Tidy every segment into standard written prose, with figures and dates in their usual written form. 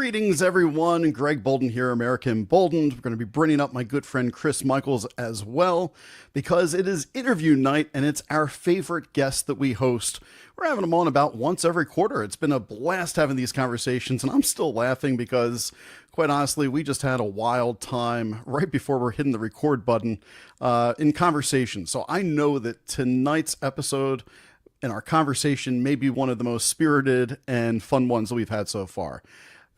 Greetings, everyone. Greg Bolden here, America Emboldened. We're going to be bringing up my good friend Chris Michaels as well, because it is interview night and it's our favorite guest that we host. We're having them on about once every quarter. It's been a blast having these conversations, and I'm still laughing because, quite honestly, we just had a wild time right before we're hitting the record button in conversation. So I know that tonight's episode and our conversation may be one of the most spirited and fun ones that we've had so far.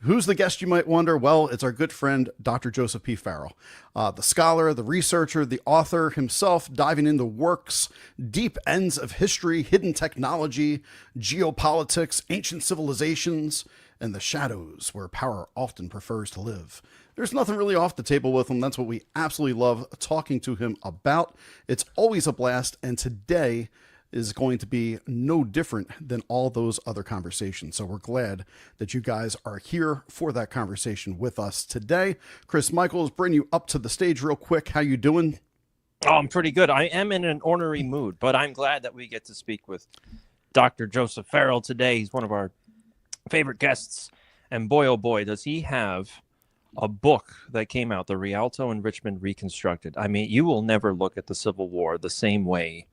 Who's the guest, you might wonder? Well, it's our good friend, Dr. Joseph P. Farrell, the scholar, the researcher, the author himself, diving into works, deep ends of history, hidden technology, geopolitics, ancient civilizations, and the shadows where power often prefers to live. There's nothing really off the table with him. That's what we absolutely love talking to him about. It's always a blast, and today is going to be no different than all those other conversations. So we're glad that you guys are here for that conversation with us today. Chris Michaels, bring you up to the stage real quick. How you doing? Oh, I'm pretty good. I am in an ornery mood, but I'm glad that we get to speak with Dr. Joseph Farrell today. He's one of our favorite guests. And boy, oh boy, does he have a book that came out, the Rialto and Richmond Reconstructed. I mean, you will never look at the Civil War the same way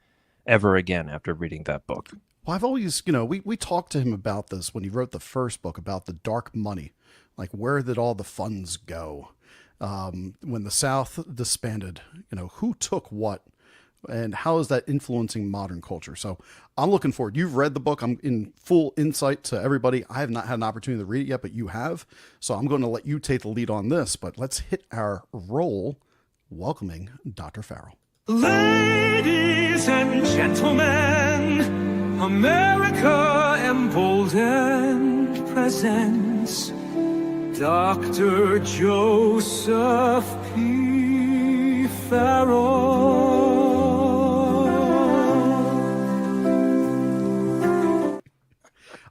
ever again after reading that book. Well, I've always, we talked to him about this when he wrote the first book about the dark money. Like, where did all the funds go? When the South disbanded, who took what? And how is that influencing modern culture? So I'm looking forward. You've read the book. I'm in full insight to everybody. I have not had an opportunity to read it yet, but you have. So I'm going to let you take the lead on this. But let's hit our roll welcoming Dr. Farrell. Ladies and gentlemen, America Emboldened presents Dr. Joseph P. Farrell.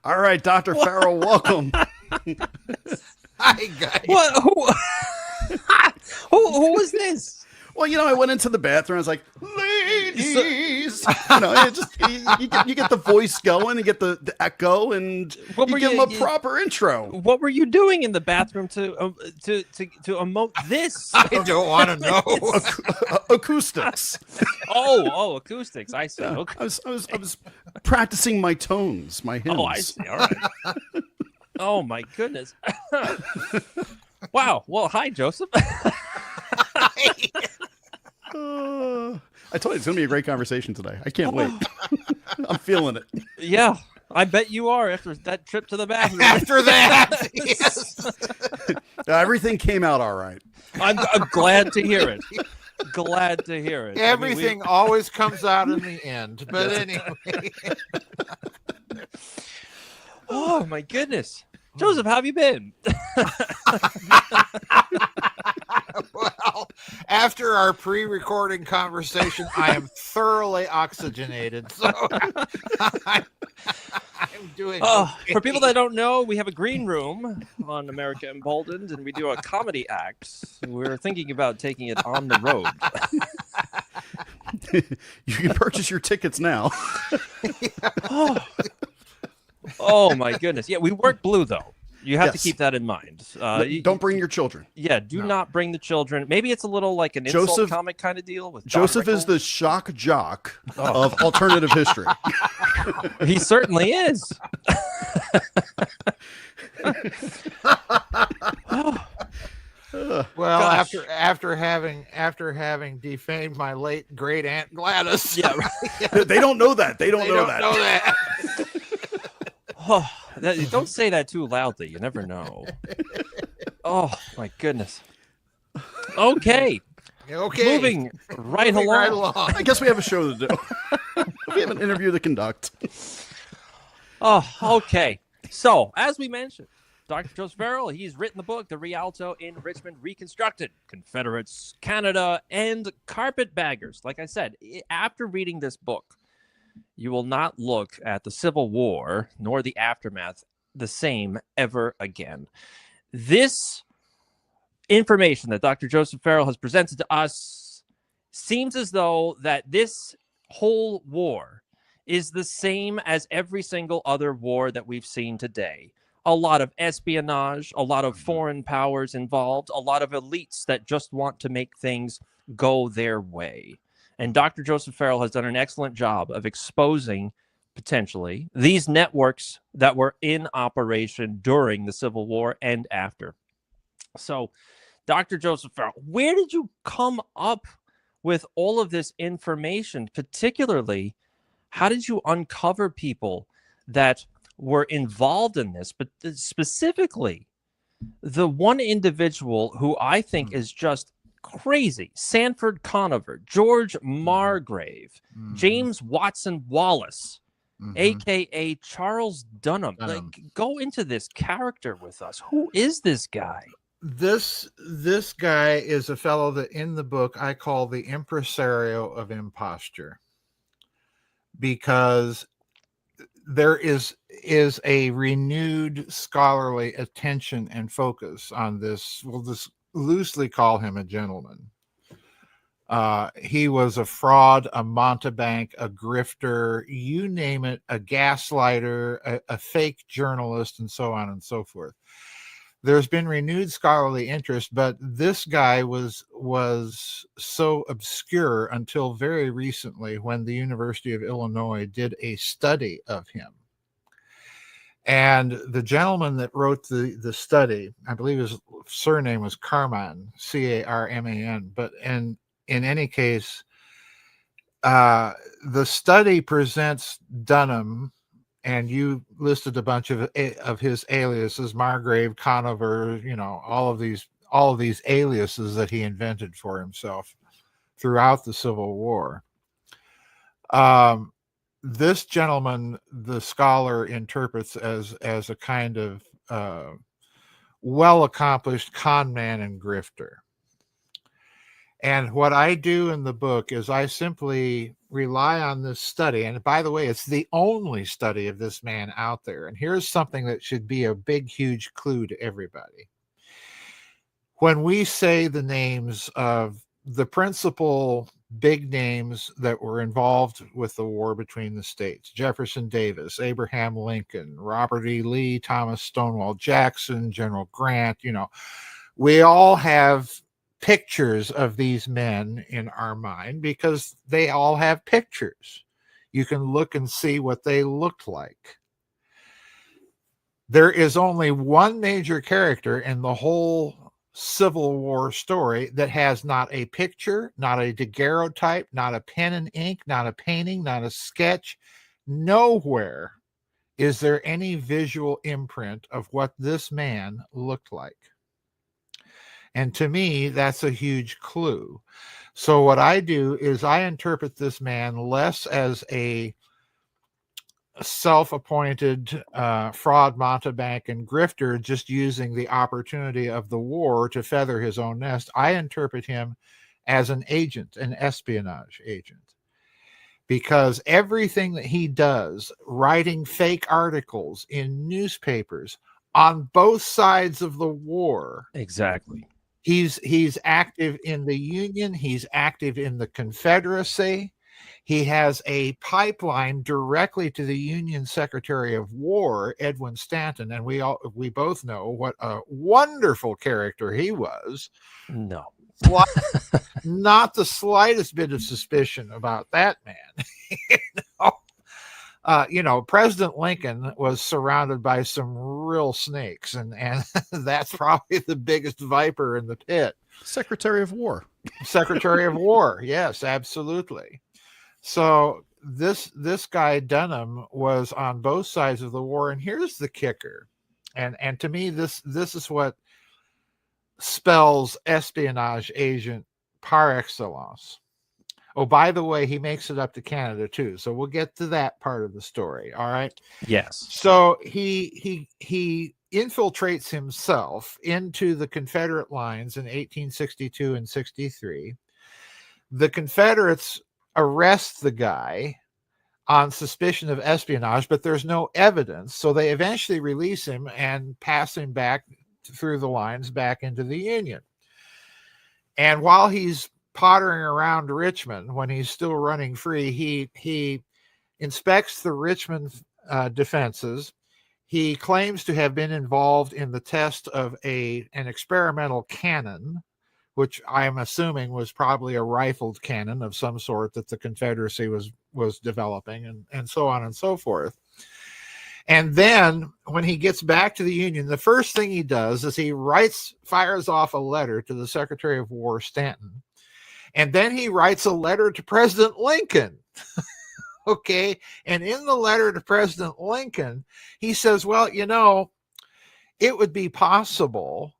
All right, Dr. Farrell, welcome. Hi, guys. What? Who was this? Well, I went into the bathroom. I was like, ladies. You get the voice going, you get the echo, and you give them a proper intro. What were you doing in the bathroom to emote this? I don't want to know. Acoustics. Oh, acoustics. I see. Yeah, Okay. I was practicing my tones, my hymns. Oh, I see. All right. Oh my goodness. Wow. Well, hi, Joseph. I told you it's going to be a great conversation today. I can't wait. I'm feeling it. Yeah, I bet you are after that trip to the bathroom. After that, yes. Everything came out all right. I'm glad to hear it. Glad to hear it. Everything always comes out in the end. But anyway. Oh, my goodness. Joseph, how have you been? Well, after our pre-recording conversation, I am thoroughly oxygenated. So I'm doing okay. For people that don't know, we have a green room on America Emboldened, and we do a comedy act. We're thinking about taking it on the road. You can purchase your tickets now. Oh my goodness. Yeah, we work blue though. You have to Yes. keep that in mind. Don't bring your children. Yeah, do not bring the children. Maybe it's a little like an insult Joseph- comic kind of deal with Joseph Don is the shock jock of alternative history. Rickles. He certainly is. Well, Gosh. after having defamed my late great aunt Gladys. Yeah. They don't know that. They don't They know don't that. know that. Oh, don't say that too loudly. You never know. Oh my goodness. Okay. Okay. Moving right Moving along. right along. I guess we have a show to do. We have an interview to conduct. Oh, okay. So, as we mentioned, Dr. Joseph Farrell, he's written the book, The Rialto and Richmond Reconstructed, Confederates, Canada, and Carpetbaggers. Like I said, after reading this book, you will not look at the Civil War nor the aftermath the same ever again. This information that Dr. Joseph Farrell has presented to us seems as though that this whole war is the same as every single other war that we've seen today. a lot of espionage, a lot of foreign powers involved, a lot of elites that just want to make things go their way. And Dr. Joseph Farrell has done an excellent job of exposing potentially these networks that were in operation during the Civil War and after. So, Dr. Joseph Farrell, where did you come up with all of this information? Particularly, how did you uncover people that were involved in this? But specifically, the one individual who I think is just crazy, Sanford Conover, George Margrave, James Watson Wallace, aka Charles Dunham. Like, go into this character with us. Who is this guy? This guy is a fellow that in the book I call the impresario of imposture, because there is a renewed scholarly attention and focus on this. We'll just loosely call him a gentleman. He was a fraud, a mountebank, a grifter, you name it, a gaslighter, a fake journalist, and so on and so forth. There's been renewed scholarly interest, but this guy was so obscure until very recently, when the University of Illinois did a study of him. And the gentleman that wrote the study, I believe his surname was Carman, Carman, but in any case, the study presents Dunham, and you listed a bunch of his aliases: Margrave, Conover, all of these aliases that he invented for himself throughout the Civil War. This gentleman, the scholar interprets as a kind of well-accomplished con man and grifter. And what I do in the book is I simply rely on this study. And by the way, it's the only study of this man out there. And here's something that should be a big, huge clue to everybody. When we say the names of the principal big names that were involved with the war between the states: Jefferson Davis, Abraham Lincoln, Robert E. Lee, Thomas Stonewall Jackson, General Grant, we all have pictures of these men in our mind because they all have pictures. You can look and see what they looked like. There is only one major character in the whole Civil War story that has not a picture, not a daguerreotype, not a pen and ink, not a painting, not a sketch. Nowhere is there any visual imprint of what this man looked like. And to me, that's a huge clue. So what I do is I interpret this man less as a self-appointed fraud, mountebank, and grifter just using the opportunity of the war to feather his own nest. I interpret him as an agent, an espionage agent, because everything that he does, writing fake articles in newspapers on both sides of the war. Exactly. He's active in the Union. He's active in the Confederacy. He has a pipeline directly to the Union Secretary of War, Edwin Stanton, and we both know what a wonderful character he was. No. Not the slightest bit of suspicion about that man. President Lincoln was surrounded by some real snakes, and that's probably the biggest viper in the pit. Secretary of War. Secretary of War. Yes, absolutely. So this guy Dunham was on both sides of the war, and here's the kicker. And to me, this is what spells espionage agent par excellence. Oh, by the way, he makes it up to Canada too. So we'll get to that part of the story. All right. Yes. So he infiltrates himself into the Confederate lines in 1862 and 63. The Confederates arrest the guy on suspicion of espionage, but there's no evidence. So they eventually release him and pass him back through the lines back into the Union. And while he's pottering around Richmond, when he's still running free, he inspects the Richmond defenses. He claims to have been involved in the test of an experimental cannon, which I'm assuming was probably a rifled cannon of some sort that the Confederacy was developing, and so on and so forth. And then when he gets back to the Union, the first thing he does is he fires off a letter to the Secretary of War, Stanton. And then he writes a letter to President Lincoln. Okay. And in the letter to President Lincoln, he says, well, it would be possible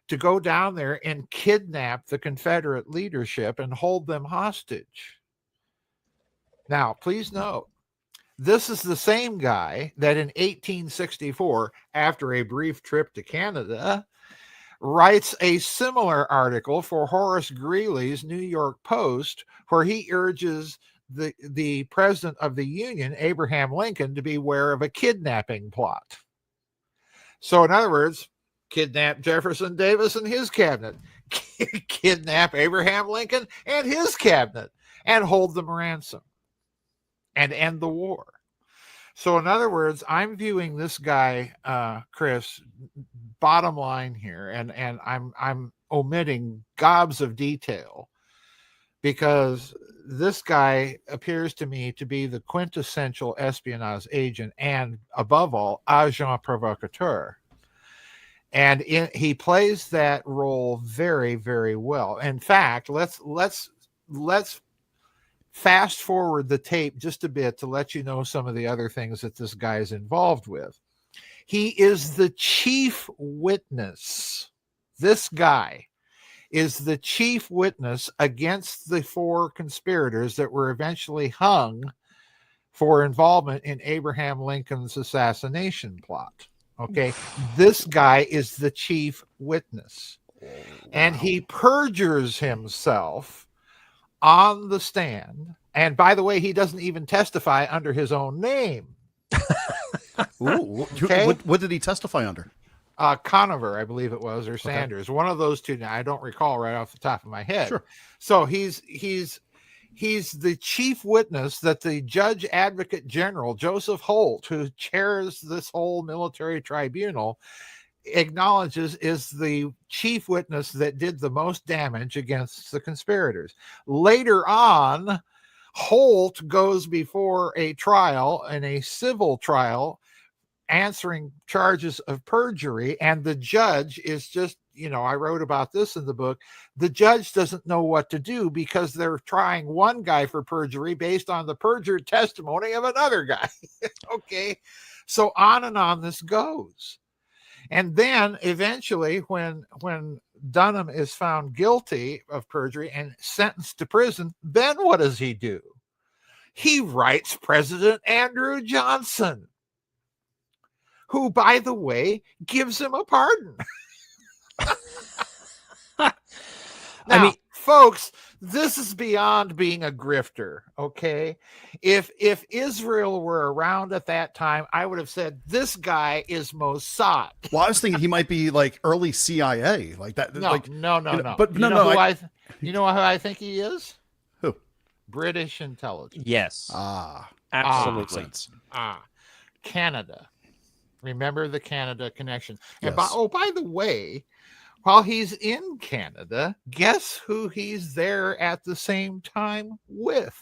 to go down there and kidnap the Confederate leadership and hold them hostage. Now, please note, this is the same guy that in 1864, after a brief trip to Canada, writes a similar article for Horace Greeley's New York Post, where he urges the president of the Union, Abraham Lincoln, to beware of a kidnapping plot. So, in other words, kidnap Jefferson Davis and his cabinet, kidnap Abraham Lincoln and his cabinet, and hold them ransom and end the war. So, in other words, I'm viewing this guy, Chris, bottom line here, and I'm omitting gobs of detail, because this guy appears to me to be the quintessential espionage agent and, above all, agent provocateur. And he plays that role very, very well. In fact, let's fast forward the tape just a bit to let you know some of the other things that this guy is involved with. He is the chief witness. This guy is the chief witness against the 4 conspirators that were eventually hung for involvement in Abraham Lincoln's assassination plot. Okay, this guy is the chief witness, and he perjures himself on the stand. And by the way, he doesn't even testify under his own name. Ooh, Okay. What did he testify under? Conover, I believe it was, or Sanders, one of those two. Now, I don't recall right off the top of my head. Sure. So he's the chief witness that the Judge Advocate General, Joseph Holt, who chairs this whole military tribunal, acknowledges is the chief witness that did the most damage against the conspirators. Later on, Holt goes before a trial, in a civil trial, answering charges of perjury, and the judge is just, I wrote about this in the book, the judge doesn't know what to do, because they're trying one guy for perjury based on the perjured testimony of another guy. Okay, so on and on this goes. And then eventually, when Dunham is found guilty of perjury and sentenced to prison, then what does he do? He writes President Andrew Johnson, who, by the way, gives him a pardon. Now, folks, this is beyond being a grifter, okay? If Israel were around at that time, I would have said, this guy is Mossad. Well, I was thinking he might be like early CIA, like that. No. But you know who I think he is? Who? British intelligence. Yes. Absolutely. Canada. Remember the Canada connection. And Yes. by the way, while he's in Canada, guess who he's there at the same time with?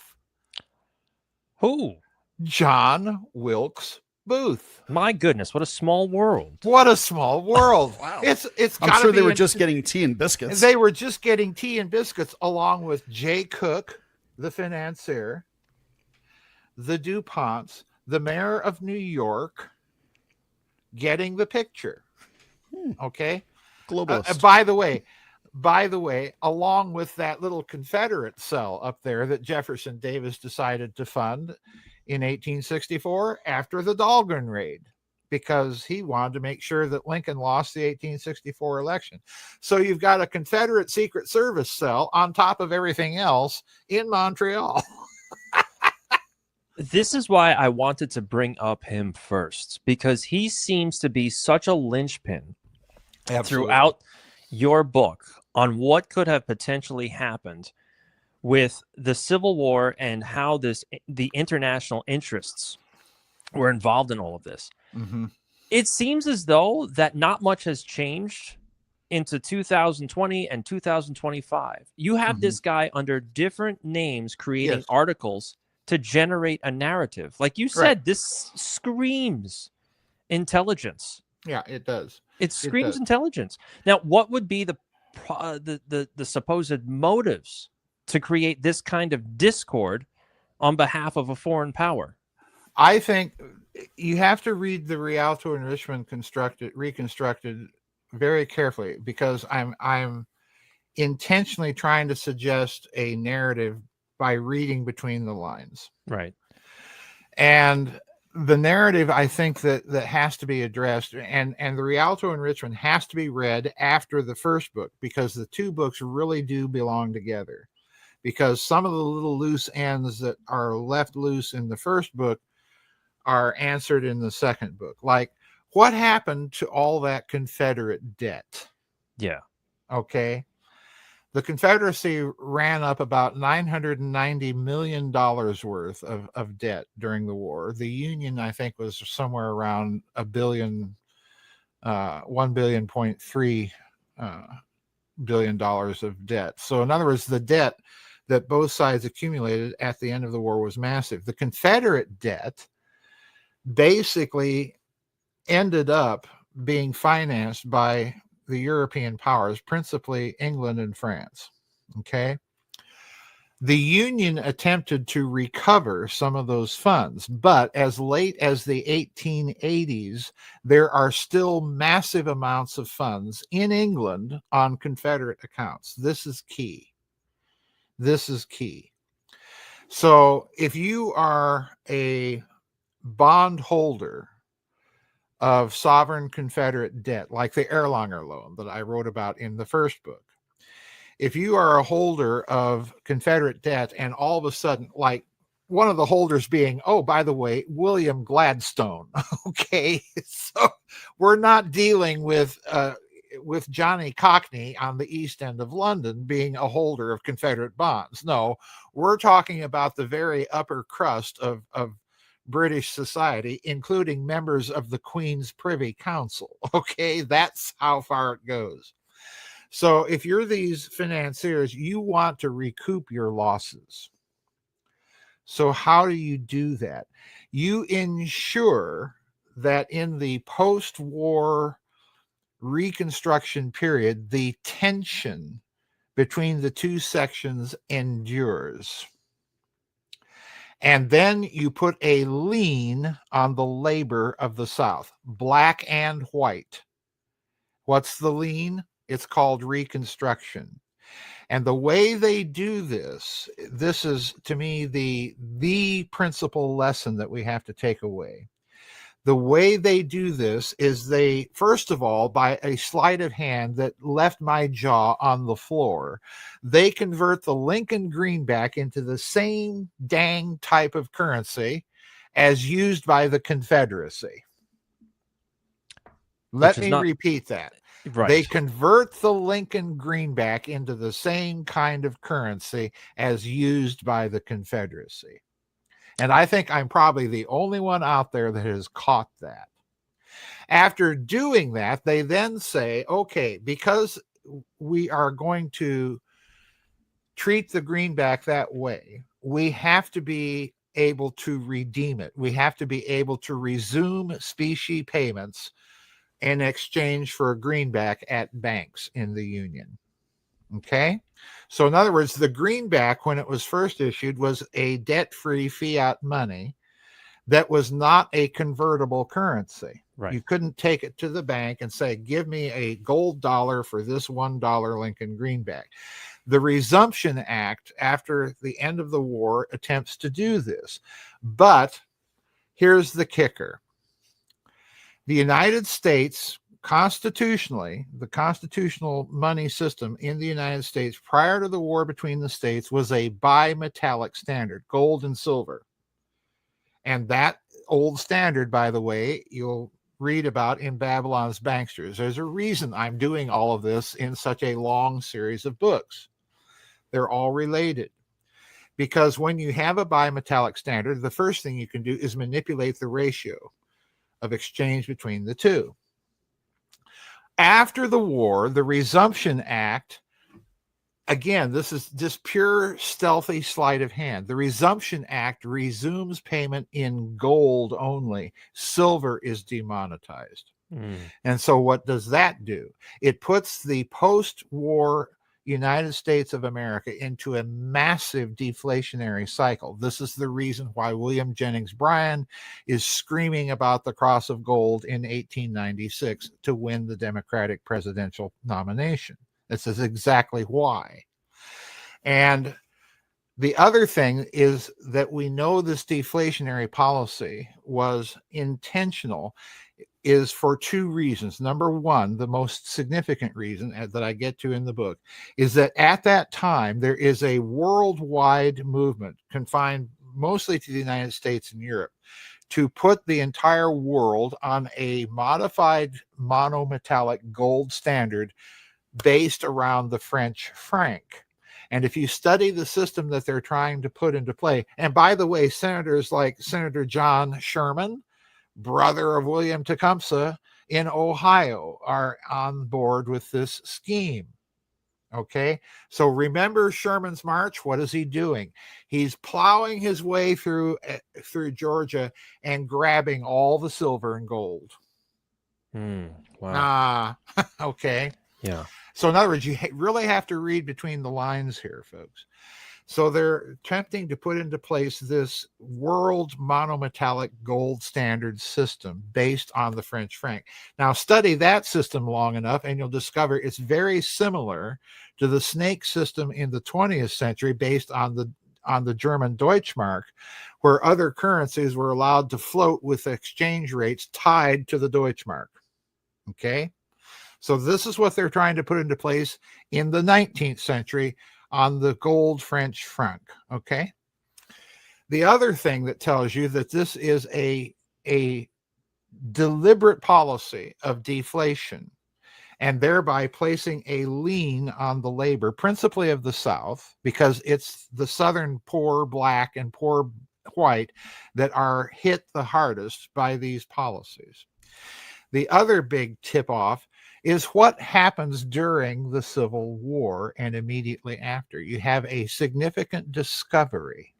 Who? John Wilkes Booth. My goodness, what a small world. What a small world. Wow. It's I'm sure they were just getting tea and biscuits. They were just getting tea and biscuits, along with Jay Cook, the financier, the DuPonts, the mayor of New York, getting the picture. Okay. Globalist. By the way, along with that little Confederate cell up there that Jefferson Davis decided to fund in 1864 after the Dahlgren raid, because he wanted to make sure that Lincoln lost the 1864 election. So you've got a Confederate Secret Service cell on top of everything else in Montreal. This is why I wanted to bring up him first, because he seems to be such a linchpin throughout your book on what could have potentially happened with the Civil War and how the international interests were involved in all of this. Mm-hmm. It seems as though that not much has changed into 2020 and 2025. You have Mhm. this guy under different names creating Yes. articles to generate a narrative. Like you Right. said, this screams intelligence. Yeah, it does. It It screams does. intelligence. Now, what would be the supposed motives to create this kind of discord on behalf of a foreign power? I think you have to read the Rialto and Richmond Reconstructed very carefully, because I'm intentionally trying to suggest a narrative by reading between the lines. Right. And the narrative, I think, that has to be addressed, and the Rialto and Richmond has to be read after the first book, because the two books really do belong together. Because some of the little loose ends that are left loose in the first book are answered in the second book. Like, what happened to all that Confederate debt? Yeah. Okay. The Confederacy ran up about $990 million worth of debt during the war. The Union, I think, was somewhere around $1 billion, $1 billion, $0.3 billion of debt. So in other words, the debt that both sides accumulated at the end of the war was massive. The Confederate debt basically ended up being financed by the European powers, principally England and France. Okay. The Union attempted to recover some of those funds, but as late as the 1880s, there are still massive amounts of funds in England on Confederate accounts. This is key. This is key. So if you are a bondholder of sovereign Confederate debt, like the Erlanger loan that I wrote about in the first book, if you are a holder of Confederate debt, and all of a sudden, like one of the holders being, oh, by the way, William Gladstone, okay, so we're not dealing with Johnny Cockney on the East End of London being a holder of Confederate bonds. No, we're talking about the very upper crust of British society, including members of the Queen's Privy Council. Okay, that's how far it goes. So if you're these financiers, you want to recoup your losses. So how do you do that? You ensure that in the post-war Reconstruction period, the tension between the two sections endures. And then you put a lien on the labor of the South, black and white. What's the lien? It's called Reconstruction. And the way they do this is, to me, the principal lesson that we have to take away. The way they do this is they, first of all, by a sleight of hand that left my jaw on the floor, they convert the Lincoln greenback into the same dang type of currency as used by the Confederacy. Let me repeat that. Right. They convert the Lincoln greenback into the same kind of currency as used by the Confederacy. And I think I'm probably the only one out there that has caught that. After doing that, they then say, okay, because we are going to treat the greenback that way, we have to be able to redeem it. We have to be able to resume specie payments in exchange for a greenback at banks in the Union. Okay? So in other words, the greenback, when it was first issued, was a debt-free fiat money that was not a convertible currency. Right. You couldn't take it to the bank and say, give me a gold dollar for this $1 Lincoln greenback. The Resumption Act, after the end of the war, attempts to do this. But here's the kicker. The United States, constitutionally, the constitutional money system in the United States prior to the war between the states was a bimetallic standard, gold and silver. And that old standard, by the way, you'll read about in Babylon's Banksters. There's a reason I'm doing all of this in such a long series of books. They're all related. Because when you have a bimetallic standard, the first thing you can do is manipulate the ratio of exchange between the two. After the war, the Resumption Act, again, this is just pure stealthy sleight of hand. The Resumption Act resumes payment in gold only. Silver is demonetized. And so what does that do? It puts the post-war United States of America into a massive deflationary cycle. This is the reason why William Jennings Bryan is screaming about the cross of gold in 1896 to win the Democratic presidential nomination. This is exactly why. And the other thing is that we know this deflationary policy was intentional is for two reasons. Number one, the most significant reason that I get to in the book is that at that time, there is a worldwide movement confined mostly to the United States and Europe to put the entire world on a modified monometallic gold standard based around the French franc. And if you study the system that they're trying to put into play, and by the way, senators like Senator John Sherman, brother of William Tecumseh in Ohio, are on board with this scheme. Okay, so remember Sherman's march. What is he doing? He's plowing his way through Georgia and grabbing all the silver and gold. Wow. Okay. Yeah. So in other words, you really have to read between the lines here, folks. So they're attempting to put into place this world monometallic gold standard system based on the French franc. Now study that system long enough and you'll discover it's very similar to the snake system in the 20th century based on the German Deutschmark, where other currencies were allowed to float with exchange rates tied to the Deutschmark. Okay? So this is what they're trying to put into place in the 19th century on the gold French franc. Okay. The other thing that tells you that this is a deliberate policy of deflation and thereby placing a lien on the labor, principally of the South, because it's the Southern poor black and poor white that are hit the hardest by these policies. The other big tip-off is what happens during the Civil War and immediately after. You have a significant discovery,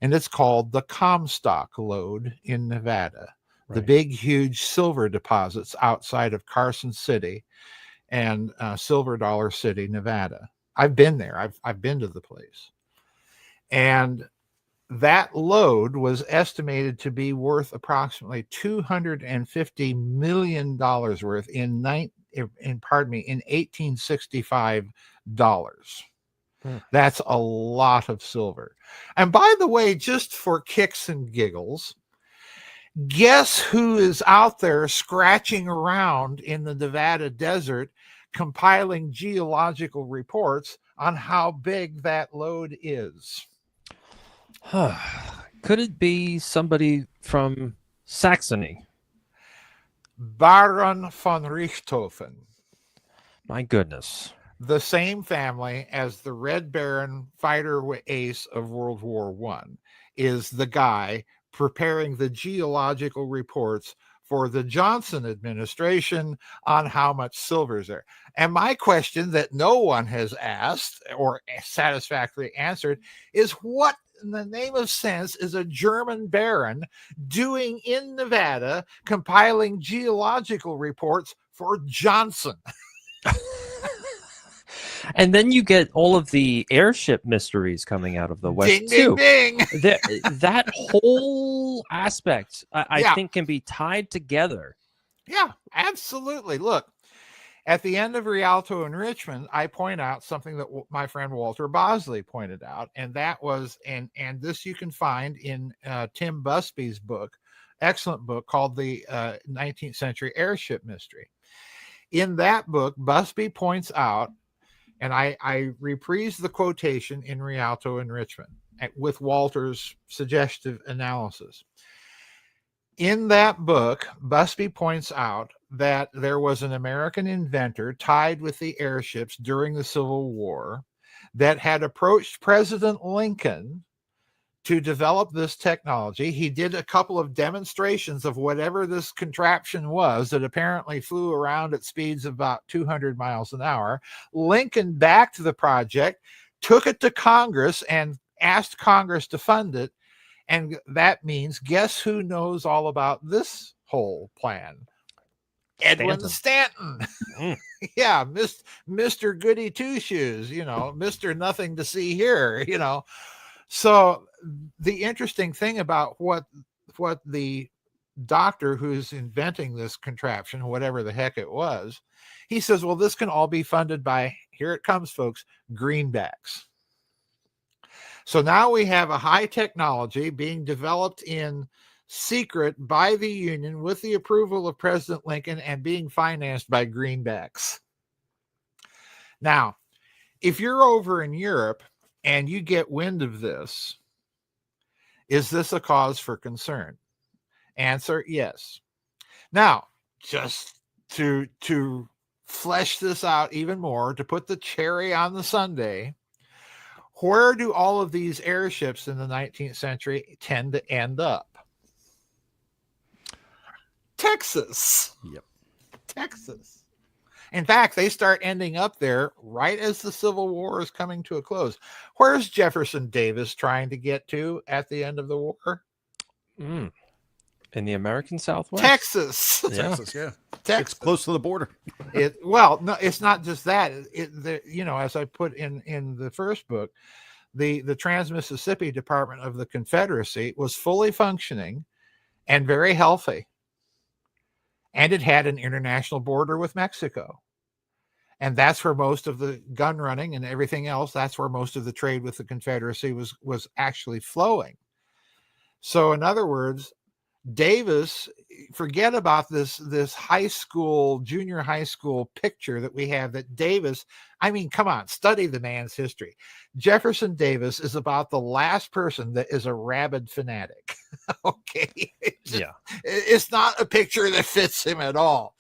and it's called the Comstock lode in Nevada. Right. The big, huge silver deposits outside of Carson City and Silver Dollar City, Nevada. I've been there. I've been to the place. And that lode was estimated to be worth approximately $250 million worth in 1865 dollars. That's a lot of silver. And by the way, just for kicks and giggles, guess who is out there scratching around in the Nevada desert compiling geological reports on how big that lode is? Could it be somebody from Saxony? Baron von Richthofen. My goodness. The same family as the Red Baron fighter ace of World War I is the guy preparing the geological reports for the Johnson administration on how much silver is there. And my question that no one has asked or satisfactorily answered is, what in the name of sense is a German baron doing in Nevada compiling geological reports for Johnson? And then you get all of the airship mysteries coming out of the West, ding, too. Ding, ding. That whole aspect, I think, can be tied together. Yeah, absolutely. Look, at the end of Rialto and Richmond, I point out something that my friend Walter Bosley pointed out, and that was, and this you can find in Tim Busby's book, excellent book called The 19th Century Airship Mystery. In that book, Busby points out, and I reprise the quotation in Rialto and Richmond with Walter's suggestive analysis. In that book, Busby points out that there was an American inventor tied with the airships during the Civil War that had approached President Lincoln to develop this technology. He did a couple of demonstrations of whatever this contraption was that apparently flew around at speeds of about 200 miles an hour. Lincoln backed the project, took it to Congress, and asked Congress to fund it. And that means, guess who knows all about this whole plan? Edwin Stanton. Yeah, Mr. Goody Two Shoes, Mr. Nothing to See Here, So the interesting thing about what the doctor who's inventing this contraption, whatever the heck it was, he says, well, this can all be funded by, here it comes, folks, greenbacks. So now we have a high technology being developed in secret by the Union with the approval of President Lincoln and being financed by greenbacks. Now, if you're over in Europe and you get wind of this, is this a cause for concern? Answer, yes. Now, just to flesh this out even more, to put the cherry on the sundae, where do all of these airships in the 19th century tend to end up? Texas. Yep. Texas. In fact, they start ending up there right as the Civil War is coming to a close. Where's Jefferson Davis trying to get to at the end of the war? In the American Southwest? Texas. Yeah. Texas, yeah. Texas. It's close to the border. Well, no, it's not just that. As I put in the first book, the Trans-Mississippi Department of the Confederacy was fully functioning and very healthy. And it had an international border with Mexico. And that's where most of the gun running and everything else, that's where most of the trade with the Confederacy was actually flowing. So in other words, Davis, forget about this high school, junior high school picture that we have that Davis, I mean, come on, study the man's history. Jefferson Davis is about the last person that is a rabid fanatic. Okay. It's not a picture that fits him at all.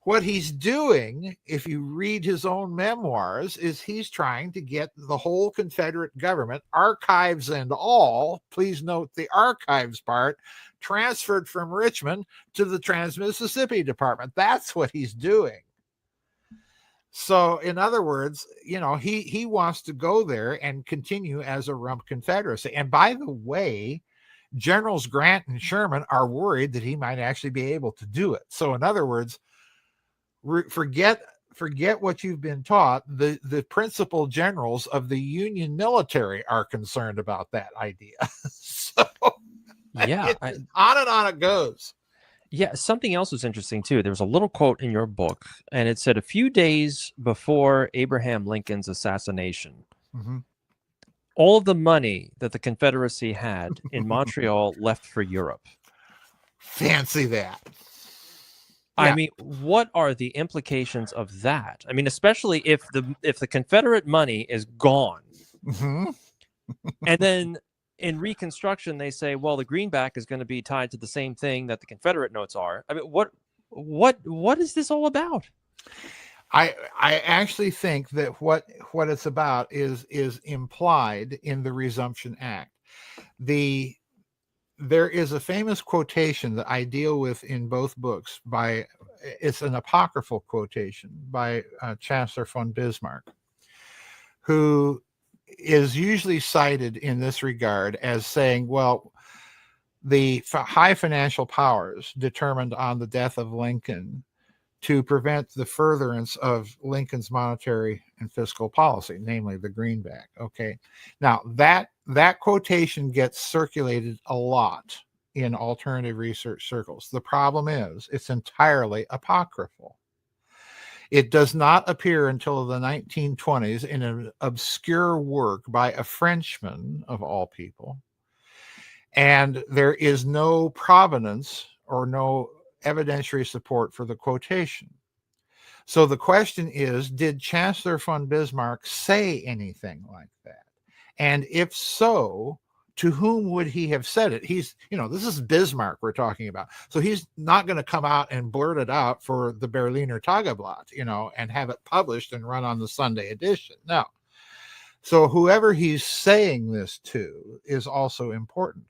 What he's doing, if you read his own memoirs, is he's trying to get the whole Confederate government, archives and all, please note the archives part, transferred from Richmond to the Trans-Mississippi Department. That's what he's doing. So in other words, he wants to go there and continue as a rump Confederacy. And by the way, Generals Grant and Sherman are worried that he might actually be able to do it. So in other words, forget what you've been taught. The principal generals of the Union military are concerned about that idea. So yeah, on and on it goes. Yeah, something else was interesting too. There was a little quote in your book, and it said, a few days before Abraham Lincoln's assassination, all of the money that the Confederacy had in Montreal left for Europe. Fancy that. I mean, what are the implications of that? I mean, especially if the Confederate money is gone, and then in Reconstruction they say, well, the greenback is going to be tied to the same thing that the Confederate notes are. I mean, what is this all about? I actually think that what it's about is implied in the Resumption Act. There is a famous quotation that I deal with in both books it's an apocryphal quotation by Chancellor von Bismarck, who is usually cited in this regard as saying, well, the high financial powers determined on the death of Lincoln to prevent the furtherance of Lincoln's monetary and fiscal policy, namely the greenback. Okay. Now that quotation gets circulated a lot in alternative research circles. The problem is it's entirely apocryphal. It does not appear until the 1920s in an obscure work by a Frenchman, of all people. And there is no provenance or no evidentiary support for the quotation. So the question is, did Chancellor von Bismarck say anything like that? And if so, to whom would he have said it? This is Bismarck we're talking about. So he's not going to come out and blurt it out for the Berliner Tageblatt, and have it published and run on the Sunday edition. No. So whoever he's saying this to is also important.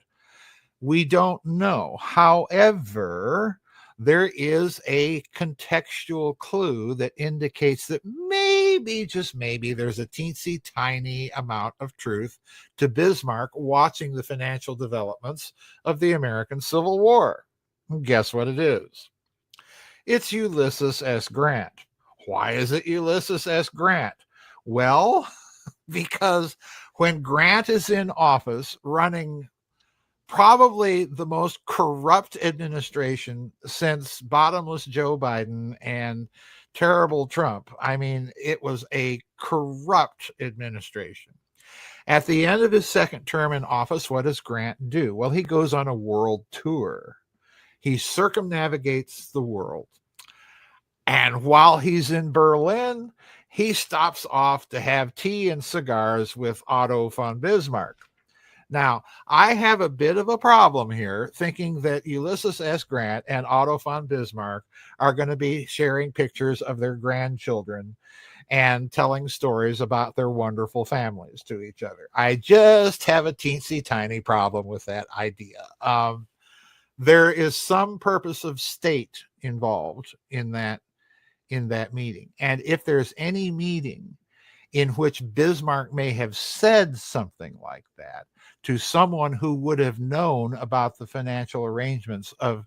We don't know. However, there is a contextual clue that indicates that maybe, just maybe, there's a teensy tiny amount of truth to Bismarck watching the financial developments of the American Civil War. And guess what it is? It's Ulysses S. Grant. Why is it Ulysses S. Grant? Well, because when Grant is in office running probably the most corrupt administration since bottomless Joe Biden and terrible Trump. I mean, it was a corrupt administration. At the end of his second term in office, what does Grant do? Well, he goes on a world tour. He circumnavigates the world. And while he's in Berlin, he stops off to have tea and cigars with Otto von Bismarck. Now, I have a bit of a problem here thinking that Ulysses S. Grant and Otto von Bismarck are going to be sharing pictures of their grandchildren and telling stories about their wonderful families to each other. I just have a teensy tiny problem with that idea. There is some purpose of state involved in that meeting. And if there's any meeting in which Bismarck may have said something like that to someone who would have known about the financial arrangements of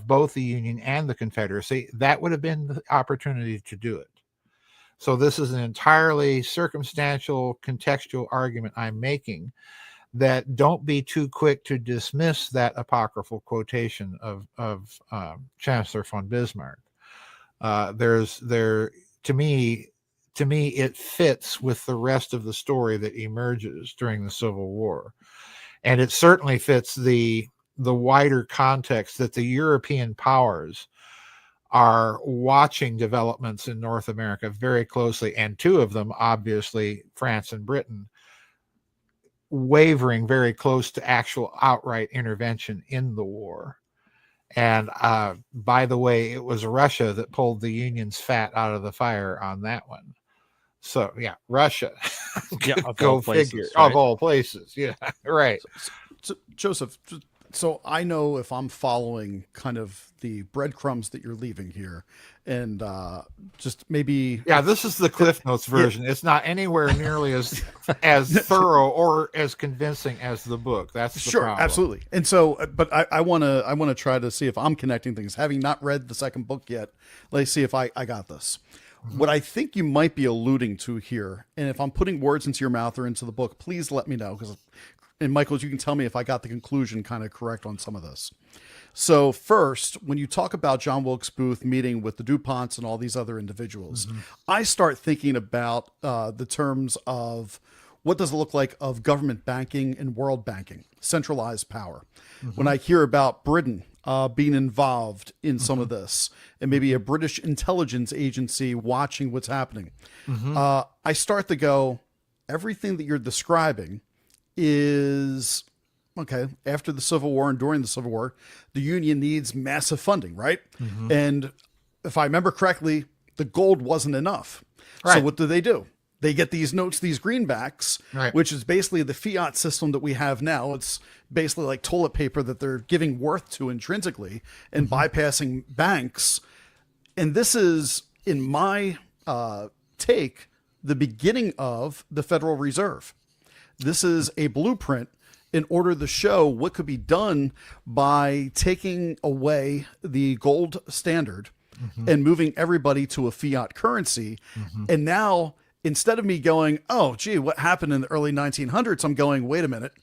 both the Union and the Confederacy, that would have been the opportunity to do it. So this is an entirely circumstantial, contextual argument I'm making, that don't be too quick to dismiss that apocryphal quotation of Chancellor von Bismarck. To me, it fits with the rest of the story that emerges during the Civil War. And it certainly fits the wider context that the European powers are watching developments in North America very closely. And two of them, obviously, France and Britain, wavering very close to actual outright intervention in the war. And by the way, it was Russia that pulled the Union's fat out of the fire on that one. So yeah, Russia. Yeah, of Go all places, figure. right? Of all places, yeah, right. So, Joseph, so I know if I'm following kind of the breadcrumbs that you're leaving here, and just maybe this is the Cliff Notes version. It's not anywhere nearly as thorough or as convincing as the book. That's the sure, problem. absolutely. And so, but I want to try to see if I'm connecting things. Having not read the second book yet, let's see if I got this. Mm-hmm. What I think you might be alluding to here, and if I'm putting words into your mouth or into the book, please let me know, and Michaels, you can tell me if I got the conclusion kind of correct on some of this. So first, when you talk about John Wilkes Booth meeting with the DuPonts and all these other individuals, I start thinking about the terms of what does it look like of government banking and world banking, centralized power. When I hear about Britain being involved in some of this, and maybe a British intelligence agency watching what's happening, I start to go, everything that you're describing is okay. After the Civil War and during the Civil War, the Union needs massive funding, right? And if I remember correctly, the gold wasn't enough. Right. So what do? They get these notes, these greenbacks, right, which is basically the fiat system that we have now. It's basically like toilet paper that they're giving worth to intrinsically and bypassing banks. And this is, in my take, the beginning of the Federal Reserve. This is a blueprint in order to show what could be done by taking away the gold standard and moving everybody to a fiat currency. And now, instead of me going, oh, gee, what happened in the early 1900s? I'm going, wait a minute.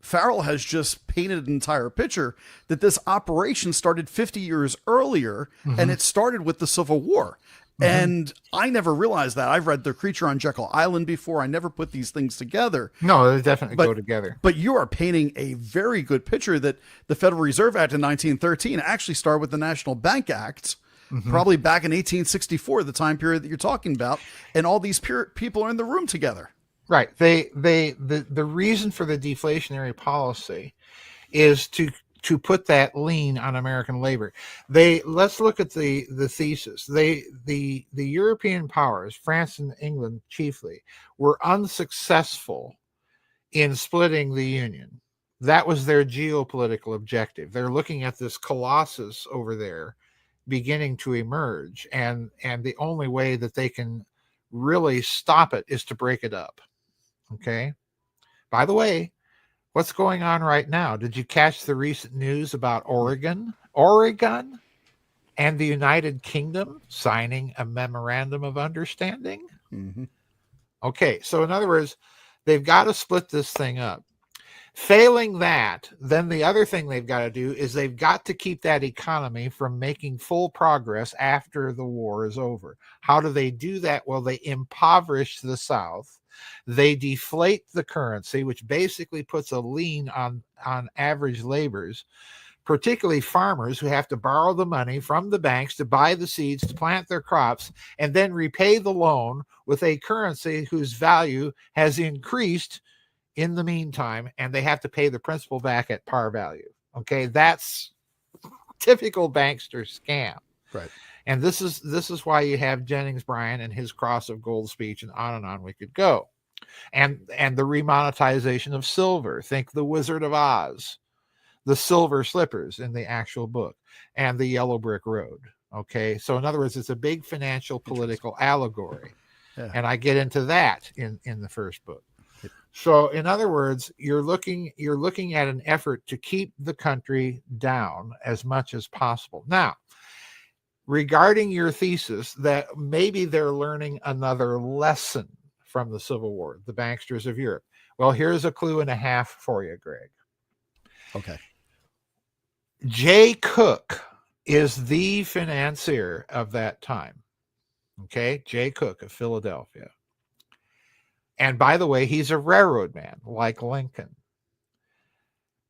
Farrell has just painted an entire picture that this operation started 50 years earlier, and it started with the Civil War. And I never realized that. I've read The Creature on Jekyll Island before. I never put these things together. No, they definitely go together. But you are painting a very good picture that the Federal Reserve Act in 1913 actually started with the National Bank Act, probably back in 1864, the time period that you're talking about, and all these people are in the room together. Right. The reason for the deflationary policy is to to put that lien on American labor. Let's look at the thesis. The European powers, France and England chiefly, were unsuccessful in splitting the Union. That was their geopolitical objective. They're looking at this colossus over there beginning to emerge, and the only way that they can really stop it is to break it up. Okay? By the way, what's going on right now? Did you catch the recent news about Oregon and the United Kingdom signing a memorandum of understanding? Mm-hmm. Okay, so in other words, they've got to split this thing up. Failing that, then the other thing they've got to do is they've got to keep that economy from making full progress after the war is over. How do they do that? Well, they impoverish the South. They deflate the currency, which basically puts a lien on average laborers, particularly farmers who have to borrow the money from the banks to buy the seeds to plant their crops and then repay the loan with a currency whose value has increased in the meantime, and they have to pay the principal back at par value. Okay, that's typical bankster scam. Right. And this is why you have Jennings Bryan and his cross of gold speech, and on we could go. And the remonetization of silver. Think the Wizard of Oz, the silver slippers in the actual book, and the yellow brick road. Okay, so in other words, it's a big financial political allegory. Yeah. And I get into that in the first book. So, in other words, you're looking at an effort to keep the country down as much as possible. Now, regarding your thesis that maybe they're learning another lesson from the Civil War, the banksters of Europe. Well, here's a clue and a half for you, Greg. Okay. Jay Cooke is the financier of that time. Okay, Jay Cooke of Philadelphia. And by the way, he's a railroad man like Lincoln.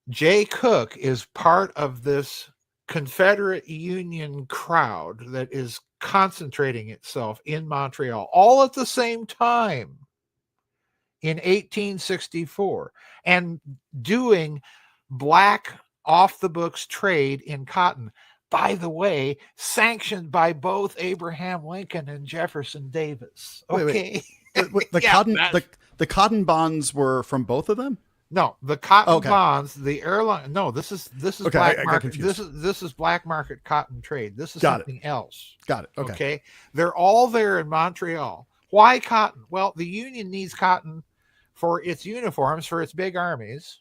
Jay Cooke is part of this Confederate Union crowd that is concentrating itself in Montreal all at the same time in 1864 and doing black off-the-books trade in cotton. By the way, sanctioned by both Abraham Lincoln and Jefferson Davis. Okay. Wait. The cotton bonds were from both of them? No, the cotton bonds, the airline. No, this is okay, black market. This is black market cotton trade. This is something else. Got it. Okay. They're all there in Montreal. Why cotton? Well, the Union needs cotton for its uniforms, for its big armies,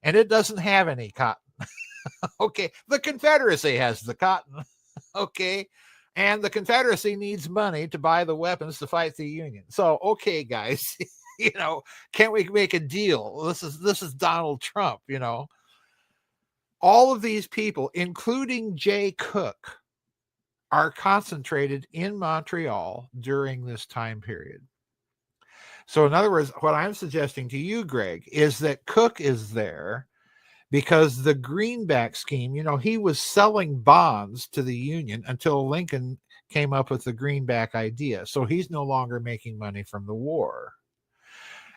and it doesn't have any cotton. Okay. The Confederacy has the cotton. Okay. And the Confederacy needs money to buy the weapons to fight the Union. So, okay, guys, can we make a deal? This is Donald Trump, All of these people, including Jay Cooke, are concentrated in Montreal during this time period. So, in other words, what I'm suggesting to you, Greg, is that Cooke is there because the greenback scheme, he was selling bonds to the Union until Lincoln came up with the greenback idea. So he's no longer making money from the war.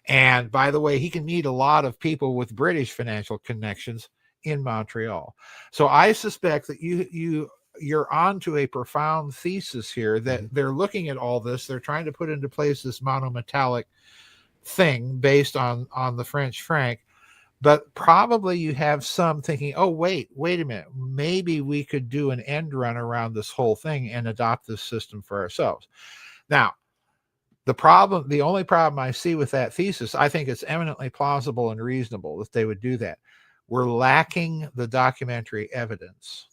And by the way, he can meet a lot of people with British financial connections in Montreal. So I suspect that you're onto a profound thesis here that they're looking at all this. They're trying to put into place this monometallic thing based on the French franc. But probably you have some thinking, oh, wait a minute. Maybe we could do an end run around this whole thing and adopt this system for ourselves. Now, the only problem I see with that thesis, I think it's eminently plausible and reasonable that they would do that. We're lacking the documentary evidence.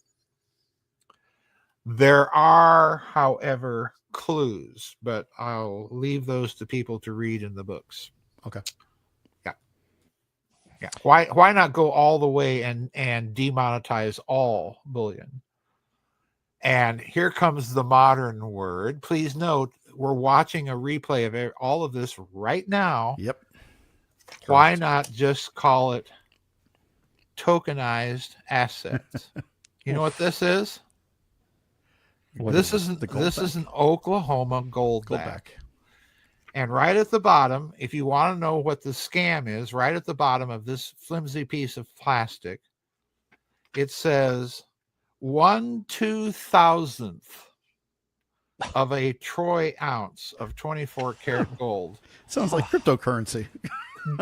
There are, however, clues, but I'll leave those to people to read in the books. Okay. Yeah. Why not go all the way and demonetize all bullion? And here comes the modern word. Please note, we're watching a replay of all of this right now. Yep. Why not just call it tokenized assets? You know what this is? This is an Oklahoma goldback. And right at the bottom, if you want to know what the scam is, right at the bottom of this flimsy piece of plastic it says 1/2000th of a troy ounce of 24 karat gold. Sounds like cryptocurrency.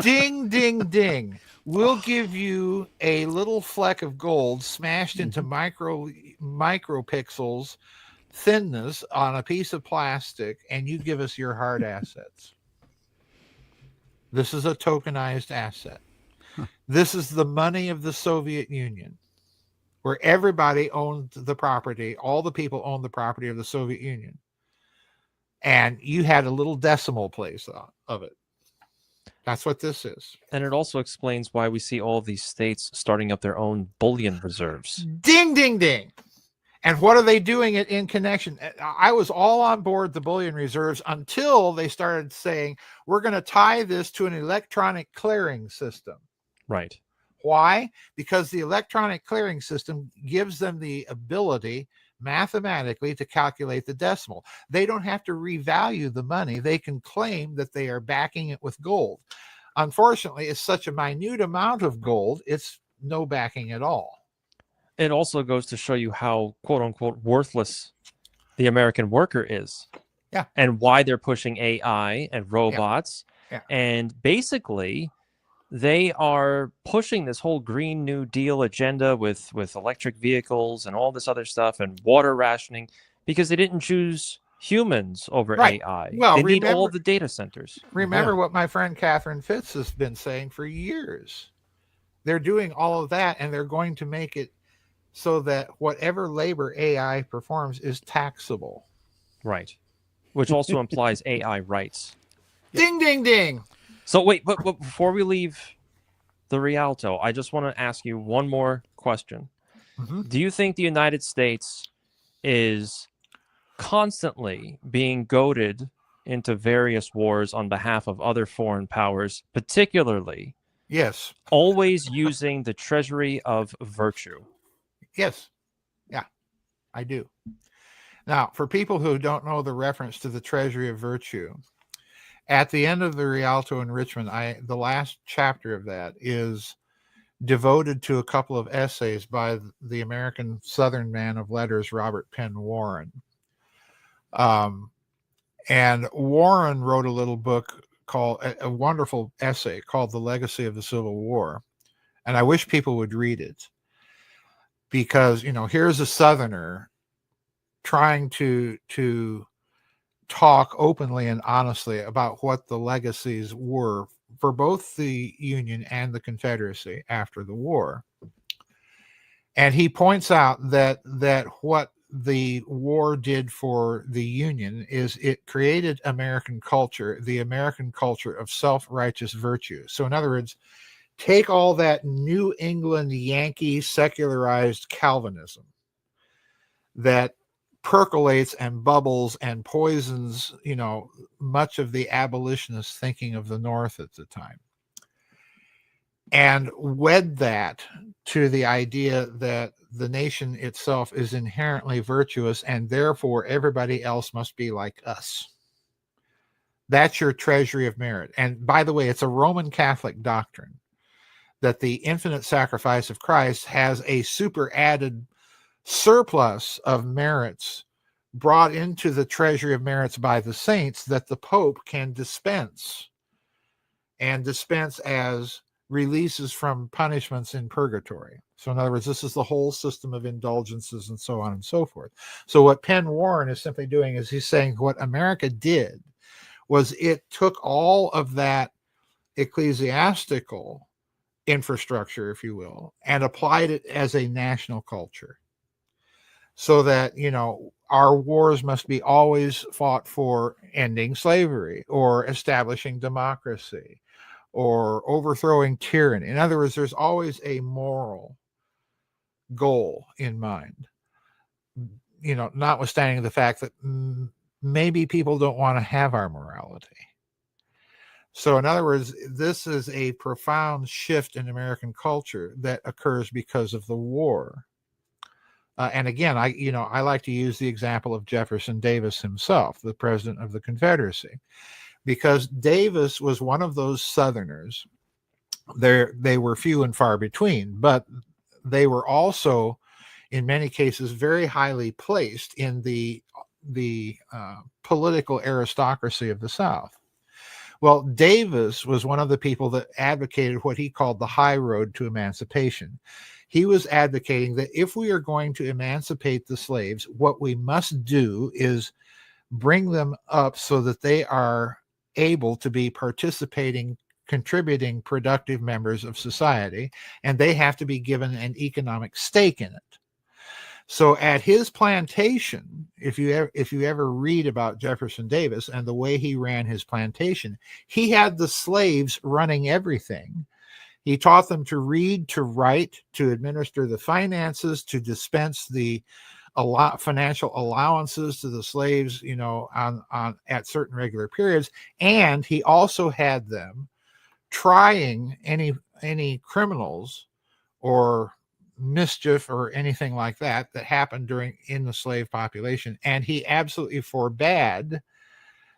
Ding, ding, ding. We'll give you a little fleck of gold smashed into micropixels thinness on a piece of plastic, and you give us your hard assets. This is a tokenized asset. This is the money of the Soviet Union, where everybody owned the property. All the people owned the property of the Soviet Union. And you had a little decimal place of it. That's what this is. And it also explains why we see all of these states starting up their own bullion reserves. Ding, ding, ding. And what are they doing it in connection? I was all on board the bullion reserves until they started saying, we're going to tie this to an electronic clearing system. Right. Why? Because the electronic clearing system gives them the ability mathematically to calculate the decimal. They don't have to revalue the money. They can claim that they are backing it with gold. Unfortunately, it's such a minute amount of gold, it's no backing at all. It also goes to show you how, quote unquote, worthless the American worker is. Yeah. And why they're pushing AI and robots. Yeah. And basically, they are pushing this whole Green New Deal agenda with electric vehicles and all this other stuff and water rationing because they didn't choose humans over AI. Well, they need all the data centers. Remember what my friend Catherine Fitz has been saying for years. They're doing all of that, and they're going to make it so that whatever labor AI performs is taxable. Right. Which also implies AI rights. Ding, ding, ding. So wait, but before we leave the Rialto, I just want to ask you one more question. Mm-hmm. Do you think the United States is constantly being goaded into various wars on behalf of other foreign powers, particularly Yes. always using the treasury of virtue? Yes. Yeah, I do. Now, for people who don't know the reference to the treasury of virtue, at the end of the Rialto and Richmond, the last chapter of that is devoted to a couple of essays by the American Southern man of letters, Robert Penn Warren. And Warren wrote a little book called, a wonderful essay called The Legacy of the Civil War. And I wish people would read it. Because, here's a Southerner trying to talk openly and honestly about what the legacies were for both the Union and the Confederacy after the war. And he points out that what the war did for the Union is it created American culture, the American culture of self-righteous virtue. So in other words, take all that New England Yankee secularized Calvinism that percolates and bubbles and poisons, much of the abolitionist thinking of the North at the time, and wed that to the idea that the nation itself is inherently virtuous and therefore everybody else must be like us. That's your treasury of merit. And by the way, it's a Roman Catholic doctrine that the infinite sacrifice of Christ has a super added surplus of merits brought into the treasury of merits by the saints that the Pope can dispense as releases from punishments in purgatory. So in other words, this is the whole system of indulgences and so on and so forth. So what Penn Warren is simply doing is he's saying what America did was it took all of that ecclesiastical infrastructure, if you will, and applied it as a national culture. So that, our wars must be always fought for ending slavery or establishing democracy or overthrowing tyranny. In other words, there's always a moral goal in mind, notwithstanding the fact that maybe people don't want to have our morality. So in other words, this is a profound shift in American culture that occurs because of the war. And again, I like to use the example of Jefferson Davis himself, the president of the Confederacy, because Davis was one of those Southerners. They were few and far between, but they were also, in many cases, very highly placed in the political aristocracy of the South. Well, Davis was one of the people that advocated what he called the high road to emancipation. He was advocating that if we are going to emancipate the slaves, what we must do is bring them up so that they are able to be participating, contributing, productive members of society, and they have to be given an economic stake in it. So at his plantation, if you ever read about Jefferson Davis and the way he ran his plantation, he had the slaves running everything. He taught them to read, to write, to administer the finances, to dispense the financial allowances to the slaves, on at certain regular periods. And he also had them trying any criminals or mischief or anything like that happened in the slave population, and he absolutely forbade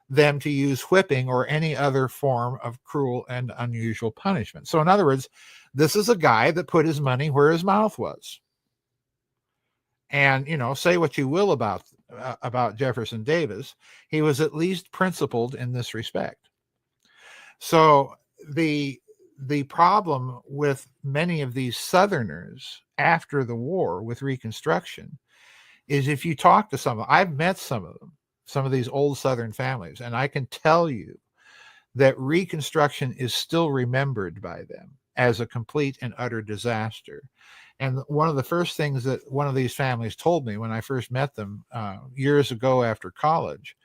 them to use whipping or any other form of cruel and unusual punishment. So in other words, this is a guy that put his money where his mouth was. And say what you will about Jefferson Davis, he was at least principled in this respect. So the problem with many of these Southerners after the war with Reconstruction is, if you talk to some of them, I've met some of them, some of these old Southern families, and I can tell you that Reconstruction is still remembered by them as a complete and utter disaster. And one of the first things that one of these families told me when I first met them years ago after college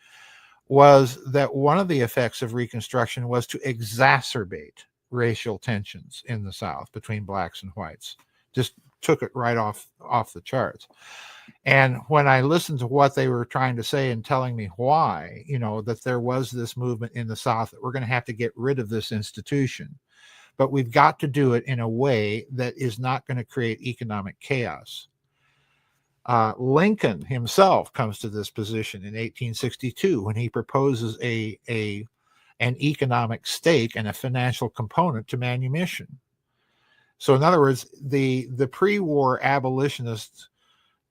was that one of the effects of Reconstruction was to exacerbate racial tensions in the South between blacks and whites. Just took it right off the charts. And when I listened to what they were trying to say and telling me why, that there was this movement in the South that we're going to have to get rid of this institution, but we've got to do it in a way that is not going to create economic chaos. Lincoln himself comes to this position in 1862 when he proposes an economic stake and a financial component to manumission. So in other words, the pre-war abolitionist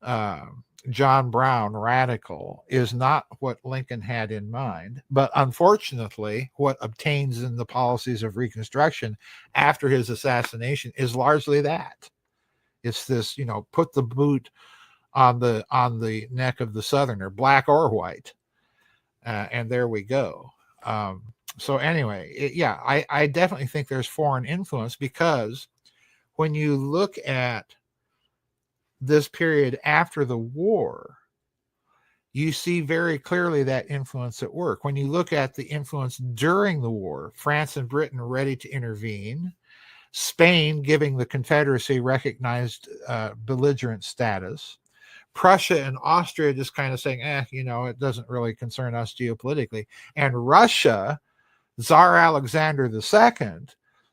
John Brown radical is not what Lincoln had in mind, but unfortunately what obtains in the policies of Reconstruction after his assassination is largely that. It's this, put the boot on the neck of the Southerner, black or white, and there we go. So anyway, I definitely think there's foreign influence, because when you look at this period after the war, you see very clearly that influence at work. When you look at the influence during the war, France and Britain ready to intervene, Spain giving the Confederacy recognized belligerent status, Prussia and Austria just kind of saying, it doesn't really concern us geopolitically, and Russia, Tsar Alexander II,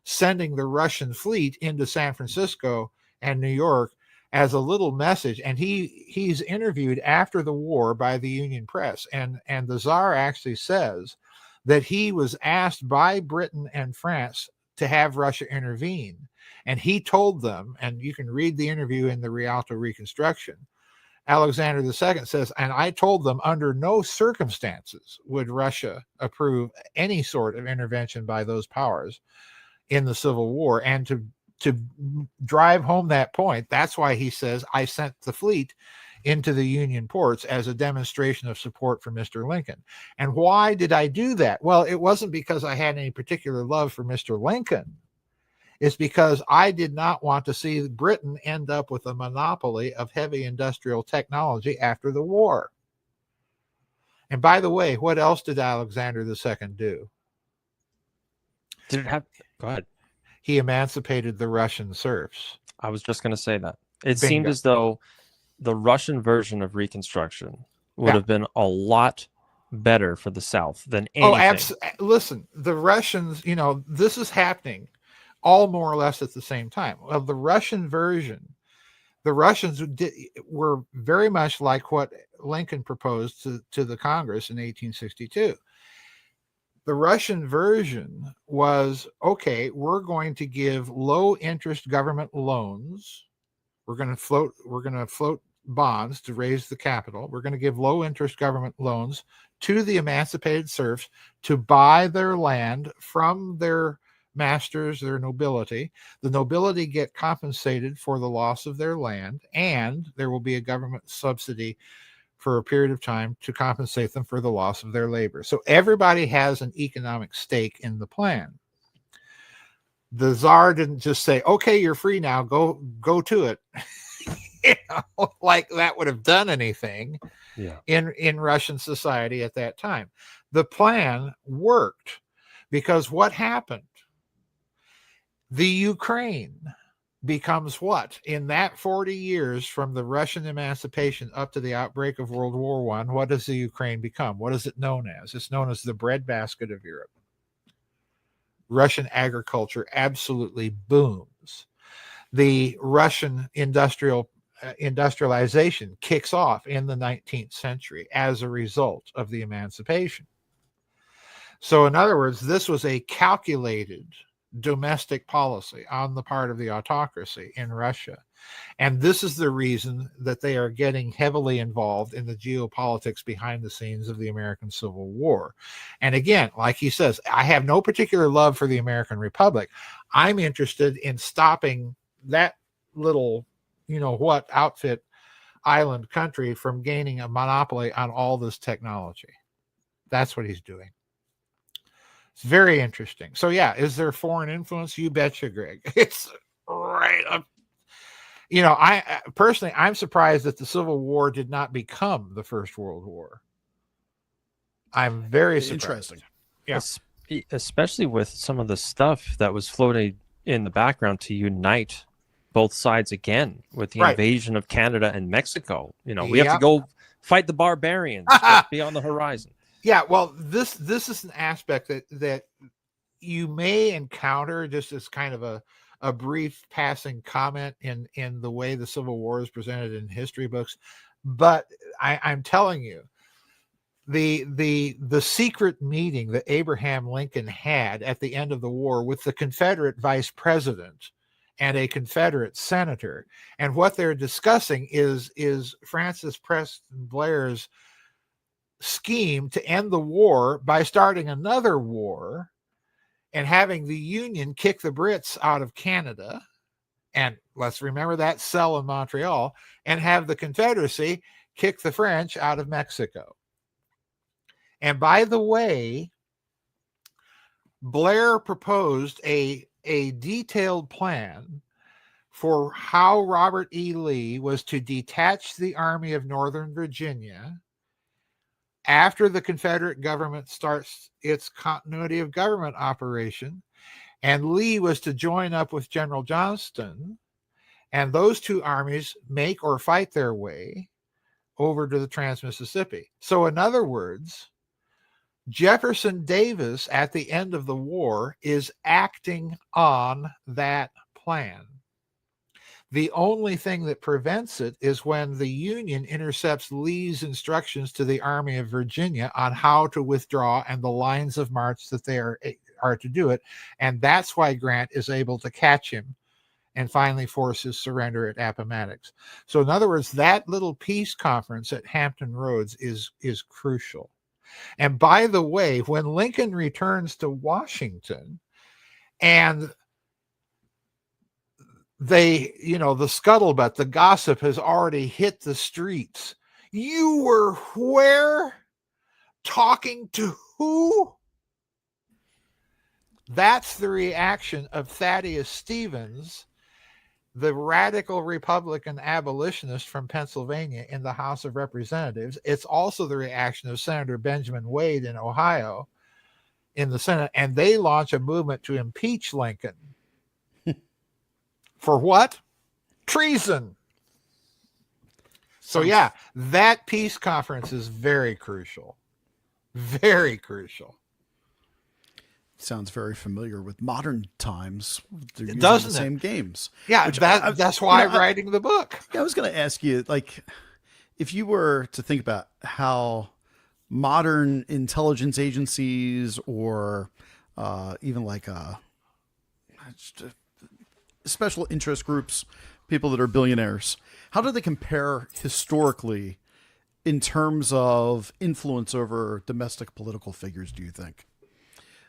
sending the Russian fleet into San Francisco and New York as a little message. And he's interviewed after the war by the Union press. And the Tsar actually says that he was asked by Britain and France to have Russia intervene. And he told them, and you can read the interview in the Rialto Reconstruction, Alexander II says, and I told them under no circumstances would Russia approve any sort of intervention by those powers in the Civil War. And to drive home that point, that's why he says, I sent the fleet into the Union ports as a demonstration of support for Mr. Lincoln. And why did I do that? Well, it wasn't because I had any particular love for Mr. Lincoln. It's because I did not want to see Britain end up with a monopoly of heavy industrial technology after the war. And by the way, what else did Alexander II do? Did it have? Go ahead. He emancipated the Russian serfs. I was just going to say that. It seemed as though the Russian version of Reconstruction would have been a lot better for the South than anything. Oh, listen, the Russians, this is happening all more or less at the same time. Well, the Russian version, the Russians were very much like what Lincoln proposed to the Congress in 1862. The Russian version was, okay, we're going to give low interest government loans We're going to float bonds to raise the capital. We're going to give low interest government loans to the emancipated serfs to buy their land from their masters, their nobility. The nobility get compensated for the loss of their land, and there will be a government subsidy for a period of time to compensate them for the loss of their labor. So everybody has an economic stake in the plan. The czar didn't just say, okay, you're free now, go to it. Like that would have done anything in Russian society at that time. The plan worked because what happened? The Ukraine becomes what? In that 40 years from the Russian emancipation up to the outbreak of World War I, what does the Ukraine become? What is it known as? It's known as the breadbasket of Europe. Russian agriculture absolutely booms. The Russian industrialization kicks off in the 19th century as a result of the emancipation. So in other words, this was a calculated domestic policy on the part of the autocracy in Russia. And this is the reason that they are getting heavily involved in the geopolitics behind the scenes of the American Civil War. And again, like he says, I have no particular love for the American Republic. I'm interested in stopping that little, outfit island country from gaining a monopoly on all this technology. That's what he's doing. It's very interesting. So yeah, is there foreign influence? You betcha, Greg. It's right up. I personally, I'm surprised that the Civil War did not become the First World War. I'm very surprised. Interesting. Yeah. Especially with some of the stuff that was floating in the background to unite both sides again with the invasion of Canada and Mexico. We have to go fight the barbarians just beyond the horizon. Yeah, well, this is an aspect that you may encounter just as kind of a brief passing comment in the way the Civil War is presented in history books. But I'm telling you, the secret meeting that Abraham Lincoln had at the end of the war with the Confederate vice president and a Confederate senator, and what they're discussing is Francis Preston Blair's scheme to end the war by starting another war and having the Union kick the Brits out of Canada, and let's remember that cell in Montreal, and have the Confederacy kick the French out of Mexico. And by the way, Blair proposed a detailed plan for how Robert E. Lee was to detach the Army of Northern Virginia after the Confederate government starts its continuity of government operation, and Lee was to join up with General Johnston, and those two armies make or fight their way over to the Trans-Mississippi. So in other words, Jefferson Davis at the end of the war is acting on that plan. The only thing that prevents it is when the Union intercepts Lee's instructions to the Army of Virginia on how to withdraw and the lines of march that they are to do it. And that's why Grant is able to catch him and finally force his surrender at Appomattox. So in other words, that little peace conference at Hampton Roads is crucial. And by the way, when Lincoln returns to Washington and the scuttlebutt, the gossip has already hit the streets. You were where? Talking to who? That's the reaction of Thaddeus Stevens, the radical Republican abolitionist from Pennsylvania in the House of Representatives. It's also the reaction of Senator Benjamin Wade in Ohio in the Senate, and they launch a movement to impeach Lincoln. For what? Treason. So yeah, that peace conference is very crucial. Very crucial. Sounds very familiar with modern times. They're using Doesn't the it? same games. Yeah, that's why I'm writing the book. I was going to ask you, if you were to think about how modern intelligence agencies or even special interest groups people that are billionaires, how do they compare historically in terms of influence over domestic political figures, do you think?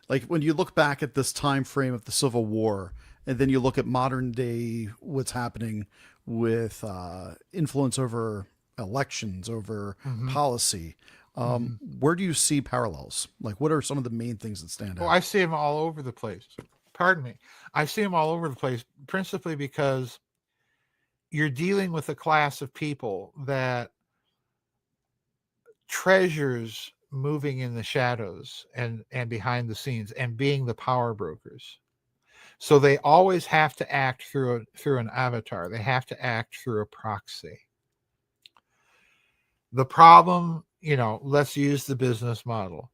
Like when you look back at this time frame of the Civil War, and then you look at modern day what's happening with influence over elections, over policy, where do you see parallels? Like what are some of the main things that stand Oh, out? I see them all over the place. Pardon me. I see them all over the place, principally because you're dealing with a class of people that treasures moving in the shadows and behind the scenes and being the power brokers. So they always have to act through an avatar. They have to act through a proxy. The problem, let's use the business model.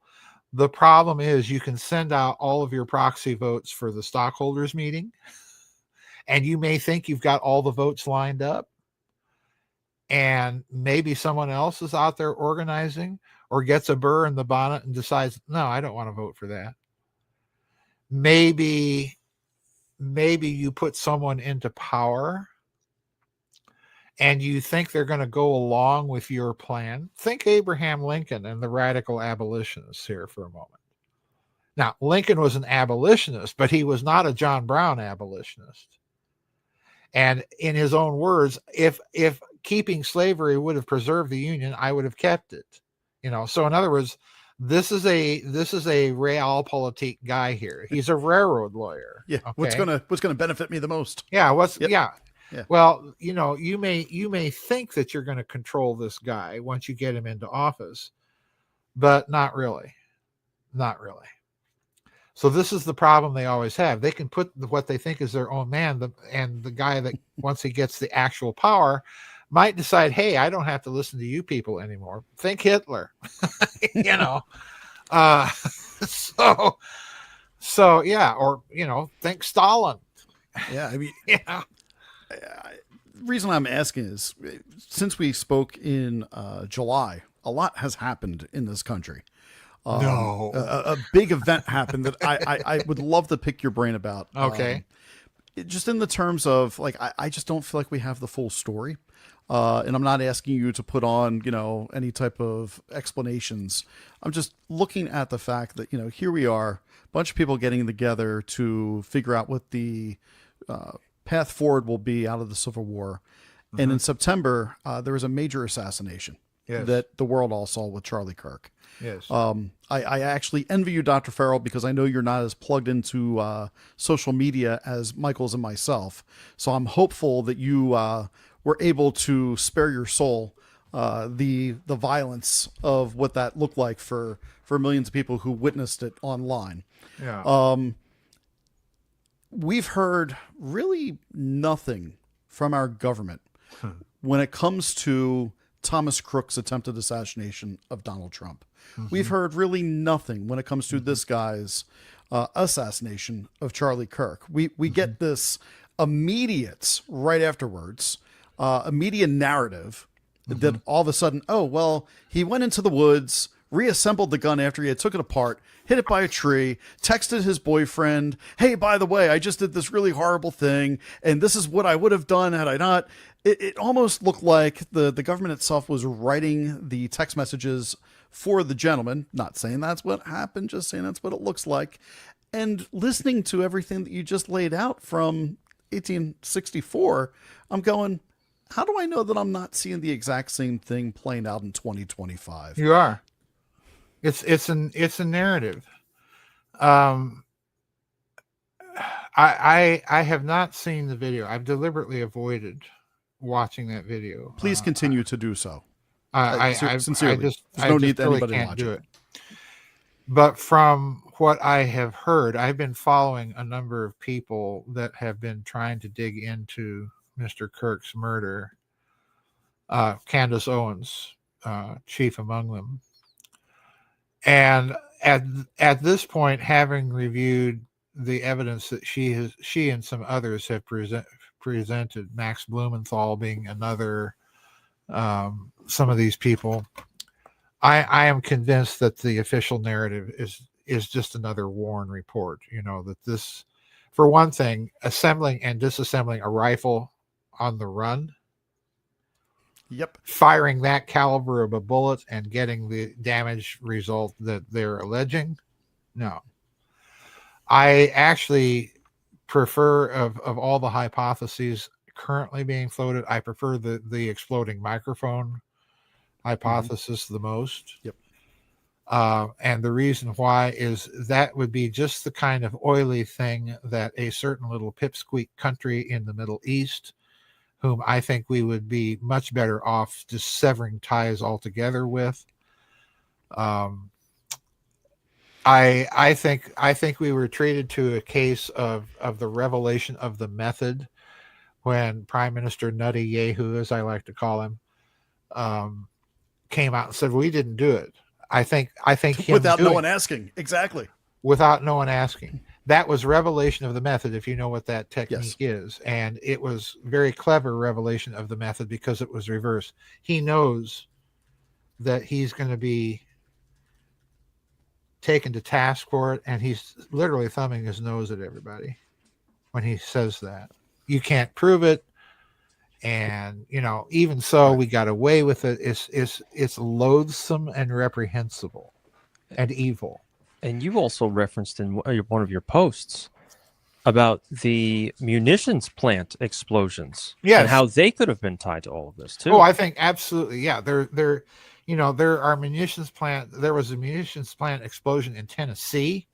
The problem is you can send out all of your proxy votes for the stockholders meeting, and you may think you've got all the votes lined up, and maybe someone else is out there organizing or gets a burr in the bonnet and decides, no, I don't want to vote for that. Maybe you put someone into power and you think they're going to go along with your plan. Think Abraham Lincoln and the radical abolitionists here for a moment. Now, Lincoln was an abolitionist, but he was not a John Brown abolitionist. And in his own words, if keeping slavery would have preserved the Union, I would have kept it. So in other words, this is a realpolitik guy here. He's a railroad lawyer. Yeah. Okay? What's gonna benefit me the most? Yeah. Yep. Yeah. Well, you may think that you're going to control this guy once you get him into office, but not really. Not really. So this is the problem they always have. They can put what they think is their own man, and the guy that once he gets the actual power might decide, hey, I don't have to listen to you people anymore. Think Hitler. So yeah, or think Stalin. Yeah. I mean, Yeah. reason I'm asking is since we spoke in July, a lot has happened in this country. No. A big event happened that I would love to pick your brain about. Okay. Just in the terms of like, I just don't feel like we have the full story. And I'm not asking you to put on, any type of explanations. I'm just looking at the fact that, here we are, a bunch of people getting together to figure out what the path forward will be out of the Civil War. And in September, there was a major assassination that the world all saw with Charlie Kirk. Yes. I actually envy you, Dr. Farrell, because I know you're not as plugged into social media as Michael's and myself. So I'm hopeful that you were able to spare your soul the violence of what that looked like for millions of people who witnessed it online. Yeah. We've heard really nothing from our government when it comes to Thomas Crook's attempted assassination of Donald Trump. We've heard really nothing when it comes to this guy's assassination of Charlie Kirk. We get this immediate, right afterwards, immediate narrative that all of a sudden, oh, well, he went into the woods, reassembled the gun after he had took it apart, hit it by a tree, texted his boyfriend, hey, by the way, I just did this really horrible thing, and this is what I would have done had I not. It almost looked like the government itself was writing the text messages for the gentleman. Not saying that's what happened, just saying that's what it looks like. And listening to everything that you just laid out from 1864, I'm going, how do I know that I'm not seeing the exact same thing playing out in 2025? You are. It's a narrative. I have not seen the video. I've deliberately avoided watching that video. Please continue to do so. Sincerely, there's no need that anybody can't watch do it. it. But from what I have heard, I've been following a number of people that have been trying to dig into Mr. Kirk's murder. Candace Owens, chief among them. And at this point, having reviewed the evidence that she and some others have presented, Max Blumenthal being another, some of these people, I am convinced that the official narrative is just another Warren report. That this, for one thing, assembling and disassembling a rifle on the run, Yep. firing that caliber of a bullet and getting the damage result that they're alleging. No. I actually prefer, of all the hypotheses currently being floated, I prefer the exploding microphone hypothesis the most. Yep. And the reason why is that would be just the kind of oily thing that a certain little pipsqueak country in the Middle East, whom I think we would be much better off just severing ties altogether with. I think we were treated to a case of the revelation of the method when Prime Minister Nutty Yahoo, as I like to call him, came out and said, we didn't do it. I think him Without no one asking. Exactly. Without no one asking. That was revelation of the method, if you know what that technique is. And it was very clever revelation of the method because it was reversed. He knows that he's going to be taken to task for it, and he's literally thumbing his nose at everybody when he says that. You can't prove it. And, even so, we got away with it. It's loathsome and reprehensible and evil. And you also referenced in one of your posts about the munitions plant explosions, yes, and how they could have been tied to all of this too. Oh, I think absolutely, yeah. There are munitions plant. There was a munitions plant explosion in Tennessee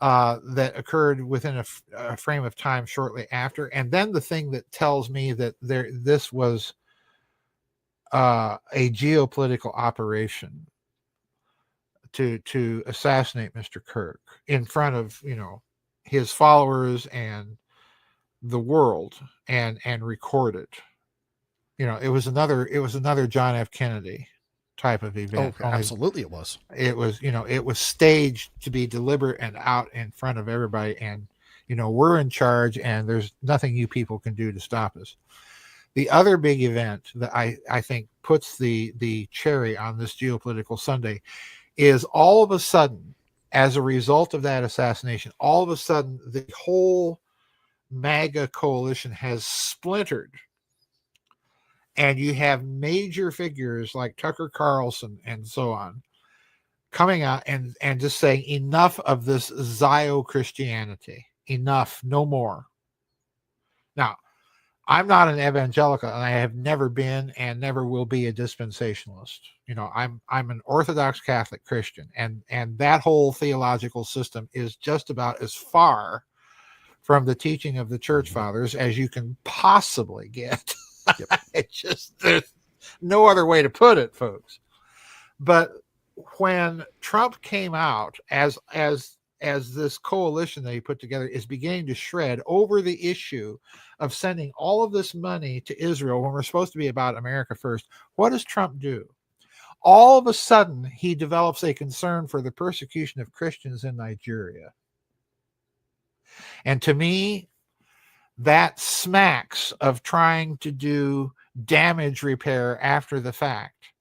that occurred within a frame of time shortly after. And then the thing that tells me that this was a geopolitical operation to assassinate Mr. Kirk in front of his followers and the world, and record it. It was another John F. Kennedy type of event. Oh, absolutely it was. It was, it was staged to be deliberate and out in front of everybody, and we're in charge and there's nothing you people can do to stop us. The other big event that I think puts the cherry on this geopolitical sundae is all of a sudden, as a result of that assassination, all of a sudden the whole MAGA coalition has splintered. And you have major figures like Tucker Carlson and so on coming out and just saying, enough of this Zio-Christianity. Enough, no more. Now, I'm not an evangelical, and I have never been and never will be a dispensationalist. I'm an Orthodox Catholic Christian, and that whole theological system is just about as far from the teaching of the church fathers as you can possibly get. Yep. There's no other way to put it, folks. But when Trump came out as this coalition that he put together is beginning to shred over the issue of sending all of this money to Israel when we're supposed to be about America first, what does Trump do? All of a sudden, he develops a concern for the persecution of Christians in Nigeria. And to me, that smacks of trying to do damage repair after the fact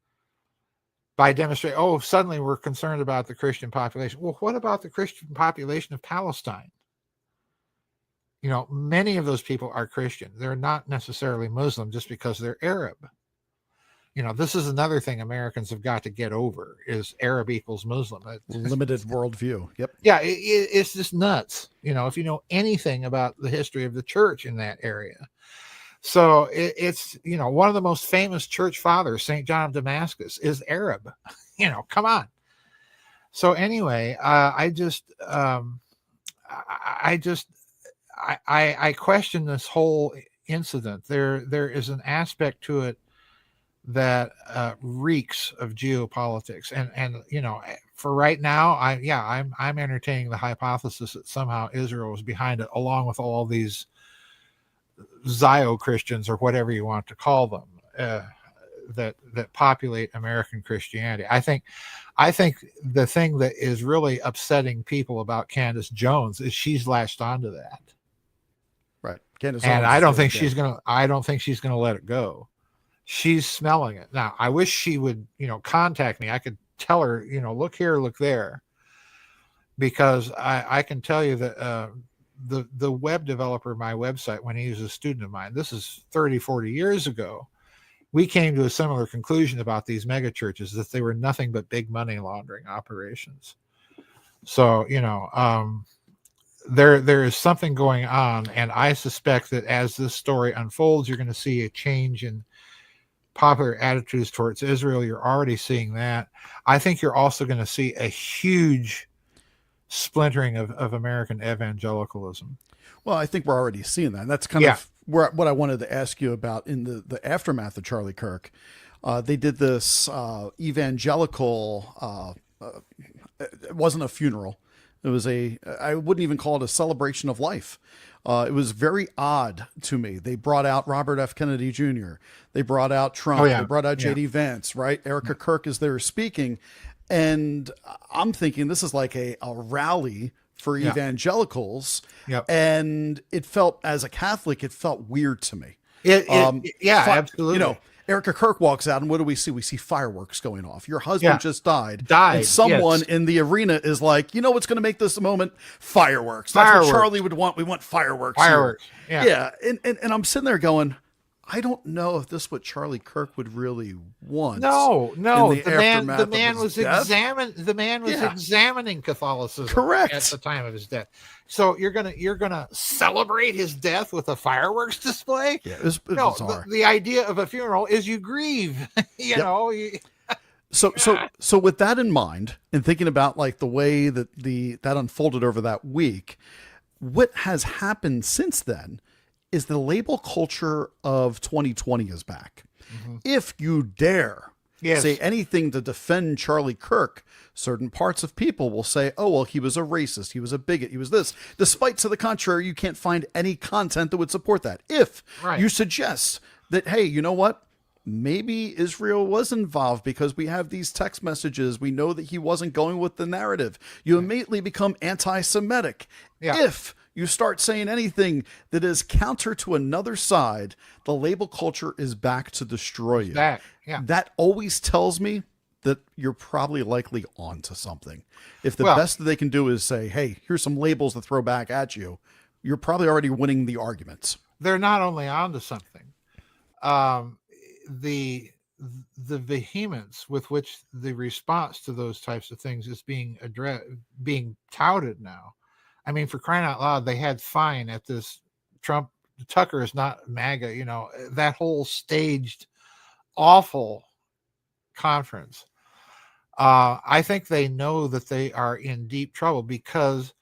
by demonstrating, suddenly we're concerned about the Christian population. Well, what about the Christian population of Palestine? Many of those people are Christian. They're not necessarily Muslim just because they're Arab. This is another thing Americans have got to get over, is Arab equals Muslim. Limited worldview. Yep. Yeah, it's just nuts. If you know anything about the history of the church in that area. So it's one of the most famous church fathers, St. John of Damascus, is Arab. Come on. So anyway, I question this whole incident. There is an aspect to it that reeks of geopolitics, and for right now, I'm entertaining the hypothesis that somehow Israel was behind it, along with all these Zio Christians, or whatever you want to call them, that populate American Christianity. I think the thing that is really upsetting people about Candace Jones is she's latched onto that. Right. Candace and Jones I don't think she's gonna let it go. She's smelling it. Now, I wish she would, contact me. I could tell her, look here, look there, because I can tell you that the web developer of my website, when he was a student of mine, this is 30, 40 years ago, we came to a similar conclusion about these mega churches, that they were nothing but big money laundering operations. So, there is something going on, and I suspect that as this story unfolds, you're going to see a change in popular attitudes towards Israel. You're already seeing that. I think you're also going to see a huge splintering of American evangelicalism. Well, I think we're already seeing that. And that's kind of what I wanted to ask you about in the aftermath of Charlie Kirk. They did this evangelical, it wasn't a funeral. It was I wouldn't even call it a celebration of life. It was very odd to me. They brought out Robert F. Kennedy Jr. They brought out Trump. Oh, yeah. They brought out J.D. Vance, right? Erica Kirk is there speaking. And I'm thinking this is like a rally for evangelicals. Yep. And it felt, as a Catholic, it felt weird to me. Absolutely. Erica Kirk walks out, and what do we see? We see fireworks going off. Your husband just died. And someone in the arena is like, what's going to make this a moment? Fireworks. That's what Charlie would want. We want fireworks. Fireworks. Here. Yeah. And I'm sitting there going, I don't know if this is what Charlie Kirk would really want. No. The man was examining Catholicism correct at the time of his death. So you're gonna celebrate his death with a fireworks display? Yeah, it was bizarre. The idea of a funeral is you grieve. So with that in mind, and thinking about like the way that that unfolded over that week, what has happened since then is the label culture of 2020 is back. Mm-hmm. If you dare say anything to defend Charlie Kirk, certain parts of people will say, oh, well, he was a racist, he was a bigot, he was this. Despite to the contrary, you can't find any content that would support that. If you suggest that, hey, you know what? Maybe Israel was involved because we have these text messages. We know that he wasn't going with the narrative. You immediately become anti-Semitic. Yeah. If you start saying anything that is counter to another side, the label culture is back to destroy you. That always tells me that you're probably likely on to something. If the best that they can do is say, hey, here's some labels to throw back at you, you're probably already winning the arguments. They're not only on to something. The vehemence with which the response to those types of things is being touted now. I mean, for crying out loud, they had fine at this Trump. Tucker is not MAGA, that whole staged awful conference. I think they know that they are in deep trouble, because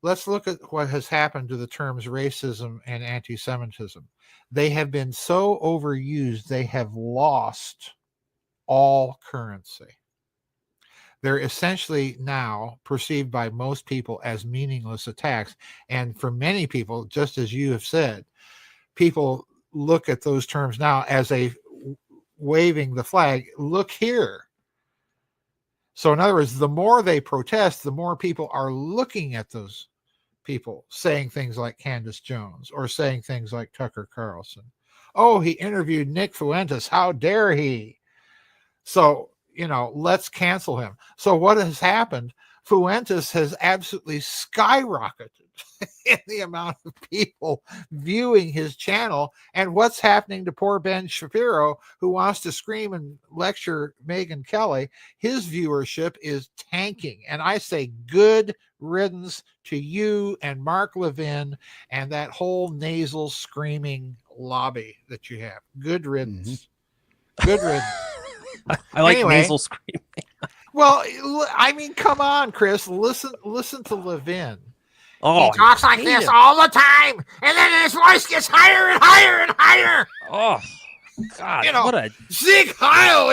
let's look at what has happened to the terms racism and anti-Semitism. They have been so overused, they have lost all currency. They're essentially now perceived by most people as meaningless attacks. And for many people, just as you have said, people look at those terms now as a waving the flag. Look here. So in other words, the more they protest, the more people are looking at those people saying things like Candace Jones or saying things like Tucker Carlson. Oh, he interviewed Nick Fuentes. How dare he? So, let's cancel him. So what has happened? Fuentes has absolutely skyrocketed in the amount of people viewing his channel. And what's happening to poor Ben Shapiro, who wants to scream and lecture Megyn Kelly? His viewership is tanking. And I say good riddance to you and Mark Levin and that whole nasal screaming lobby that you have. Good riddance. Mm-hmm. Good riddance. I like nasal screaming. Well, I mean, come on, Chris. Listen to Levin. Oh, he talks like this all the time, and then his voice gets higher and higher and higher. Oh, God! What a Sieg Heil!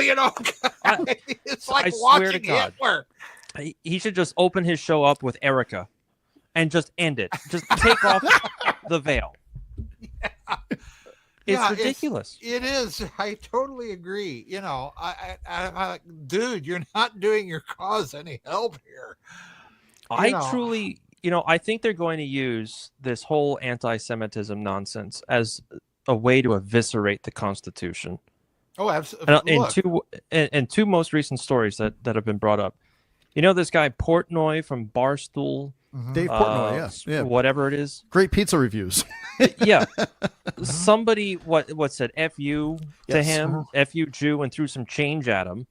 It's like watching Hitler. He should just open his show up with Erica, and just end it. Just take off the veil. Yeah. It's ridiculous. It is. I totally agree. I dude, you're not doing your cause any help here. I truly, I think they're going to use this whole anti-Semitism nonsense as a way to eviscerate the Constitution. Oh, absolutely. And two most recent stories that have been brought up. This guy Portnoy from Barstool, Dave Portnoy, yeah. whatever it is. Great pizza reviews. Yeah, somebody what said "f you" to Yes. him, "f you Jew," and threw some change at him.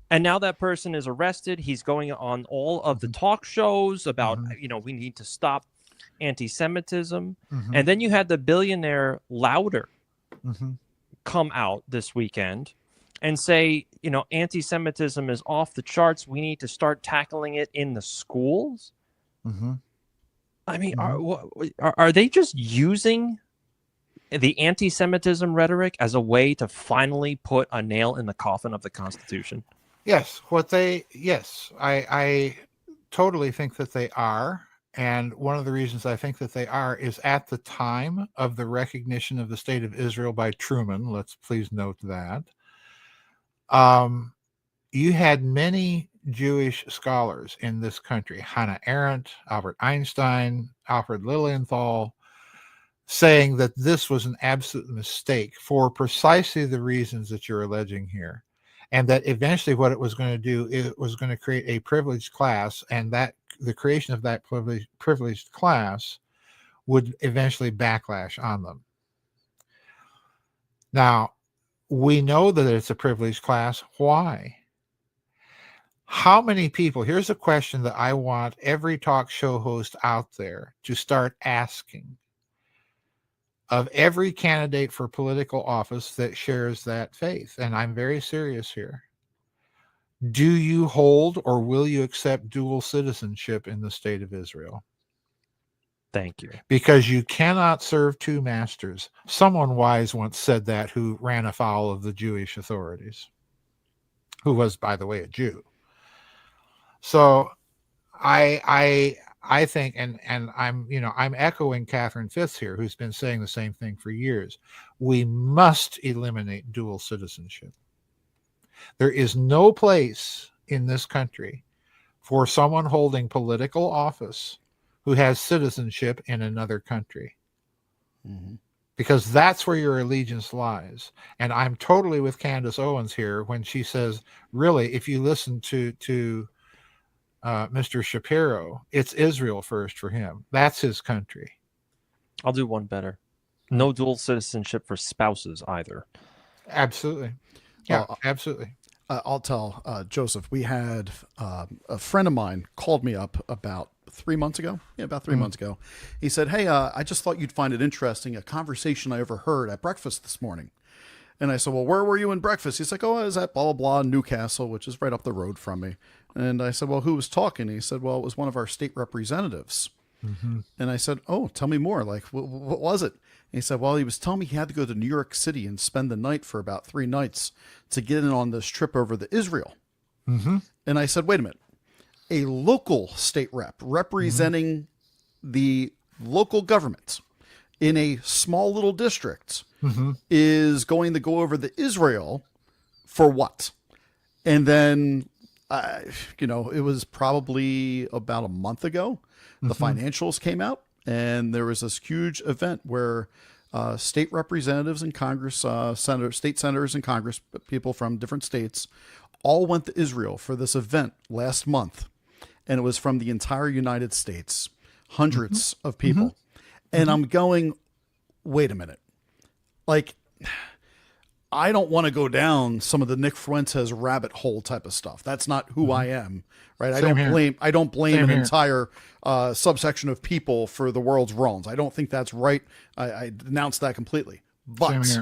And now that person is arrested. He's going on all of the talk shows about, we need to stop anti-Semitism. And then you had the billionaire Lauder come out this weekend and say, anti-Semitism is off the charts. We need to start tackling it in the schools. I mean, are they just using the anti-Semitism rhetoric as a way to finally put a nail in the coffin of the Constitution? Yes, I totally think that they are. And one of the reasons I think that they are is at the time of the recognition of the State of Israel by Truman, let's please note that, you had many Jewish scholars in this country, Hannah Arendt, Albert Einstein, Alfred Lilienthal, saying that this was an absolute mistake for precisely the reasons that you're alleging here. And that eventually what it was going to do, it was going to create a privileged class, and that the creation of that privileged class would eventually backlash on them. Now, we know that it's a privileged class. Why? How many people, here's a question that I want every talk show host out there to start asking of every candidate for political office that shares that faith. And I'm very serious here. Do you hold or will you accept dual citizenship in the State of Israel? Thank you. Because you cannot serve two masters. Someone wise once said that, who ran afoul of the Jewish authorities, who was, by the way, a Jew. So I think, and I'm echoing Catherine Fitz here, who's been saying the same thing for years. We must eliminate dual citizenship. There is no place in this country for someone holding political office who has citizenship in another country. Because that's where your allegiance lies. And I'm totally with Candace Owens here when she says, really, if you listen to Mr. Shapiro, it's Israel first for him. That's his country. I'll do one better. No dual citizenship for spouses either. Absolutely. Yeah, absolutely. I'll tell Joseph, we had a friend of mine called me up about 3 months ago. Yeah, about 3 months ago. He said, hey, I just thought you'd find it interesting, a conversation I overheard at breakfast this morning. And I said, well, where were you in breakfast? He's like, oh, I was at blah, blah, blah, Newcastle, which is right up the road from me. And I said, well, who was talking? He said, well, it was one of our state representatives. And I said, oh, tell me more. Like, what was it? And he said, well, he was telling me he had to go to New York City and spend the night for about 3 nights to get in on this trip over to Israel. And I said, wait a minute. A local state rep representing the local government in a small little district is going to go over to Israel for what? And then, it was probably about a month ago, the financials came out, and there was this huge event where state representatives in Congress, state senators and Congress, people from different states, all went to Israel for this event last month. And it was from the entire United States, hundreds of people. And I'm going, wait a minute. Like, I don't want to go down some of the Nick Fuentes rabbit hole type of stuff. That's not who I am, right? I don't blame an entire subsection of people for the world's wrongs. I don't think that's right. I denounce that completely. But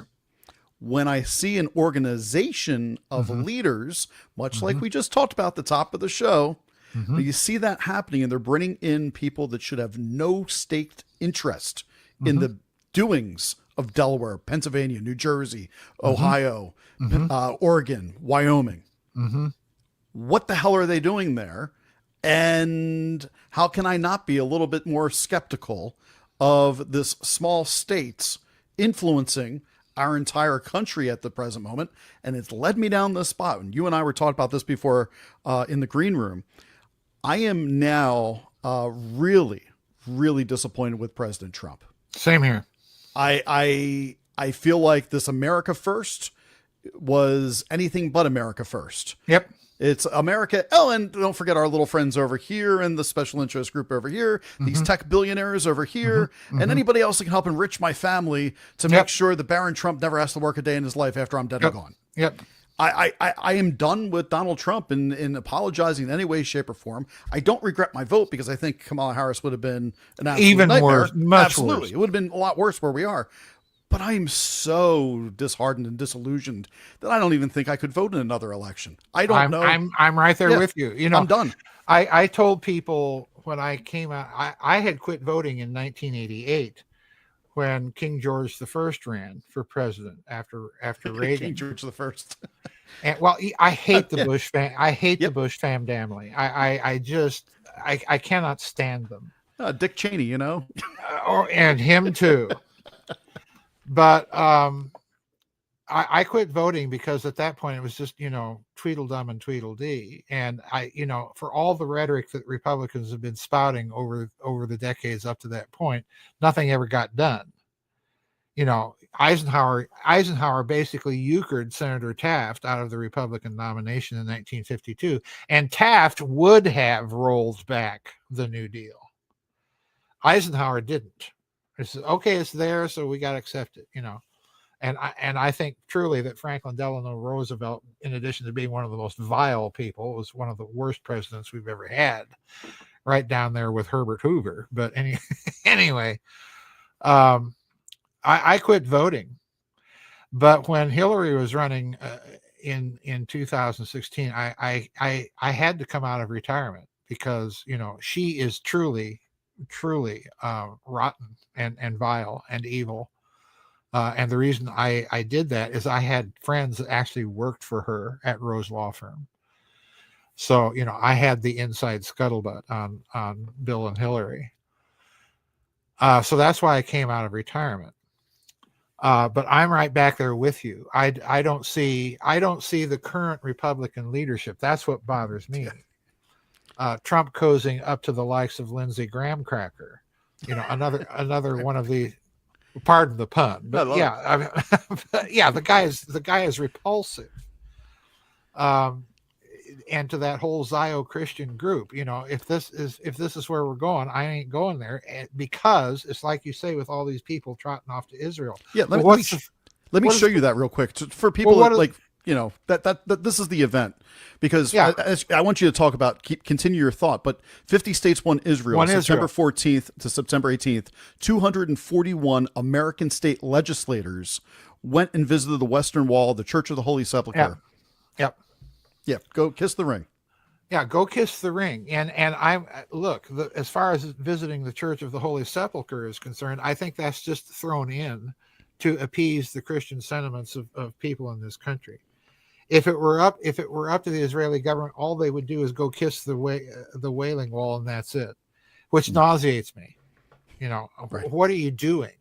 when I see an organization of leaders, much like we just talked about at the top of the show, you see that happening, and they're bringing in people that should have no staked interest in the doings of Delaware, Pennsylvania, New Jersey, Ohio, Oregon, Wyoming. What the hell are they doing there? And how can I not be a little bit more skeptical of this small states influencing our entire country at the present moment? And it's led me down this spot. And you and I were talking about this before in the green room. I am now really, really disappointed with President Trump. Same here. I feel like this America First was anything but America first. Yep. It's America. Oh, and don't forget our little friends over here and the special interest group over here, these tech billionaires over here, and anybody else that can help enrich my family to make sure that Barron Trump never has to work a day in his life after I'm dead and gone. Yep. I am done with Donald Trump in apologizing in any way, shape, or form. I don't regret my vote because I think Kamala Harris would have been an absolute Even nightmare. worse, much Absolutely. worse. It would have been a lot worse where we are. But I am so disheartened and disillusioned that I don't even think I could vote in another election. I don't know. I'm right there with you. You know, I'm done. I told people when I came out, I had quit voting in 1988 when King George I ran for president after Reagan. King George the First. And well, I hate the Bush the Bush family. I cannot stand them. Dick Cheney, you know. And him too. But I quit voting because at that point it was just, you know, Tweedledum and Tweedledee. And for all the rhetoric that Republicans have been spouting over the decades up to that point, nothing ever got done. You know, Eisenhower basically euchred Senator Taft out of the Republican nomination in 1952, and Taft would have rolled back the New Deal. Eisenhower didn't. He said, okay, it's there, so we got to accept it, you know. And I think truly that Franklin Delano Roosevelt, in addition to being one of the most vile people, was one of the worst presidents we've ever had, right down there with Herbert Hoover. But anyway, I quit voting. But when Hillary was running in 2016, I had to come out of retirement because, you know, she is truly rotten and vile and evil. And the reason I did that is I had friends that actually worked for her at Rose Law Firm. So, you know, I had the inside scuttlebutt on Bill and Hillary. So that's why I came out of retirement. But I'm right back there with you. I don't see the current Republican leadership. That's what bothers me. Trump cozying up to the likes of Lindsey Graham Cracker, you know, another one of the, pardon the pun, but the guy is repulsive. And to that whole Zio-Christian group, you know, if this is where we're going, I ain't going there, because it's like you say with all these people trotting off to Israel. Yeah, let me show you that real quick for people you know, that this is the event, because I want you to talk about, continue your thought, but 50 states won Israel, September 14th to September 18th, 241 American state legislators went and visited the Western Wall, the Church of the Holy Sepulchre. Yeah. Go kiss the ring. Yeah. Go kiss the ring. And as far as visiting the Church of the Holy Sepulchre is concerned, I think that's just thrown in to appease the Christian sentiments of people in this country. If it were up to the Israeli government, all they would do is go kiss the Wailing Wall, and that's it, which nauseates me. You know, What are you doing?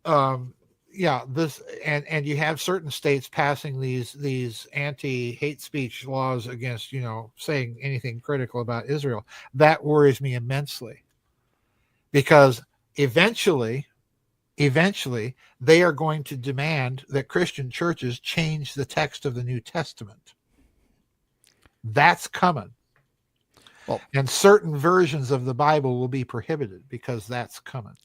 This and you have certain states passing these anti-hate speech laws against, you know, saying anything critical about Israel. That worries me immensely, because eventually they are going to demand that Christian churches change the text of the New Testament. That's coming. Well, and certain versions of the Bible will be prohibited because that's coming.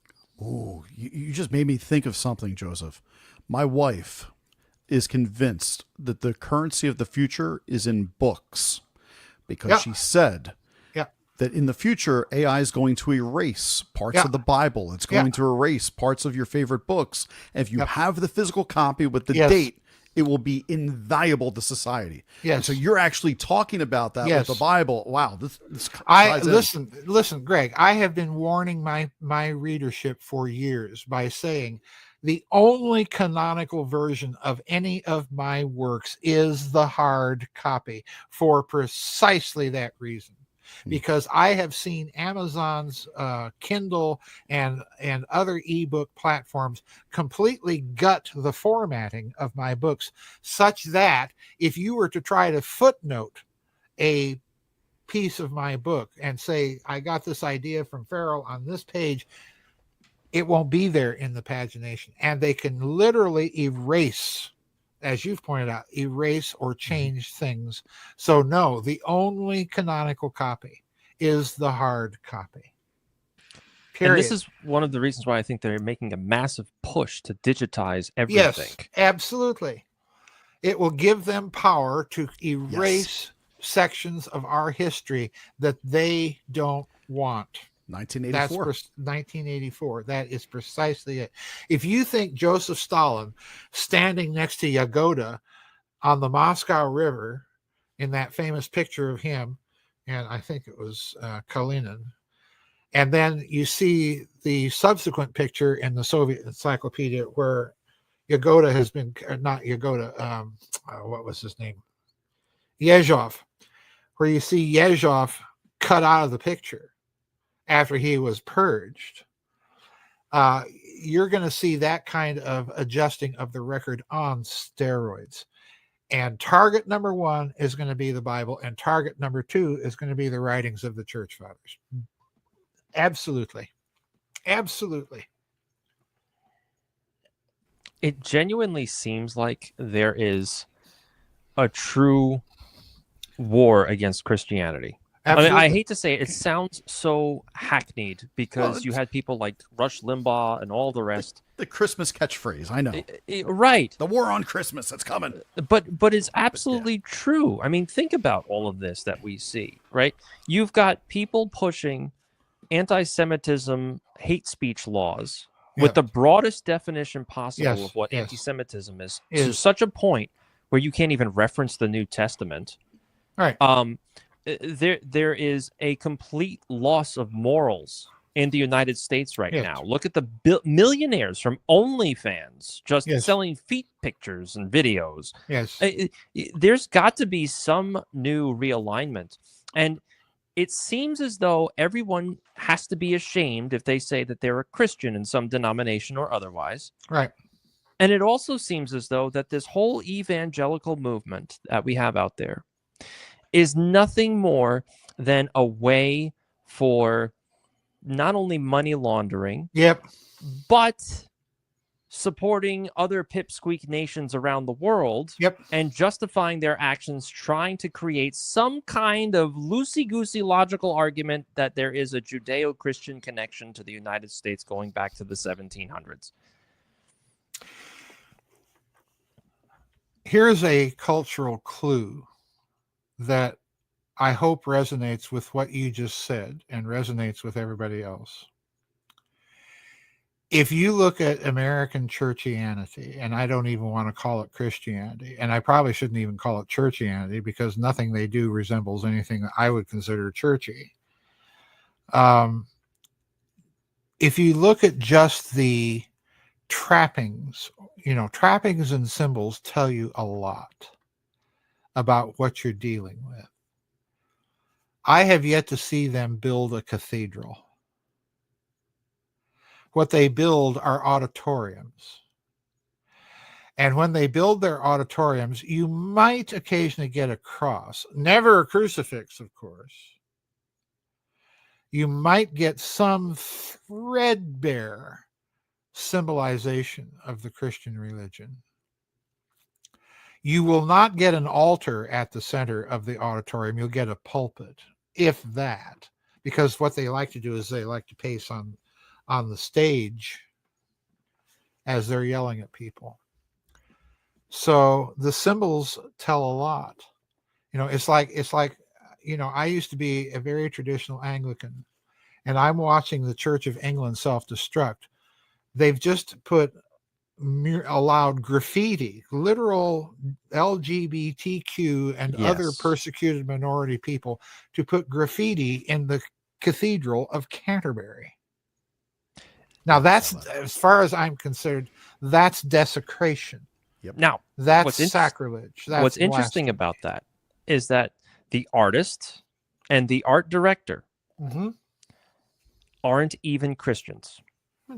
Oh, you just made me think of something, Joseph. My wife is convinced that the currency of the future is in books, because she said that in the future, AI is going to erase parts of the Bible. It's going to erase parts of your favorite books. And if you have the physical copy with the date, it will be invaluable to society. Yes. And so you're actually talking about that with the Bible. Wow. Listen, Greg, I have been warning my readership for years by saying the only canonical version of any of my works is the hard copy, for precisely that reason. Because I have seen Amazon's Kindle and other ebook platforms completely gut the formatting of my books, such that if you were to try to footnote a piece of my book and say, I got this idea from Farrell on this page, it won't be there in the pagination. And they can literally erase, as you've pointed out, erase or change things. So no, the only canonical copy is the hard copy. Period. And this is one of the reasons why I think they're making a massive push to digitize everything. Yes, absolutely. It will give them power to erase sections of our history that they don't want. 1984. That's 1984. That is precisely it. If you think Joseph Stalin standing next to Yagoda on the Moscow River in that famous picture of him, and I think it was Kalinin, and then you see the subsequent picture in the Soviet encyclopedia where Yagoda has been, not Yagoda, what was his name? Yezhov, where you see Yezhov cut out of the picture after he was purged. You're going to see that kind of adjusting of the record on steroids. And target number 1 is going to be the Bible, and target number 2 is going to be the writings of the church fathers. Absolutely. Absolutely. It genuinely seems like there is a true war against Christianity. Absolutely. I hate to say it, it sounds so hackneyed because you had people like Rush Limbaugh and all the rest. The Christmas catchphrase, I know. Right. The war on Christmas, it's coming. But it's absolutely true. I mean, think about all of this that we see, right? You've got people pushing anti-Semitism, hate speech laws with the broadest definition possible of what anti-Semitism is to such a point where you can't even reference the New Testament. Right. There is a complete loss of morals in the United States right now. Look at the millionaires from OnlyFans just selling feet pictures and videos. Yes. There's got to be some new realignment. And it seems as though everyone has to be ashamed if they say that they're a Christian in some denomination or otherwise. Right. And it also seems as though that this whole evangelical movement that we have out there is nothing more than a way for not only money laundering, but supporting other pipsqueak nations around the world and justifying their actions, trying to create some kind of loosey-goosey logical argument that there is a Judeo-Christian connection to the United States going back to the 1700s. Here's a cultural clue that I hope resonates with what you just said and resonates with everybody else. If you look at American churchianity, and I don't even want to call it Christianity, and I probably shouldn't even call it churchianity because nothing they do resembles anything that I would consider churchy. If you look at just the trappings, trappings and symbols tell you a lot about what you're dealing with. I have yet to see them build a cathedral. What they build are auditoriums. And when they build their auditoriums, you might occasionally get a cross. Never a crucifix, of course. You might get some threadbare symbolization of the Christian religion. You will not get an altar at the center of the auditorium. You'll get a pulpit, if that, because what they like to do is they like to pace on the stage as they're yelling at people. So the symbols tell a lot. It's like, I used to be a very traditional Anglican, and I'm watching the Church of England self-destruct. They've just allowed graffiti, literal LGBTQ and other persecuted minority people to put graffiti in the Cathedral of Canterbury. Now that's, as far as I'm concerned, that's desecration. Now, that's sacrilege. That's what's interesting about that is that the artist and the art director aren't even Christians.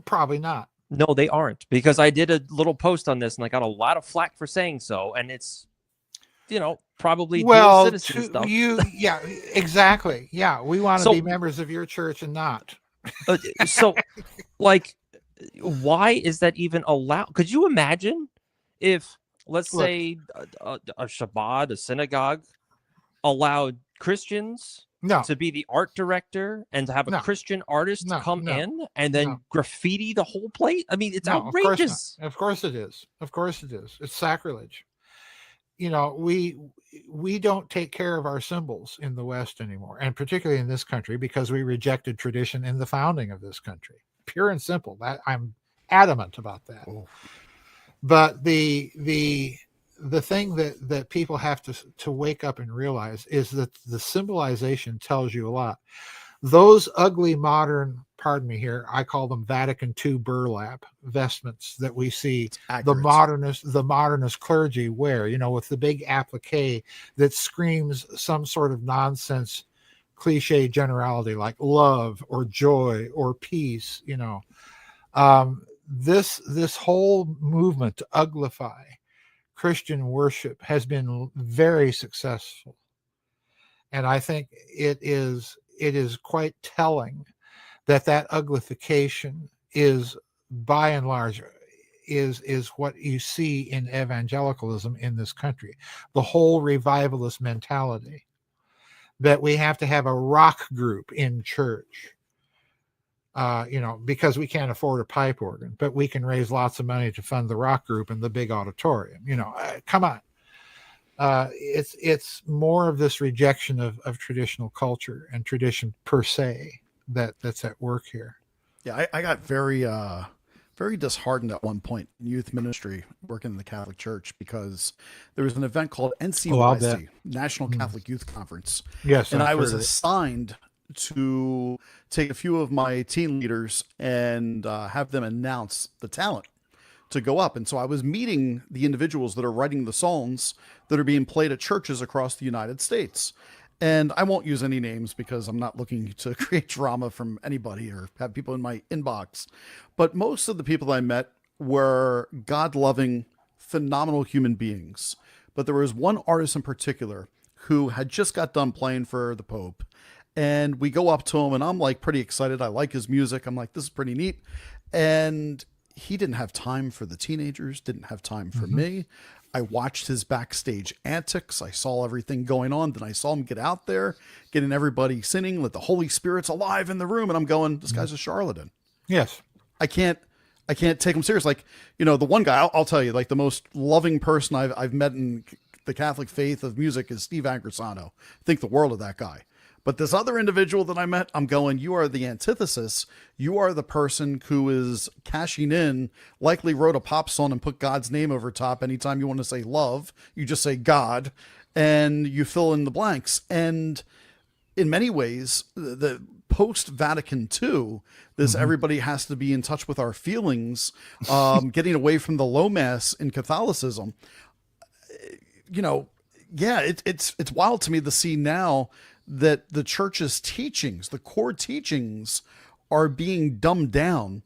Probably not. No, they aren't, because I did a little post on this and I got a lot of flack for saying so, and it's, probably dual citizen stuff. Yeah, exactly. Yeah, we want to be members of your church and not. So, like, why is that even allowed? Could you imagine if, let's Look. say, a Shabbat, a synagogue, allowed Christians No, to be the art director and to have a No. Christian artist No, come no, in and then no. graffiti the whole plate? I mean, it's no, of course outrageous. not. Of course it is. Of course it is. It's sacrilege. You know, we don't take care of our symbols in the West anymore, and particularly in this country, because we rejected tradition in the founding of this country. Pure and simple. That I'm adamant about that. Oh. But the thing that people have to wake up and realize is that the symbolization tells you a lot. Those ugly modern, pardon me here, I call them Vatican II burlap vestments that we see the modernist clergy wear, you know, with the big applique that screams some sort of nonsense cliche generality like love or joy or peace, you know. This whole movement to uglify Christian worship has been very successful. And I think it is quite telling that uglification is, by and large, is what you see in evangelicalism in this country. The whole revivalist mentality that we have to have a rock group in church, you know, because we can't afford a pipe organ, but we can raise lots of money to fund the rock group in the big auditorium. You know, come on. It's more of this rejection of traditional culture and tradition per se that's at work here. Yeah, I got very disheartened at one point in youth ministry working in the Catholic Church because there was an event called NCYC, National Catholic Youth Conference. Yes, and I was assigned to take a few of my teen leaders and have them announce the talent to go up. And so I was meeting the individuals that are writing the songs that are being played at churches across the United States. And I won't use any names because I'm not looking to create drama from anybody or have people in my inbox. But most of the people I met were God-loving, phenomenal human beings. But there was one artist in particular who had just got done playing for the Pope. And we go up to him and I'm like pretty excited. I like his music. I'm like, this is pretty neat. And he didn't have time for the teenagers, didn't have time for me. I watched his backstage antics. I saw everything going on. Then I saw him get out there, getting everybody singing, let the Holy Spirit's alive in the room. And I'm going, this guy's a charlatan. Yes. I can't take him serious. Like, you know, the one guy, I'll tell you, like the most loving person I've met in the Catholic faith of music is Steve Angrisano. I think the world of that guy. But this other individual that I met, I'm going, you are the antithesis. You are the person who is cashing in, likely wrote a pop song and put God's name over top. Anytime you want to say love, you just say God and you fill in the blanks. And in many ways, the post-Vatican II, this everybody has to be in touch with our feelings, getting away from the low mass in Catholicism. You know, yeah, it's wild to me to see now that the church's teachings, the core teachings, are being dumbed down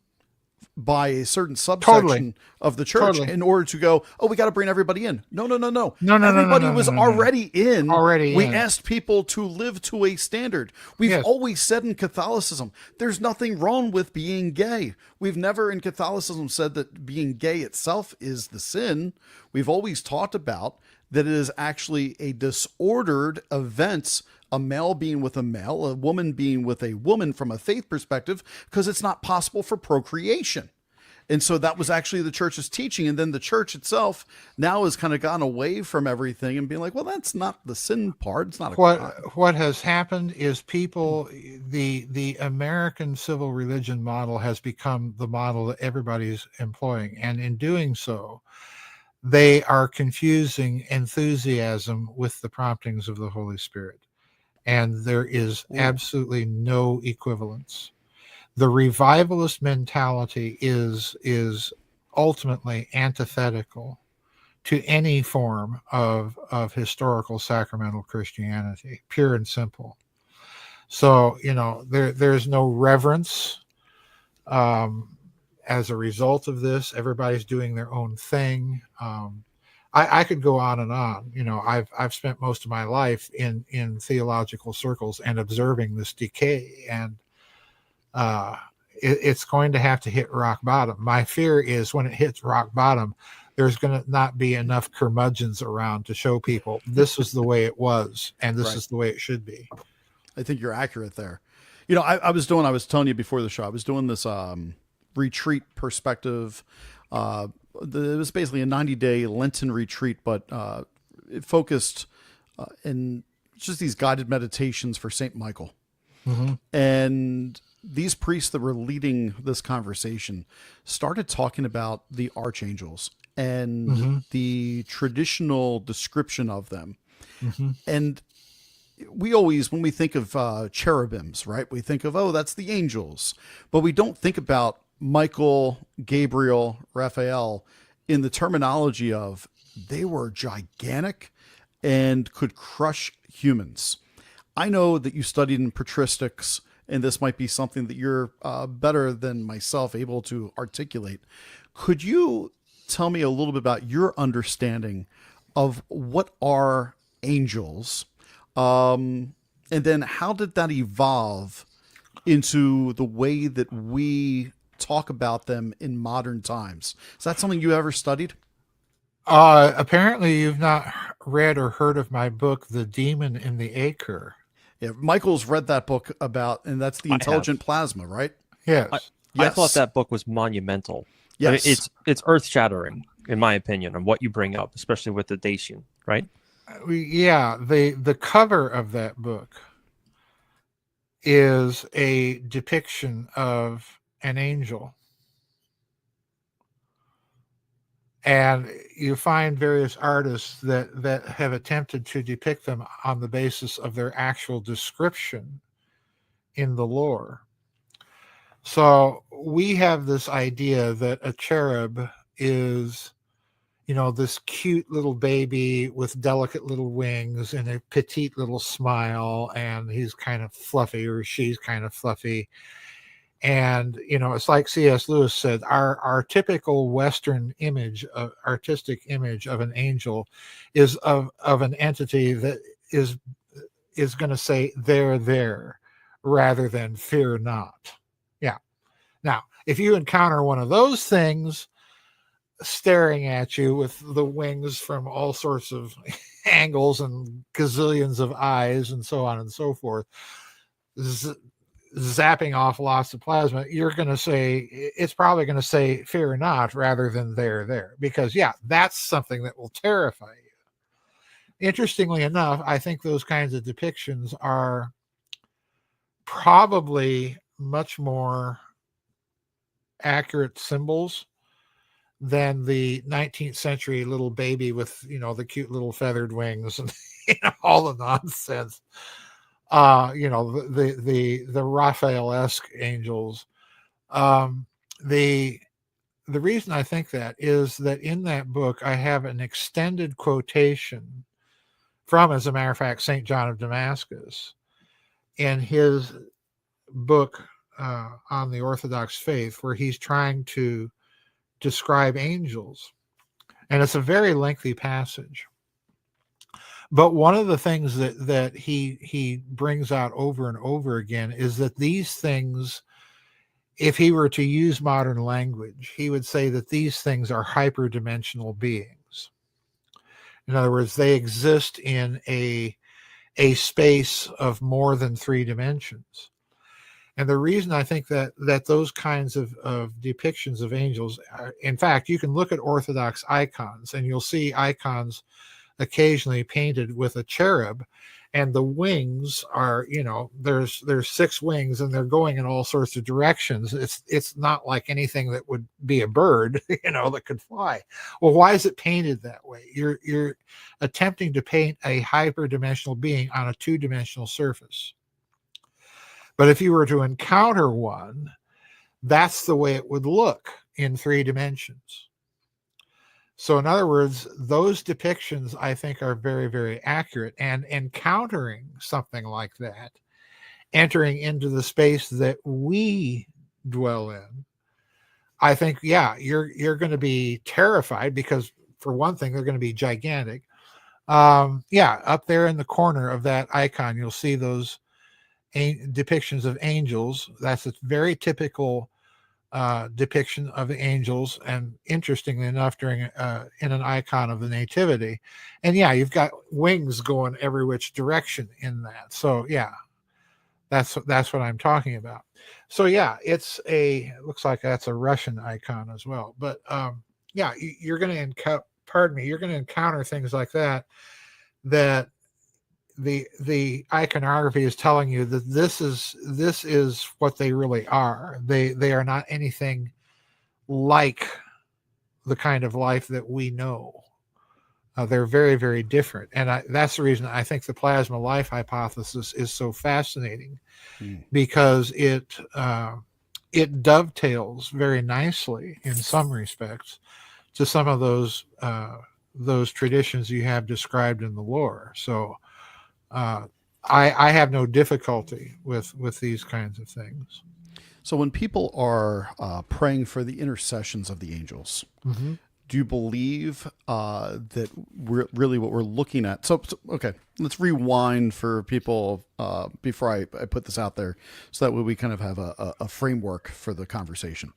by a certain subsection of the church in order to go, oh, we got to bring everybody in. No. Everybody was already in. We asked people to live to a standard. We've always said in Catholicism, there's nothing wrong with being gay. We've never in Catholicism said that being gay itself is the sin. We've always talked about that it is actually a disordered event, a male being with a male, a woman being with a woman from a faith perspective, because it's not possible for procreation. And so that was actually the church's teaching. And then the church itself now has kind of gone away from everything and being like, well, that's not the sin part. It's not what has happened is people, the American civil religion model has become the model that everybody's employing. And in doing so, they are confusing enthusiasm with the promptings of the Holy Spirit. And there is absolutely no equivalence. The revivalist mentality is ultimately antithetical to any form of historical sacramental Christianity, pure and simple. So, you know, there's no reverence. As a result of this, everybody's doing their own thing. I could go on and on. You know, I've spent most of my life in theological circles and observing this decay. And it's going to have to hit rock bottom. My fear is when it hits rock bottom, there's going to not be enough curmudgeons around to show people this is the way it was and this Right. is the way it should be. I think you're accurate there. I was telling you before the show, I was doing this retreat perspective. It was basically a 90-day Lenten retreat, but it focused in just these guided meditations for St. Michael. Mm-hmm. And these priests that were leading this conversation started talking about the archangels and Mm-hmm. the traditional description of them. Mm-hmm. And we always, when we think of cherubims, right, we think of, oh, that's the angels. But we don't think about Michael, Gabriel, Raphael in the terminology of they were gigantic and could crush humans. I know that you studied in patristics, and this might be something that you're better than myself able to articulate. Could you tell me a little bit about your understanding of what are angels? And then how did that evolve into the way that we talk about them in modern times? Is that something you ever studied? Apparently you've not read or heard of my book, The Demon in the Acre. Yeah, Michael's read that book about, and that's the I intelligent plasma, right? Yes. I thought that book was monumental. Yes. It's earth-shattering, in my opinion, on what you bring up, especially with the Dacian, right? Yeah, the cover of that book is a depiction of an angel. And you find various artists that have attempted to depict them on the basis of their actual description in the lore. So we have this idea that a cherub is, this cute little baby with delicate little wings and a petite little smile, and he's kind of fluffy or she's kind of fluffy. And, it's like C.S. Lewis said, our typical Western artistic image of an angel is of an entity that is going to say, they're there, rather than fear not. Yeah. Now, if you encounter one of those things staring at you with the wings from all sorts of angles and gazillions of eyes and so on and so forth, zapping off lots of plasma, it's probably going to say fear not rather than there, because that's something that will terrify you. Interestingly enough, I think those kinds of depictions are probably much more accurate symbols than the 19th century little baby with the cute little feathered wings and all the nonsense. The Raphael-esque angels. The reason I think that is that in that book I have an extended quotation from, as a matter of fact, St. John of Damascus in his book on the Orthodox faith, where he's trying to describe angels, and it's a very lengthy passage. But one of the things that he brings out over and over again is that these things, if he were to use modern language, he would say that these things are hyperdimensional beings. In other words, they exist in a space of more than 3 dimensions. And the reason I think that those kinds of depictions of angels are, in fact, you can look at Orthodox icons and you'll see icons occasionally painted with a cherub, and the wings are, there's 6 wings and they're going in all sorts of directions. It's not like anything that would be a bird, that could fly. Well, why is it painted that way? You're attempting to paint a hyperdimensional being on a 2-dimensional surface. But if you were to encounter one, that's the way it would look in 3 dimensions. So in other words, those depictions I think are very, very accurate, and encountering something like that, entering into the space that we dwell in, I think, you're going to be terrified because, for one thing, they're going to be gigantic. Up there in the corner of that icon, you'll see those depictions of angels. That's a very typical depiction of the angels, and interestingly enough, during in an icon of the Nativity. And yeah, you've got wings going every which direction in that. So yeah, that's what I'm talking about. So yeah, it looks like that's a Russian icon as well. But yeah, you're going to you're going to encounter things like that the iconography is telling you that this is what they really are. They are not anything like the kind of life that we know. They're very, very different, and that's the reason I think the plasma life hypothesis is so fascinating, because it dovetails very nicely in some respects to some of those traditions you have described in the lore. So I have no difficulty with these kinds of things. So when people are praying for the intercessions of the angels, do you believe that really what we're looking at? So, okay, let's rewind for people before I put this out there, so that way we kind of have a framework for the conversation.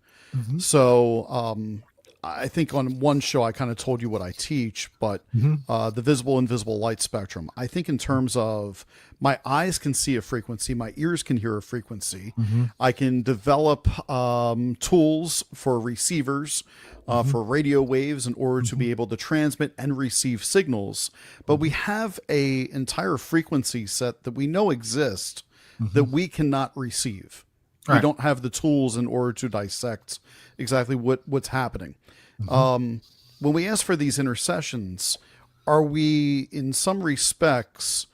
So I think on one show I kind of told you what I teach, but the visible, invisible light spectrum, I think in terms of my eyes can see a frequency, my ears can hear a frequency. I can develop tools for receivers, for radio waves in order to be able to transmit and receive signals. But we have a entire frequency set that we know exist that we cannot receive. Right. We don't have the tools in order to dissect exactly what's happening. When we ask for these intercessions, are we in some respects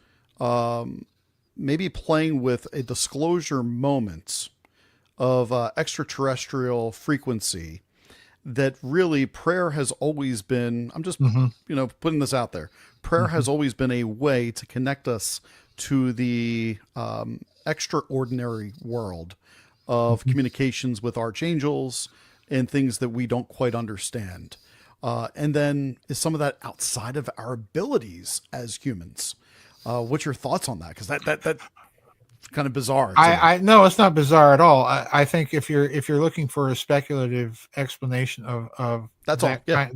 maybe playing with a disclosure moment of extraterrestrial frequency that really prayer has always been, I'm just, putting this out there. Prayer has always been a way to connect us to the extraordinary world of communications with archangels and things that we don't quite understand. And then is some of that outside of our abilities as humans? What's your thoughts on that? Because that's kind of bizarre. I no, it's not bizarre at all. I think if you're looking for a speculative explanation of that's that all. Yeah.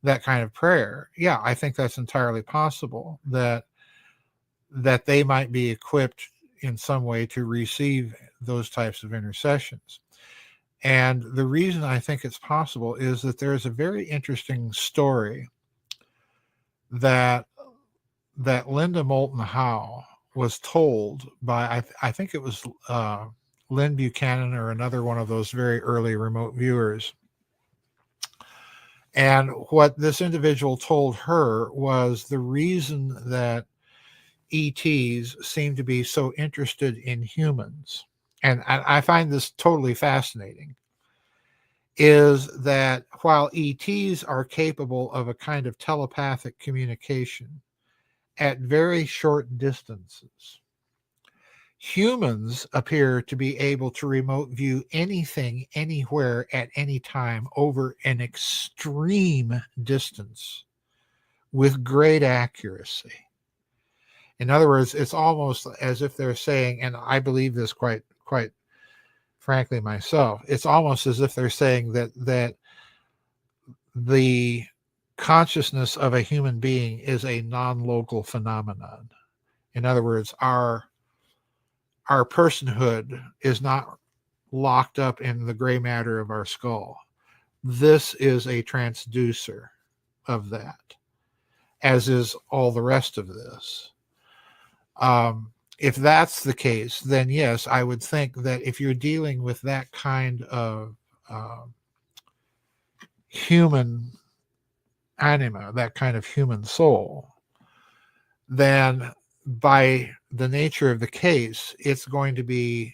that kind of prayer, yeah, I think that's entirely possible that they might be equipped in some way to receive those types of intercessions. And the reason I think it's possible is that there's a very interesting story that Linda Moulton Howe was told by, I think it was Lynn Buchanan or another one of those very early remote viewers. And what this individual told her was the reason that ETs seem to be so interested in humans, and I find this totally fascinating, is that while ETs are capable of a kind of telepathic communication at very short distances, humans appear to be able to remote view anything, anywhere, at any time over an extreme distance with great accuracy. In other words, it's almost as if they're saying, and I believe this quite frankly myself, it's almost as if they're saying that the consciousness of a human being is a non-local phenomenon. In other words, our personhood is not locked up in the gray matter of our skull. This is a transducer of that, as is all the rest of this. If that's the case, then yes, I would think that if you're dealing with that kind of human anima, that kind of human soul, then by the nature of the case, it's going to be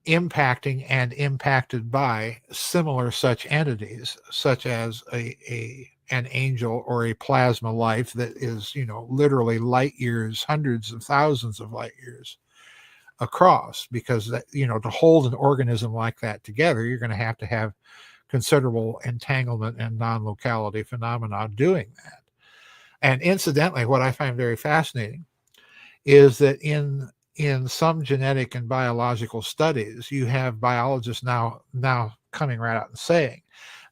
impacting and impacted by similar such entities, such as an angel or a plasma life that is, literally light years, hundreds of thousands of light years across, because that, to hold an organism like that together, you're going to have considerable entanglement and non-locality phenomena doing that. And incidentally, what I find very fascinating is that in some genetic and biological studies, you have biologists now coming right out and saying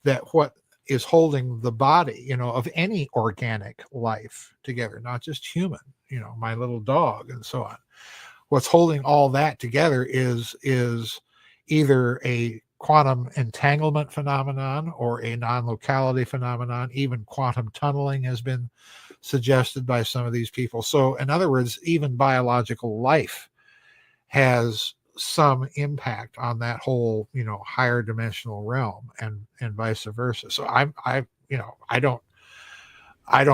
that what is holding the body, of any organic life together, not just human, my little dog and so on. What's holding all that together is either a quantum entanglement phenomenon or a non-locality phenomenon. Even quantum tunneling has been suggested by some of these people. So in other words, even biological life has some impact on that whole, higher dimensional realm, and vice versa. So I don't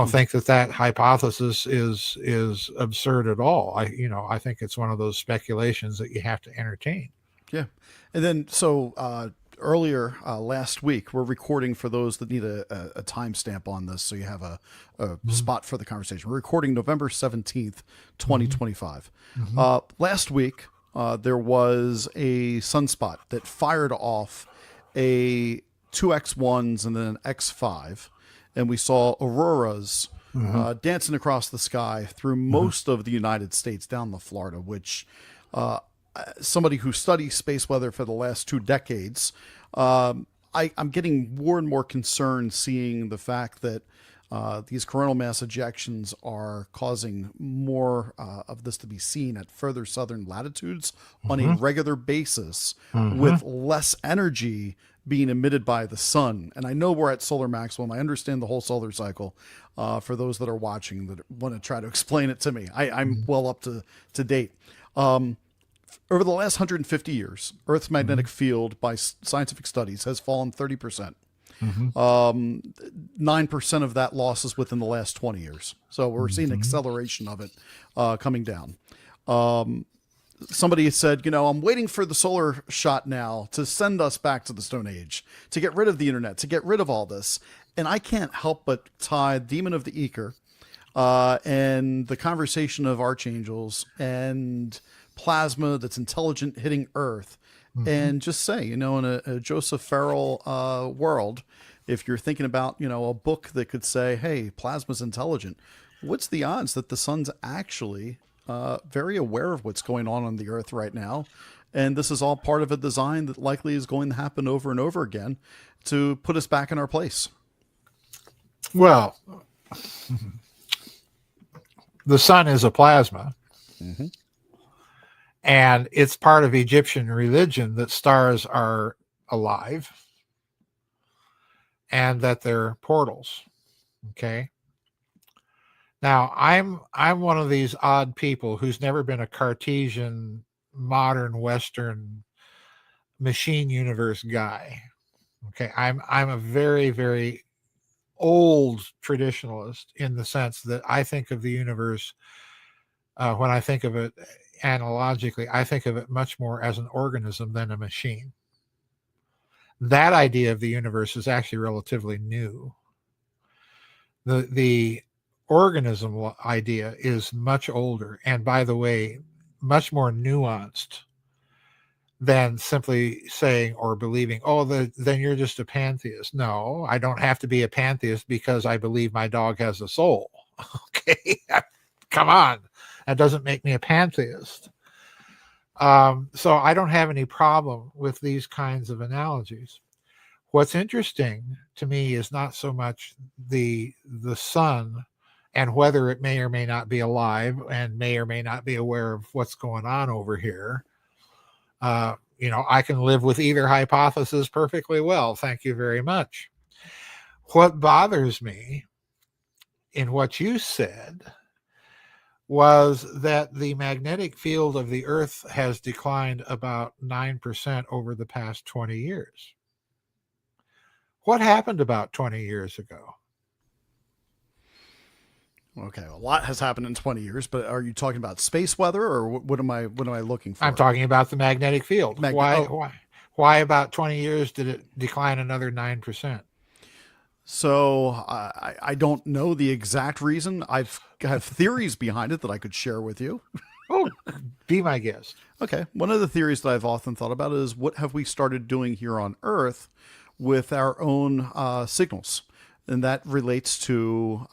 think that hypothesis is absurd at all. I think it's one of those speculations that you have to entertain. Yeah. And then, so earlier last week, we're recording for those that need a timestamp on this, so you have a spot for the conversation. We're recording November 17th, 2025. Last week, there was a sunspot that fired off a 2X1s and then an X5, and we saw auroras dancing across the sky through most of the United States down to Florida, which somebody who studies space weather for the last 2 decades, I'm getting more and more concerned seeing the fact that these coronal mass ejections are causing more of this to be seen at further southern latitudes on a regular basis, with less energy being emitted by the sun. And I know we're at solar maximum. I understand the whole solar cycle. For those that are watching that want to try to explain it to me, I'm well up to date. Over the last 150 years, Earth's magnetic field, by scientific studies, has fallen 30%. 9% of that loss is within the last 20 years. So we're seeing acceleration of it coming down. Somebody said, I'm waiting for the solar shot now to send us back to the Stone Age, to get rid of the internet, to get rid of all this. And I can't help but tie Demon of the Ether and the conversation of archangels and plasma that's intelligent hitting Earth, and just say, in a Joseph Farrell world, if you're thinking about, a book that could say, hey, plasma's intelligent, what's the odds that the sun's actually very aware of what's going on the Earth right now? And this is all part of a design that likely is going to happen over and over again to put us back in our place. Well, the sun is a plasma. And it's part of Egyptian religion that stars are alive and that they're portals. Okay. Now, I'm one of these odd people who's never been a Cartesian, modern, Western machine universe guy. Okay. I'm a very, very old traditionalist in the sense that I think of the universe, when I think of it analogically, I think of it much more as an organism than a machine. That idea of the universe is actually relatively new. The organism idea is much older, and by the way, much more nuanced than simply saying or believing, then you're just a pantheist. No, I don't have to be a pantheist because I believe my dog has a soul. Okay, come on. That doesn't make me a pantheist. So I don't have any problem with these kinds of analogies. What's interesting to me is not so much the sun and whether it may or may not be alive and may or may not be aware of what's going on over here. I can live with either hypothesis perfectly well. Thank you very much. What bothers me in what you said was that the magnetic field of the Earth has declined about 9% over the past 20 years. What happened about 20 years ago? Okay, a lot has happened in 20 years, but are you talking about space weather, or what am I looking for? I'm talking about the magnetic field. Why about 20 years did it decline another 9%? So I don't know the exact reason. I have theories behind it that I could share with you. Oh, be my guest. Okay. One of the theories that I've often thought about is, what have we started doing here on Earth with our own signals? and that relates to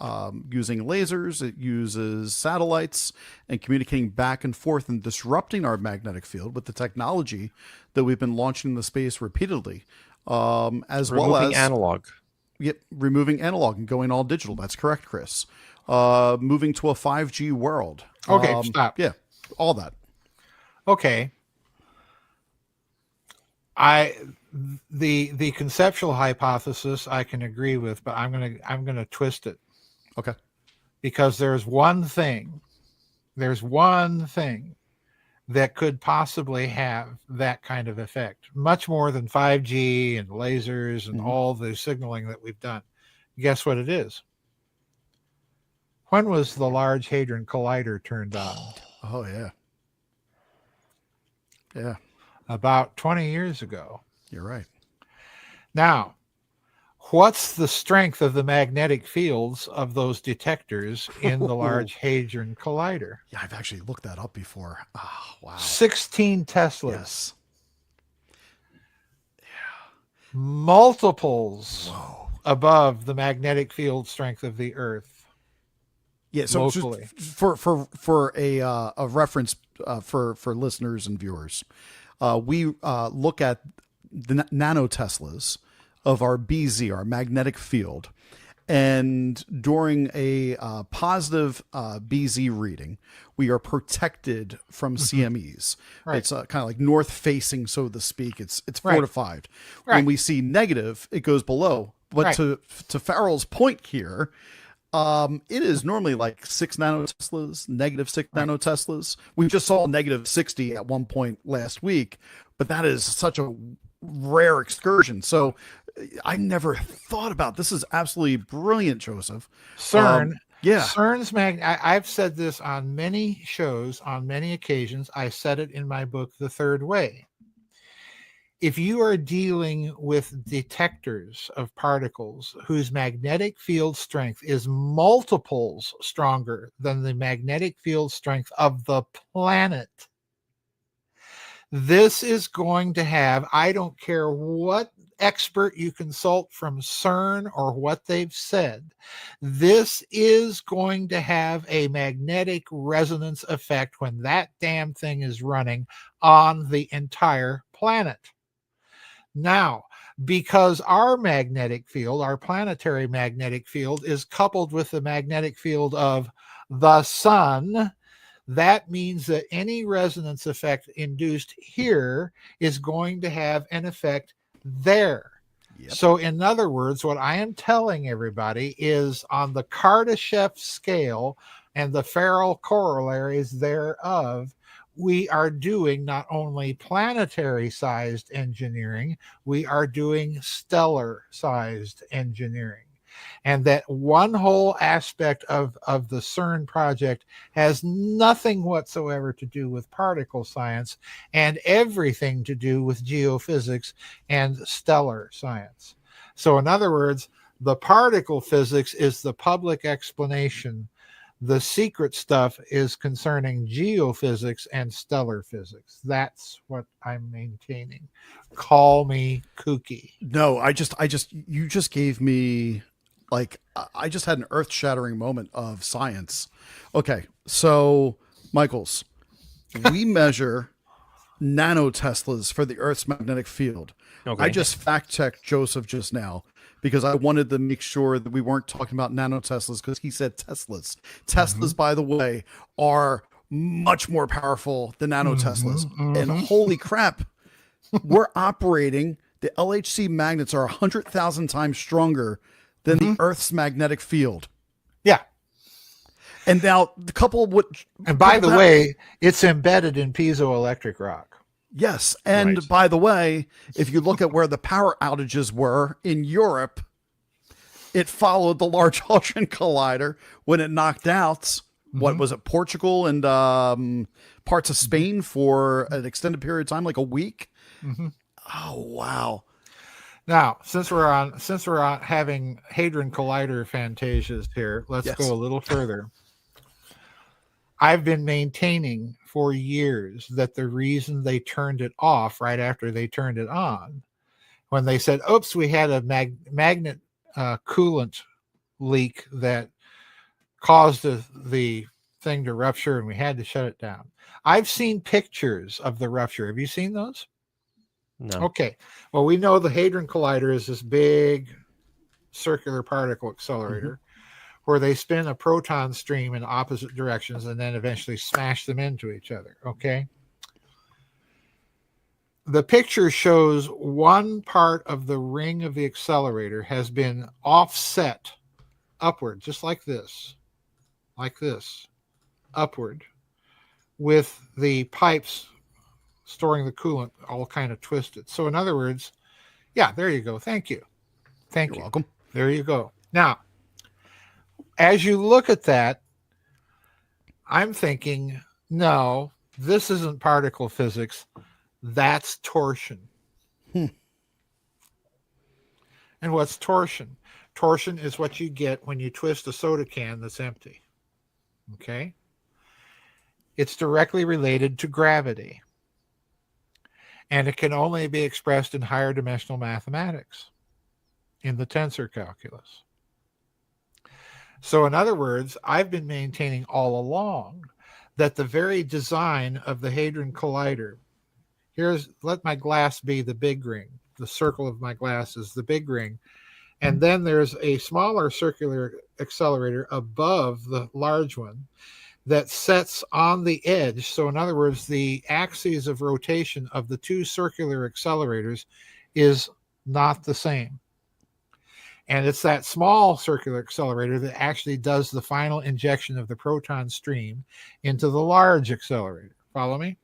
using lasers. It uses satellites and communicating back and forth and disrupting our magnetic field with the technology that we've been launching into space repeatedly, as well as analog. Yep, removing analog and going all digital. That's correct, Chris. Moving to a 5G world. Okay, stop. Yeah, all that. Okay. The conceptual hypothesis I can agree with, but I'm gonna twist it. Okay. Because there's one thing that could possibly have that kind of effect, much more than 5G and lasers and all the signaling that we've done. Guess what it is? When was the Large Hadron Collider turned on? Oh, yeah. Yeah, About 20 years ago. you're right. Now, what's the strength of the magnetic fields of those detectors in the Large Hadron Collider? Yeah, I've actually looked that up before. Oh, wow. 16 Teslas. Yes. Multiples Whoa. above the magnetic field strength of the Earth. Yeah, so locally. just for a reference for listeners and viewers, we look at the nanoteslas of our BZ, our magnetic field, and during a positive BZ reading, we are protected from CMEs. Right. It's kind of like north facing, so to speak. It's Right. fortified. Right. When we see negative, it goes below. But Right. to Farrell's point here, it is normally like 6 nanoteslas, negative 6 nanoteslas. We just saw negative 60 at one point last week, but that is such a rare excursion. So I never thought about this. Is absolutely brilliant, Joseph. CERN. Yeah. CERN's I've said this on many shows, on many occasions. I said it in my book, The Third Way. If you are dealing with detectors of particles whose magnetic field strength is multiples stronger than the magnetic field strength of the planet, this is going to have, I don't care what expert you consult from CERN or what they've said, this is going to have a magnetic resonance effect when that damn thing is running on the entire planet. Now, because our magnetic field, our planetary magnetic field, is coupled with the magnetic field of the sun, that means that any resonance effect induced here is going to have an effect there. Yep. So, in other words, what I am telling everybody is on the Kardashev scale and the Farrell corollaries thereof, we are doing not only planetary sized engineering, we are doing stellar sized engineering. And that one whole aspect of the CERN project has nothing whatsoever to do with particle science and everything to do with geophysics and stellar science. So in other words, the particle physics is the public explanation. The secret stuff is concerning geophysics and stellar physics. That's what I'm maintaining. Call me kooky. No, you just gave me, like, I just had an earth-shattering moment of science. Okay, so, Michaels, we measure nanoteslas for the Earth's magnetic field. Okay. I just fact-checked Joseph just now because I wanted to make sure that we weren't talking about nanoteslas because he said Teslas. Teslas, by the way, are much more powerful than nanoteslas. And holy crap, we're operating, the LHC magnets are 100,000 times stronger than the Earth's magnetic field. Yeah. And now the couple would. And by the way, it's embedded in piezoelectric rock. Yes. And Right. by the way, if you look at where the power outages were in Europe, it followed the Large Hadron Collider when it knocked out, what was it, Portugal and parts of Spain for an extended period of time, like a week. Oh, wow. Now, since we're on having Hadron Collider fantasias here, let's Yes. go a little further. I've been maintaining for years that the reason they turned it off right after they turned it on, when they said, oops, we had a magnet coolant leak that caused the thing to rupture, and we had to shut it down. I've seen pictures of the rupture. Have you seen those? No. Okay. Well, we know the Hadron Collider is this big circular particle accelerator where they spin a proton stream in opposite directions and then eventually smash them into each other. Okay. The picture shows one part of the ring of the accelerator has been offset upward, just like this, upward, with the pipes storing the coolant all kind of twisted. So in other words, yeah, there you go. Thank you. You're welcome. There you go. Now, as you look at that, I'm thinking, no, this isn't particle physics. That's torsion. And what's torsion? Torsion is what you get when you twist a soda can that's empty. Okay? It's directly related to gravity. And it can only be expressed in higher dimensional mathematics, in the tensor calculus. So in other words, I've been maintaining all along that the very design of the Hadron Collider, let my glass be the big ring. The circle of my glass is the big ring. And then there's a smaller circular accelerator above the large one that sets on the edge. So in other words, the axes of rotation of the two circular accelerators is not the same. And it's that small circular accelerator that actually does the final injection of the proton stream into the large accelerator. Follow me?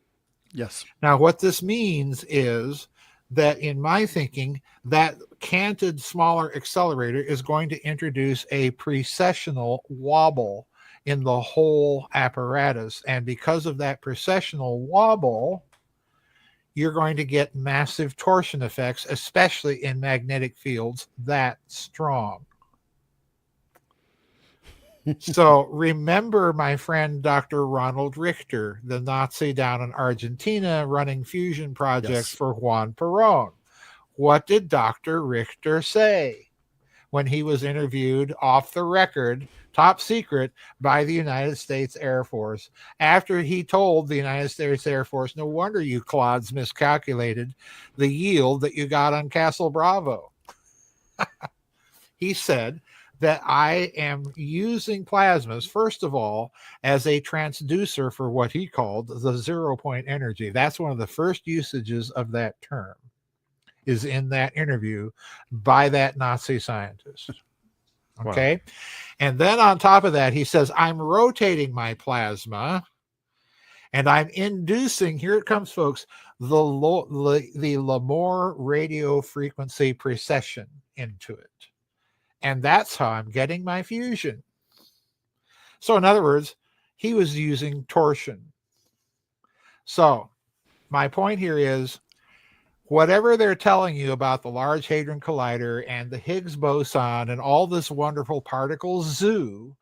Yes. Now, what this means is that in my thinking, that canted smaller accelerator is going to introduce a precessional wobble in the whole apparatus. And because of that precessional wobble, you're going to get massive torsion effects, especially in magnetic fields that strong. So remember my friend Dr. Ronald Richter, the Nazi down in Argentina running fusion projects for Juan Perón. What did Dr. Richter say when he was interviewed off the record, top secret, by the United States Air Force, after he told the United States Air Force, no wonder you clods miscalculated the yield that you got on Castle Bravo? He said that I am using plasmas, first of all, as a transducer for what he called the 0 point energy. That's one of the first usages of that term, is in that interview by that Nazi scientist. Okay. Wow. And then on top of that, he says, I'm rotating my plasma and I'm inducing, here it comes, folks, the Lamore radio frequency precession into it. And that's how I'm getting my fusion. So in other words, he was using torsion. So my point here is, whatever they're telling you about the Large Hadron Collider and the Higgs boson and all this wonderful particle zoo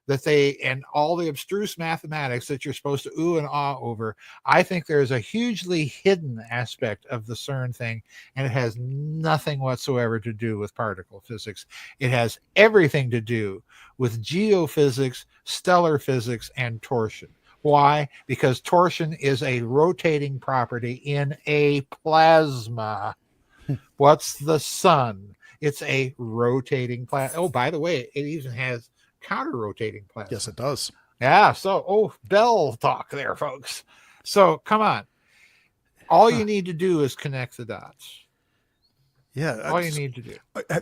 and all the abstruse mathematics that you're supposed to ooh and ah over, I think there's a hugely hidden aspect of the CERN thing, and it has nothing whatsoever to do with particle physics. It has everything to do with geophysics, stellar physics, and torsion. Why? Because torsion is a rotating property in a plasma. What's the sun? It's a rotating plasma. Oh, by the way, it even has counter-rotating plasma. Yes, it does. Yeah, so, Bell talk there, folks. So, come on. All you need to do is connect the dots. Yeah. All you need to do.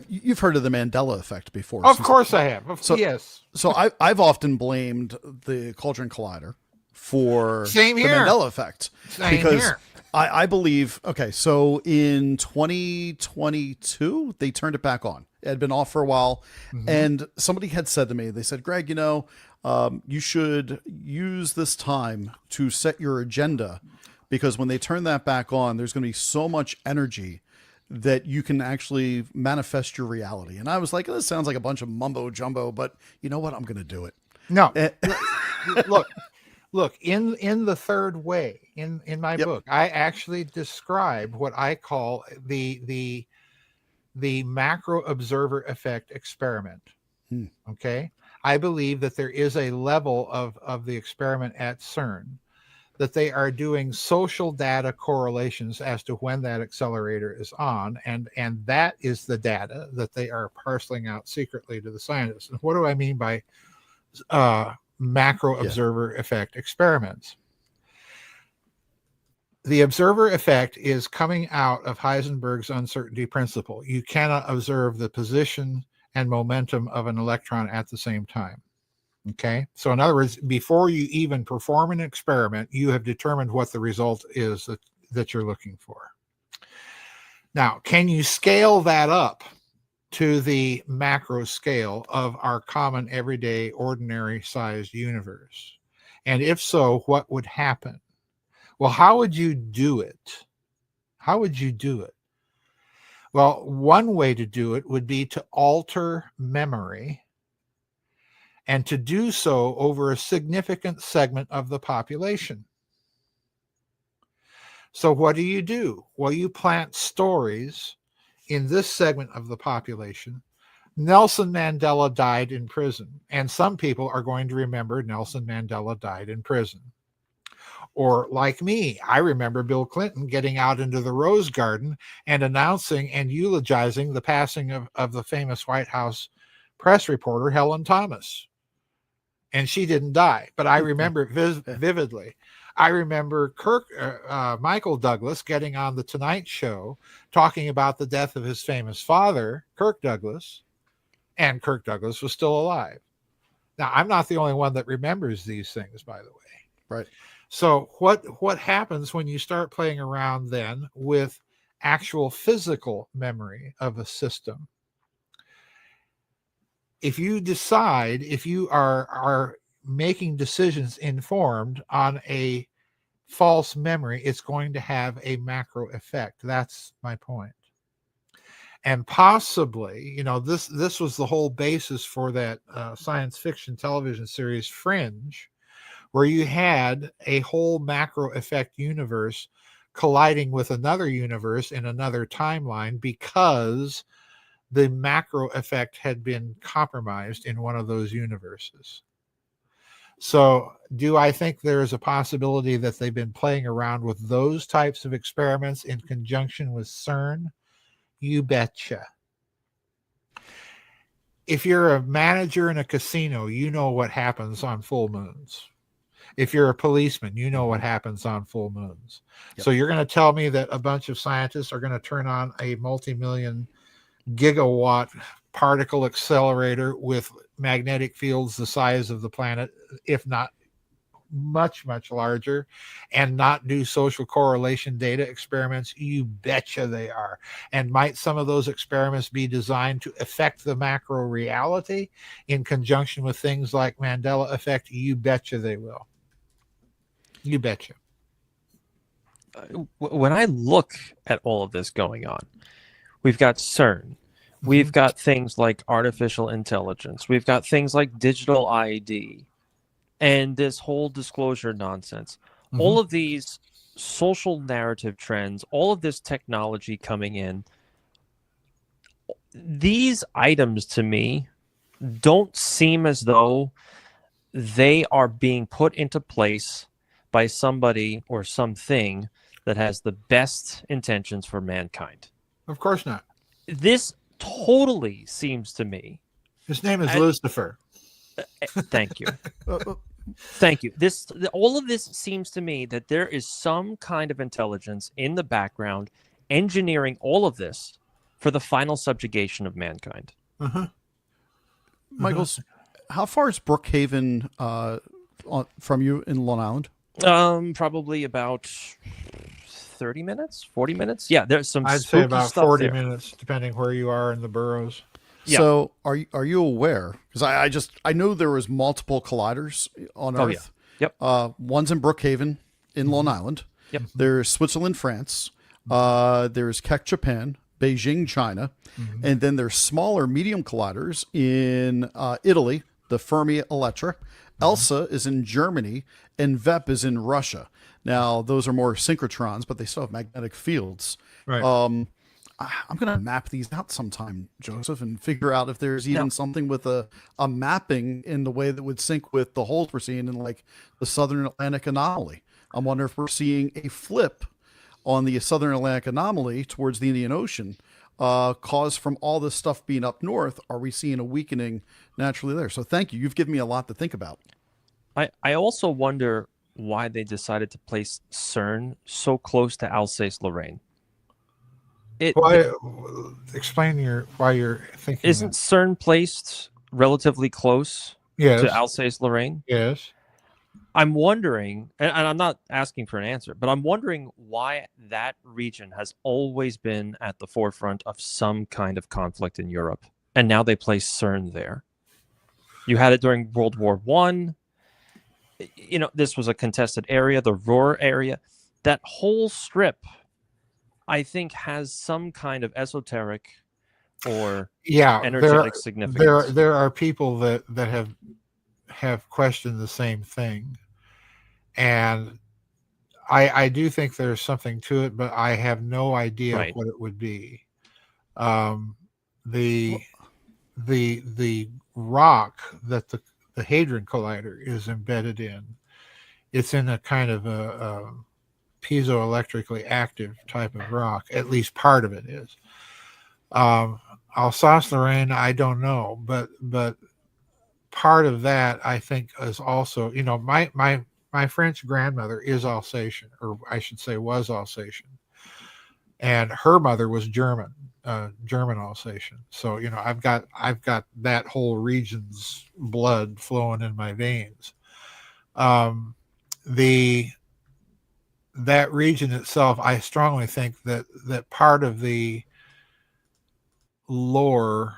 You've heard of the Mandela effect before. Of course I have. Yes. So I've often blamed the Cauldron Collider for the Mandela effect. Because I believe, okay, so in 2022, they turned it back on. It had been off for a while. Mm-hmm. And somebody had said to me, they said, Greg, you should use this time to set your agenda, because when they turn that back on, there's going to be so much energy that you can actually manifest your reality. And I was like, this sounds like a bunch of mumbo jumbo, but you know what? I'm going to do it. No, look, in the third way, in my book, I actually describe what I call the the macro observer effect experiment. Hmm. Okay. I believe that there is a level of the experiment at CERN that they are doing social data correlations as to when that accelerator is on. And that is the data that they are parceling out secretly to the scientists. And what do I mean by macro observer effect experiments? The observer effect is coming out of Heisenberg's uncertainty principle. You cannot observe the position and momentum of an electron at the same time. Okay. So in other words, before you even perform an experiment, you have determined what the result is that you're looking for. Now, can you scale that up to the macro scale of our common, everyday, ordinary sized universe? And if so, what would happen? Well, how would you do it? How would you do it? Well, one way to do it would be to alter memory, and to do so over a significant segment of the population. So what do? Well, you plant stories in this segment of the population. Nelson Mandela died in prison, and some people are going to remember Nelson Mandela died in prison. Or like me, I remember Bill Clinton getting out into the Rose Garden and announcing and eulogizing the passing of the famous White House press reporter, Helen Thomas. And she didn't die, but I remember it vividly. I remember Michael Douglas getting on the Tonight Show talking about the death of his famous father, Kirk Douglas, and Kirk Douglas was still alive. Now, I'm not the only one that remembers these things, by the way. Right. So what happens when you start playing around then with actual physical memory of a system? If you decide, if you are making decisions informed on a false memory, it's going to have a macro effect. That's my point. And possibly, this was the whole basis for that science fiction television series Fringe, where you had a whole macro effect universe colliding with another universe in another timeline because the macro effect had been compromised in one of those universes. So do I think there is a possibility that they've been playing around with those types of experiments in conjunction with CERN? You betcha. If you're a manager in a casino, you know what happens on full moons. If you're a policeman, you know what happens on full moons. Yep. So you're going to tell me that a bunch of scientists are going to turn on a multi-million gigawatt particle accelerator with magnetic fields the size of the planet, if not much, much larger, and not do social correlation data experiments? You betcha they are. And might some of those experiments be designed to affect the macro reality in conjunction with things like Mandela effect? You betcha they will. You betcha. When I look at all of this going on, we've got CERN. We've got things like artificial intelligence. We've got things like digital ID and this whole disclosure nonsense. All of these social narrative trends, all of this technology coming in, these items to me don't seem as though they are being put into place by somebody or something that has the best intentions for mankind. Of course not. This totally seems to me. His name is Lucifer. Thank you. Thank you. All of this seems to me that there is some kind of intelligence in the background engineering all of this for the final subjugation of mankind. Michaels, how far is Brookhaven from you in Long Island? Probably about 30 minutes, 40 minutes. Yeah, there's some. I'd say about 40 there. minutes, depending where you are in the boroughs. Yeah. So are you aware? Because I know there was multiple colliders on Earth. Yeah. Yep. One's in Brookhaven in Long Island. Yep. There's Switzerland, France. There's Keck, Japan, Beijing, China, and then there's smaller medium colliders in Italy, the Fermi Elettra. ELSA is in Germany, and VEP is in Russia. Now, those are more synchrotrons, but they still have magnetic fields. Right. I'm going to map these out sometime, Joseph, and figure out if there's even something with a mapping in the way that would sync with the holes we're seeing in like the Southern Atlantic anomaly. I wonder if we're seeing a flip on the Southern Atlantic anomaly towards the Indian Ocean, caused from all this stuff being up north. Are we seeing a weakening naturally there? So thank you. You've given me a lot to think about. I also wonder why they decided to place CERN so close to Alsace-Lorraine. Why? Explain why you're thinking. Isn't CERN placed relatively close to Alsace-Lorraine? Yes. I'm wondering, and I'm not asking for an answer, but I'm wondering why that region has always been at the forefront of some kind of conflict in Europe, and now they place CERN there. You had it during World War I. This was a contested area, the Ruhr area. That whole strip, I think, has some kind of esoteric or energetic significance. There are people that have questioned the same thing, and I do think there's something to it, but I have no idea what it would be. The rock that the Hadron Collider is embedded in, it's in a kind of a piezoelectrically active type of rock. At least part of it is. Alsace-Lorraine, I don't know, but part of that, I think, is also, my French grandmother is Alsatian, or I should say was Alsatian, and her mother was German Alsatian. So, I've got that whole region's blood flowing in my veins. That region itself, I strongly think that part of the lore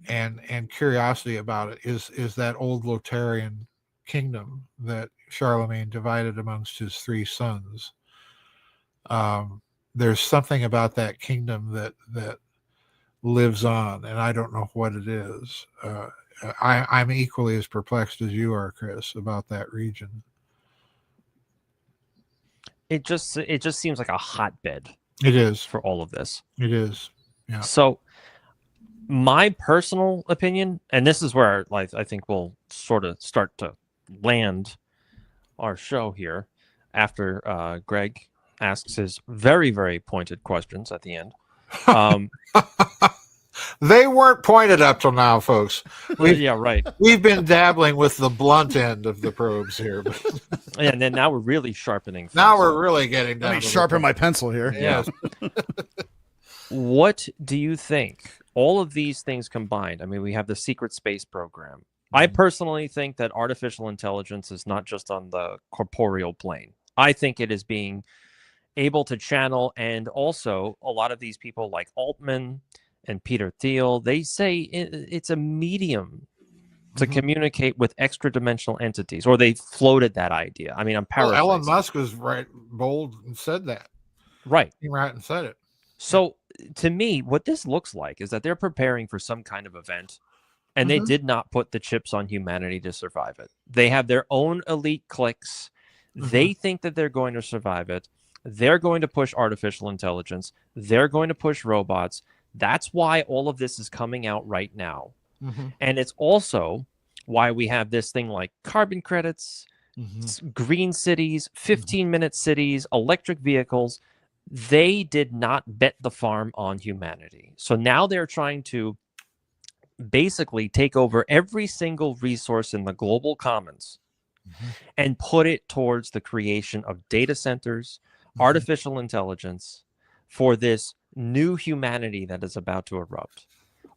and curiosity about it is that old Lotarian kingdom that Charlemagne divided amongst his 3 sons. There's something about that kingdom that lives on, and I don't know what it is. I'm equally as perplexed as you are, Chris, about that region. It just seems like a hotbed. It is for all of this. It is. Yeah. So my personal opinion, and this is where I think we'll sort of start to land our show here after Greg asks his very, very pointed questions at the end. They weren't pointed up till now, folks. Yeah, right. We've been dabbling with the blunt end of the probes here. And then now we're really sharpening things. Now we're really getting down. Let me sharpen my pencil here. Yeah. What do you think? All of these things combined, I mean, we have the secret space program. I personally think that artificial intelligence is not just on the corporeal plane. I think it is being able to channel, and also a lot of these people like Altman and Peter Thiel, they say it's a medium to communicate with extra-dimensional entities, or they floated that idea. I mean, I'm paraphrasing. Elon Musk was bold and said that. Right. He right and said it. So to me, what this looks like is that they're preparing for some kind of event, and they did not put the chips on humanity to survive it. They have their own elite cliques. They think that they're going to survive it. They're going to push artificial intelligence. They're going to push robots. That's why all of this is coming out right now. And it's also why we have this thing like carbon credits, green cities, 15-minute cities, electric vehicles. They did not bet the farm on humanity. So now they're trying to basically take over every single resource in the global commons and put it towards the creation of data centers, artificial intelligence, for this new humanity that is about to erupt.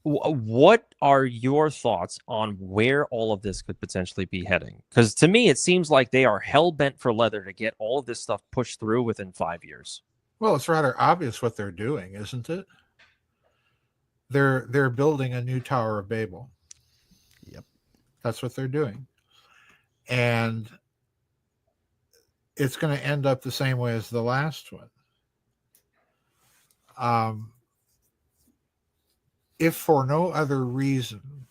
What are your thoughts on where all of this could potentially be heading? Because to me, it seems like they are hell-bent for leather to get all of this stuff pushed through within 5 years. Well, it's rather obvious what they're doing, isn't it? They're building a new Tower of Babel. Yep. That's what they're doing. And it's going to end up the same way as the last one. If for no other reason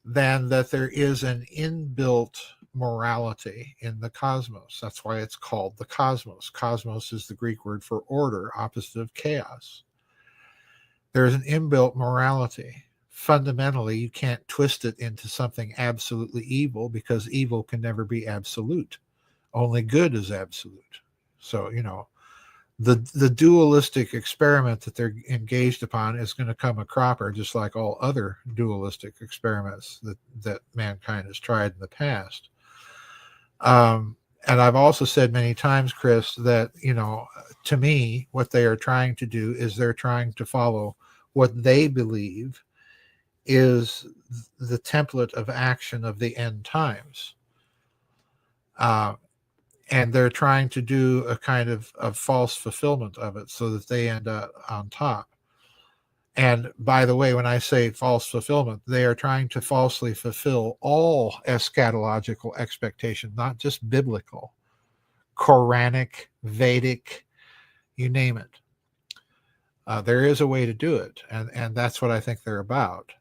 than that there is an inbuilt morality in the cosmos. That's why it's called the cosmos. Cosmos is the Greek word for order, opposite of chaos. There's an inbuilt morality. Fundamentally, you can't twist it into something absolutely evil, because evil can never be absolute. Only good is absolute. So, the dualistic experiment that they're engaged upon is going to come a cropper, just like all other dualistic experiments that mankind has tried in the past. And I've also said many times, Chris, that, to me, what they are trying to do is they're trying to follow what they believe is the template of action of the end times. And they're trying to do a kind of false fulfillment of it so that they end up on top. And by the way, when I say false fulfillment, they are trying to falsely fulfill all eschatological expectation, not just biblical, Quranic, Vedic, you name it. There is a way to do it, and that's what I think they're about.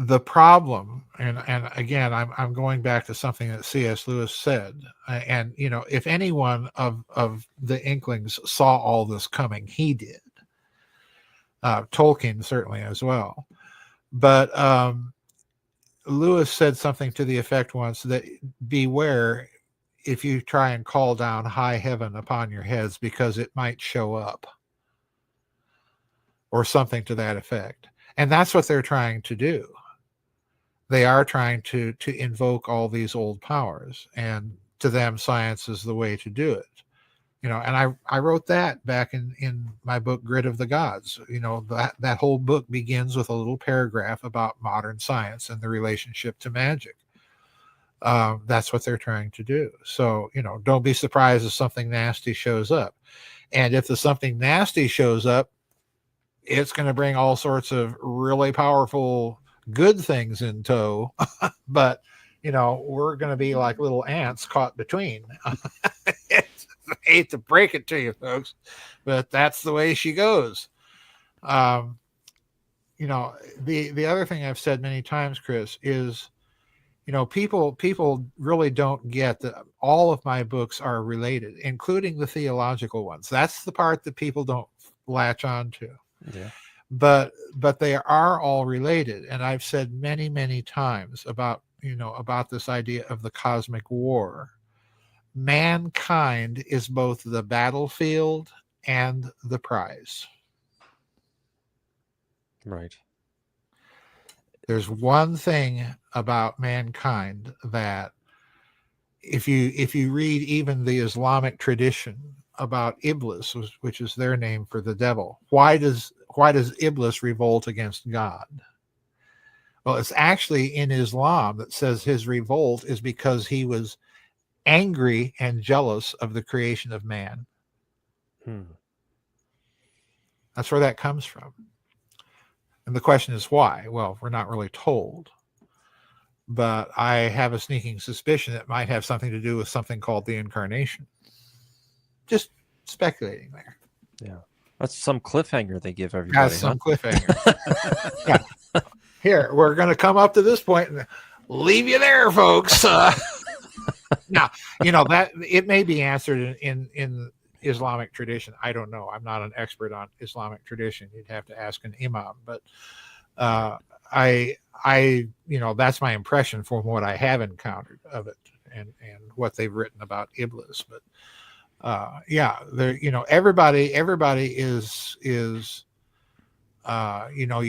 The problem, and again, I'm going back to something that C.S. Lewis said, and if any one of the Inklings saw all this coming, he did. Tolkien certainly as well, but Lewis said something to the effect once that beware if you try and call down high heaven upon your heads, because it might show up, or something to that effect. And that's what they're trying to do. They are trying to invoke all these old powers, and to them, science is the way to do it. And I wrote that back in my book, Grid of the Gods. That whole book begins with a little paragraph about modern science and the relationship to magic. That's what they're trying to do. So, don't be surprised if something nasty shows up. And if the something nasty shows up, it's going to bring all sorts of really powerful good things in tow, but we're going to be like little ants caught between. I hate to break it to you folks, but that's the way she goes. The other thing I've said many times, Chris, is people really don't get that all of my books are related, including the theological ones. That's the part that people don't latch on to. Yeah. But they are all related, and I've said many, many times about this idea of the cosmic war. Mankind is both the battlefield and the prize. Right. There's one thing about mankind that if you read even the Islamic tradition about Iblis, which is their name for the devil, why does Iblis revolt against God? Well, it's actually in Islam that says his revolt is because he was angry and jealous of the creation of man. That's where that comes from. And the question is why? Well, we're not really told. But I have a sneaking suspicion it might have something to do with something called the incarnation. Just speculating there. Yeah. That's some cliffhanger they give everybody. That's some cliffhanger. Yeah. Here, we're going to come up to this point and leave you there, folks. Now, that it may be answered in Islamic tradition. I don't know. I'm not an expert on Islamic tradition. You'd have to ask an imam. But I that's my impression from what I have encountered of it and what they've written about Iblis. But there, everybody is you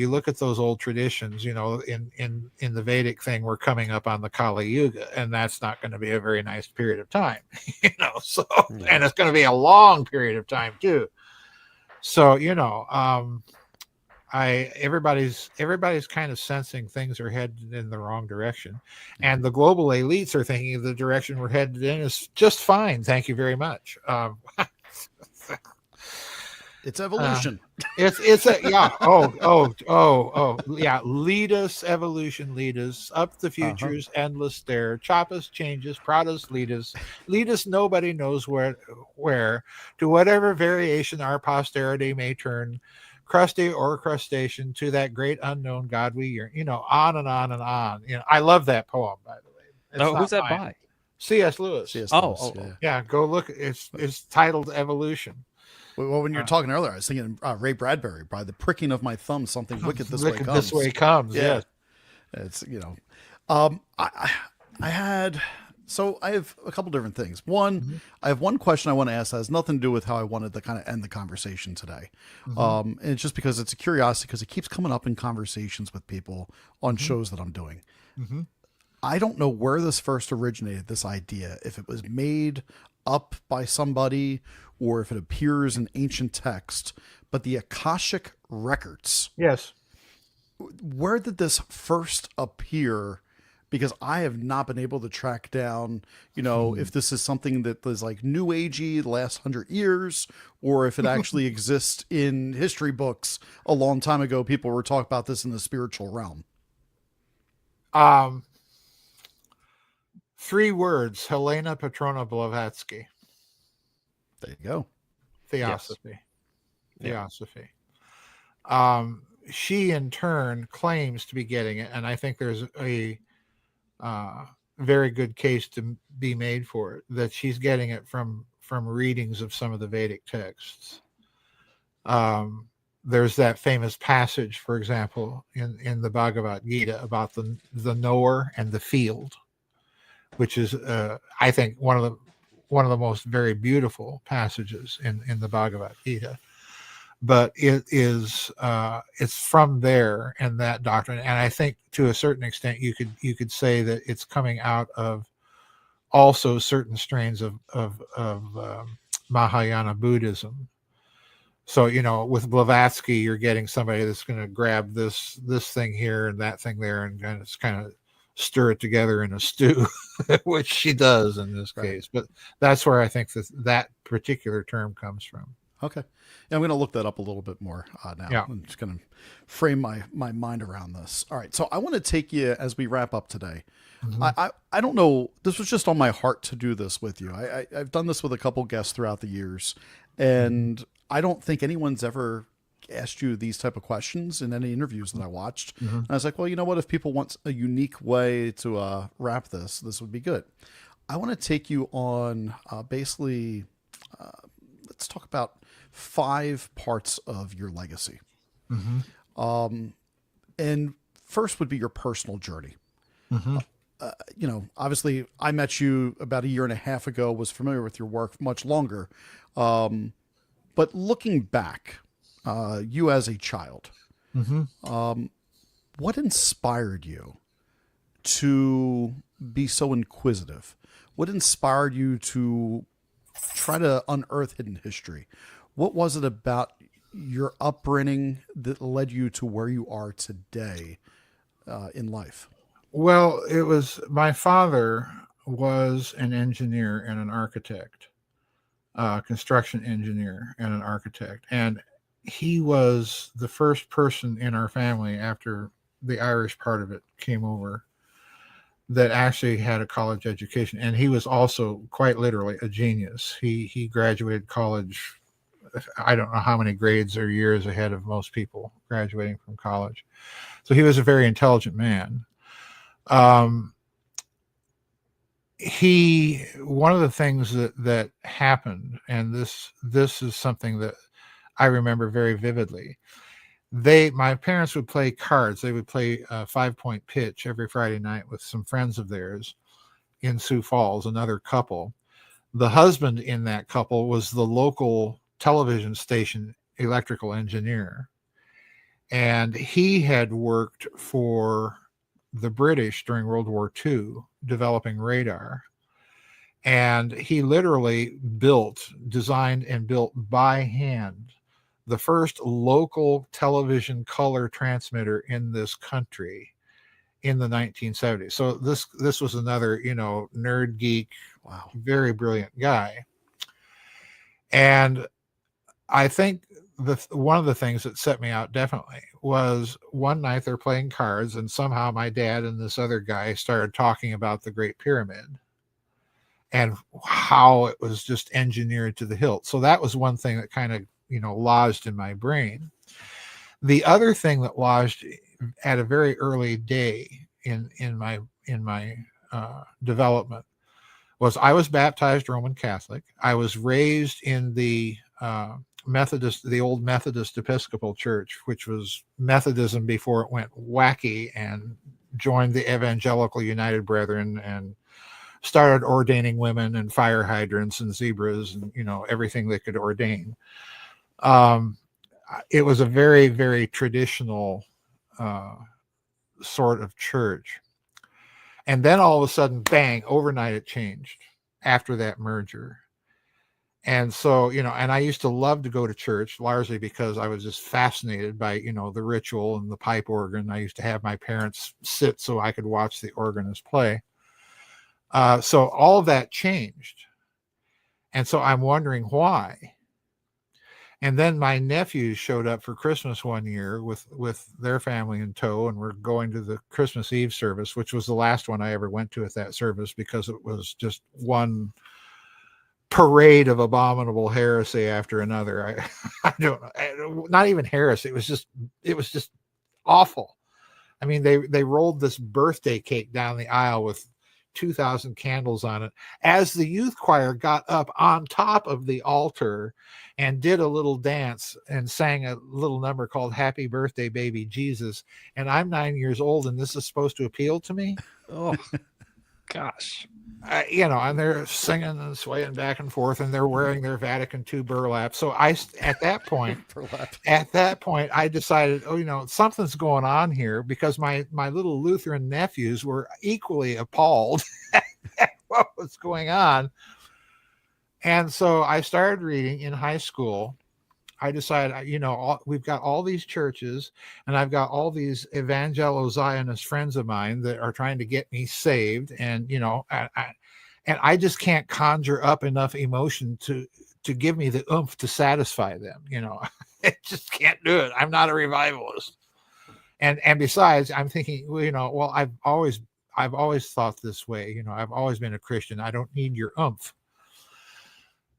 look at those old traditions, in the Vedic thing, we're coming up on the Kali Yuga, and that's not going to be a very nice period of time, so, and it's going to be a long period of time too. So, everybody's kind of sensing things are headed in the wrong direction, and the global elites are thinking the direction we're headed in is just fine. Thank you very much. It's evolution. It's a yeah. Lead us, evolution, lead us up the future's endless stair. Chop us, change us, prod us, lead us. Nobody knows where to whatever variation our posterity may turn. crusty or crustacean to that great unknown God we yearn. On and on and on. I love that poem, by the way. It's Who's that mine. by? C.S. Lewis. C.S. Oh, Lewis, oh, Yeah, go look. It's titled Evolution. Well, when you were talking earlier, I was thinking Ray Bradbury, by the pricking of my thumb, something wicked this way Wicked comes. This way comes. Yeah. Yes. It's, I have a couple different things. One, I have one question I want to ask that has nothing to do with how I wanted to kind of end the conversation today. And it's just because it's a curiosity, because it keeps coming up in conversations with people on shows that I'm doing. I don't know where this first originated, this idea, if it was made up by somebody or if it appears in ancient text, but the Akashic records. Yes. Where did this first appear? Because I have not been able to track down, if this is something that is like new agey the last 100 years, or if it actually exists in history books a long time ago. People were talking about this in the spiritual realm. 3 words: Helena Petrona Blavatsky. There you go. Theosophy. Yes. Theosophy. She in turn claims to be getting it, and I think there's a very good case to be made for it, that she's getting it from readings of some of the Vedic texts. There's that famous passage, for example, in the Bhagavad Gita about the knower and the field, which is I think one of the most very beautiful passages in the Bhagavad Gita. But it's from there and that doctrine, and I think to a certain extent you could say that it's coming out of also certain strains of Mahayana Buddhism. So with Blavatsky, you're getting somebody that's going to grab this thing here and that thing there, and kind of stir it together in a stew, which she does in this case. But that's where I think that particular term comes from. Okay. Yeah, I'm going to look that up a little bit more now. Yeah. I'm just going to frame my mind around this. All right. So I want to take you, as we wrap up today. I don't know. This was just on my heart to do this with you. I've done this with a couple guests throughout the years, and I don't think anyone's ever asked you these type of questions in any interviews that I watched. And I was like, well, you know what? If people want a unique way to wrap this would be good. I want to take you on basically, let's talk about 5 parts of your legacy. And first would be your personal journey. Obviously I met you about 1.5 years ago, was familiar with your work much longer. But looking back, you as a child, what inspired you to be so inquisitive? What inspired you to try to unearth hidden history? What was it about your upbringing that led you to where you are today in life? Well, it was, my father was an engineer and an architect, construction engineer and an architect. And he was the first person in our family, after the Irish part of it came over, that actually had a college education. And he was also quite literally a genius. He graduated college, I don't know how many grades or years ahead of most people graduating from college. So he was a very intelligent man. One of the things that happened, and this is something that I remember very vividly. My parents would play cards. They would play 5-point pitch every Friday night with some friends of theirs in Sioux Falls, another couple. The husband in that couple was the local television station electrical engineer. And he had worked for the British during World War II, developing radar. And he literally designed and built by hand the first local television color transmitter in this country in the 1970s. So this was another, nerd geek, Wow, very brilliant guy. And I think one of the things that set me out definitely was one night they're playing cards, and somehow my dad and this other guy started talking about the Great Pyramid and how it was just engineered to the hilt. So that was one thing that kind of, lodged in my brain. The other thing that lodged at a very early day in my development was I was baptized Roman Catholic. I was raised in the the old Methodist Episcopal Church, which was Methodism before it went wacky and joined the Evangelical United Brethren and started ordaining women and fire hydrants and zebras and, everything they could ordain. It was a very, very traditional sort of church. And then all of a sudden, bang, overnight it changed after that merger. And so, and I used to love to go to church, largely because I was just fascinated by, the ritual and the pipe organ. I used to have my parents sit so I could watch the organist play. So all of that changed. And so I'm wondering why. And then my nephews showed up for Christmas one year with their family in tow, and we're going to the Christmas Eve service, which was the last one I ever went to at that service because it was just one parade of abominable heresy after another. I don't know, not even heresy. It was just awful. I mean, they rolled this birthday cake down the aisle with 2,000 candles on it as the youth choir got up on top of the altar and did a little dance and sang a little number called Happy Birthday Baby Jesus. And I'm 9 years old and this is supposed to appeal to me. Oh gosh. And they're singing and swaying back and forth, and they're wearing their Vatican II burlap. So at that point, I decided, something's going on here, because my little Lutheran nephews were equally appalled at what was going on. And so I started reading in high school. I decided, we've got all these churches, and I've got all these evangelo-Zionist friends of mine that are trying to get me saved. And, and I just can't conjure up enough emotion to give me the oomph to satisfy them. I just can't do it. I'm not a revivalist. And besides, I'm thinking, well, I've always thought this way. I've always been a Christian. I don't need your oomph.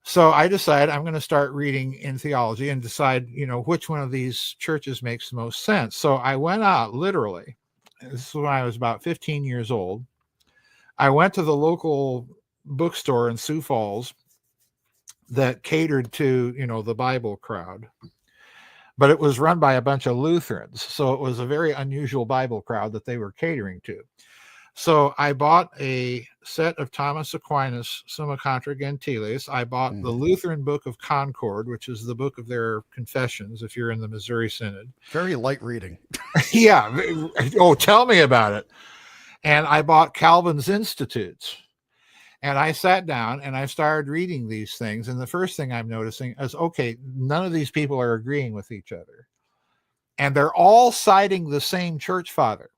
So I decided I'm going to start reading in theology and decide, which one of these churches makes the most sense. So I went out, literally. This is when I was about 15 years old. I went to the local bookstore in Sioux Falls that catered to, the Bible crowd. But it was run by a bunch of Lutherans. So it was a very unusual Bible crowd that they were catering to. So I bought a set of Thomas Aquinas' Summa Contra Gentiles. I bought the Lutheran Book of Concord, which is the book of their confessions, if you're in the Missouri Synod. Very light reading. Yeah. Oh, tell me about it. And I bought Calvin's Institutes. And I sat down and I started reading these things. And the first thing I'm noticing is, okay, none of these people are agreeing with each other. And they're all citing the same church father.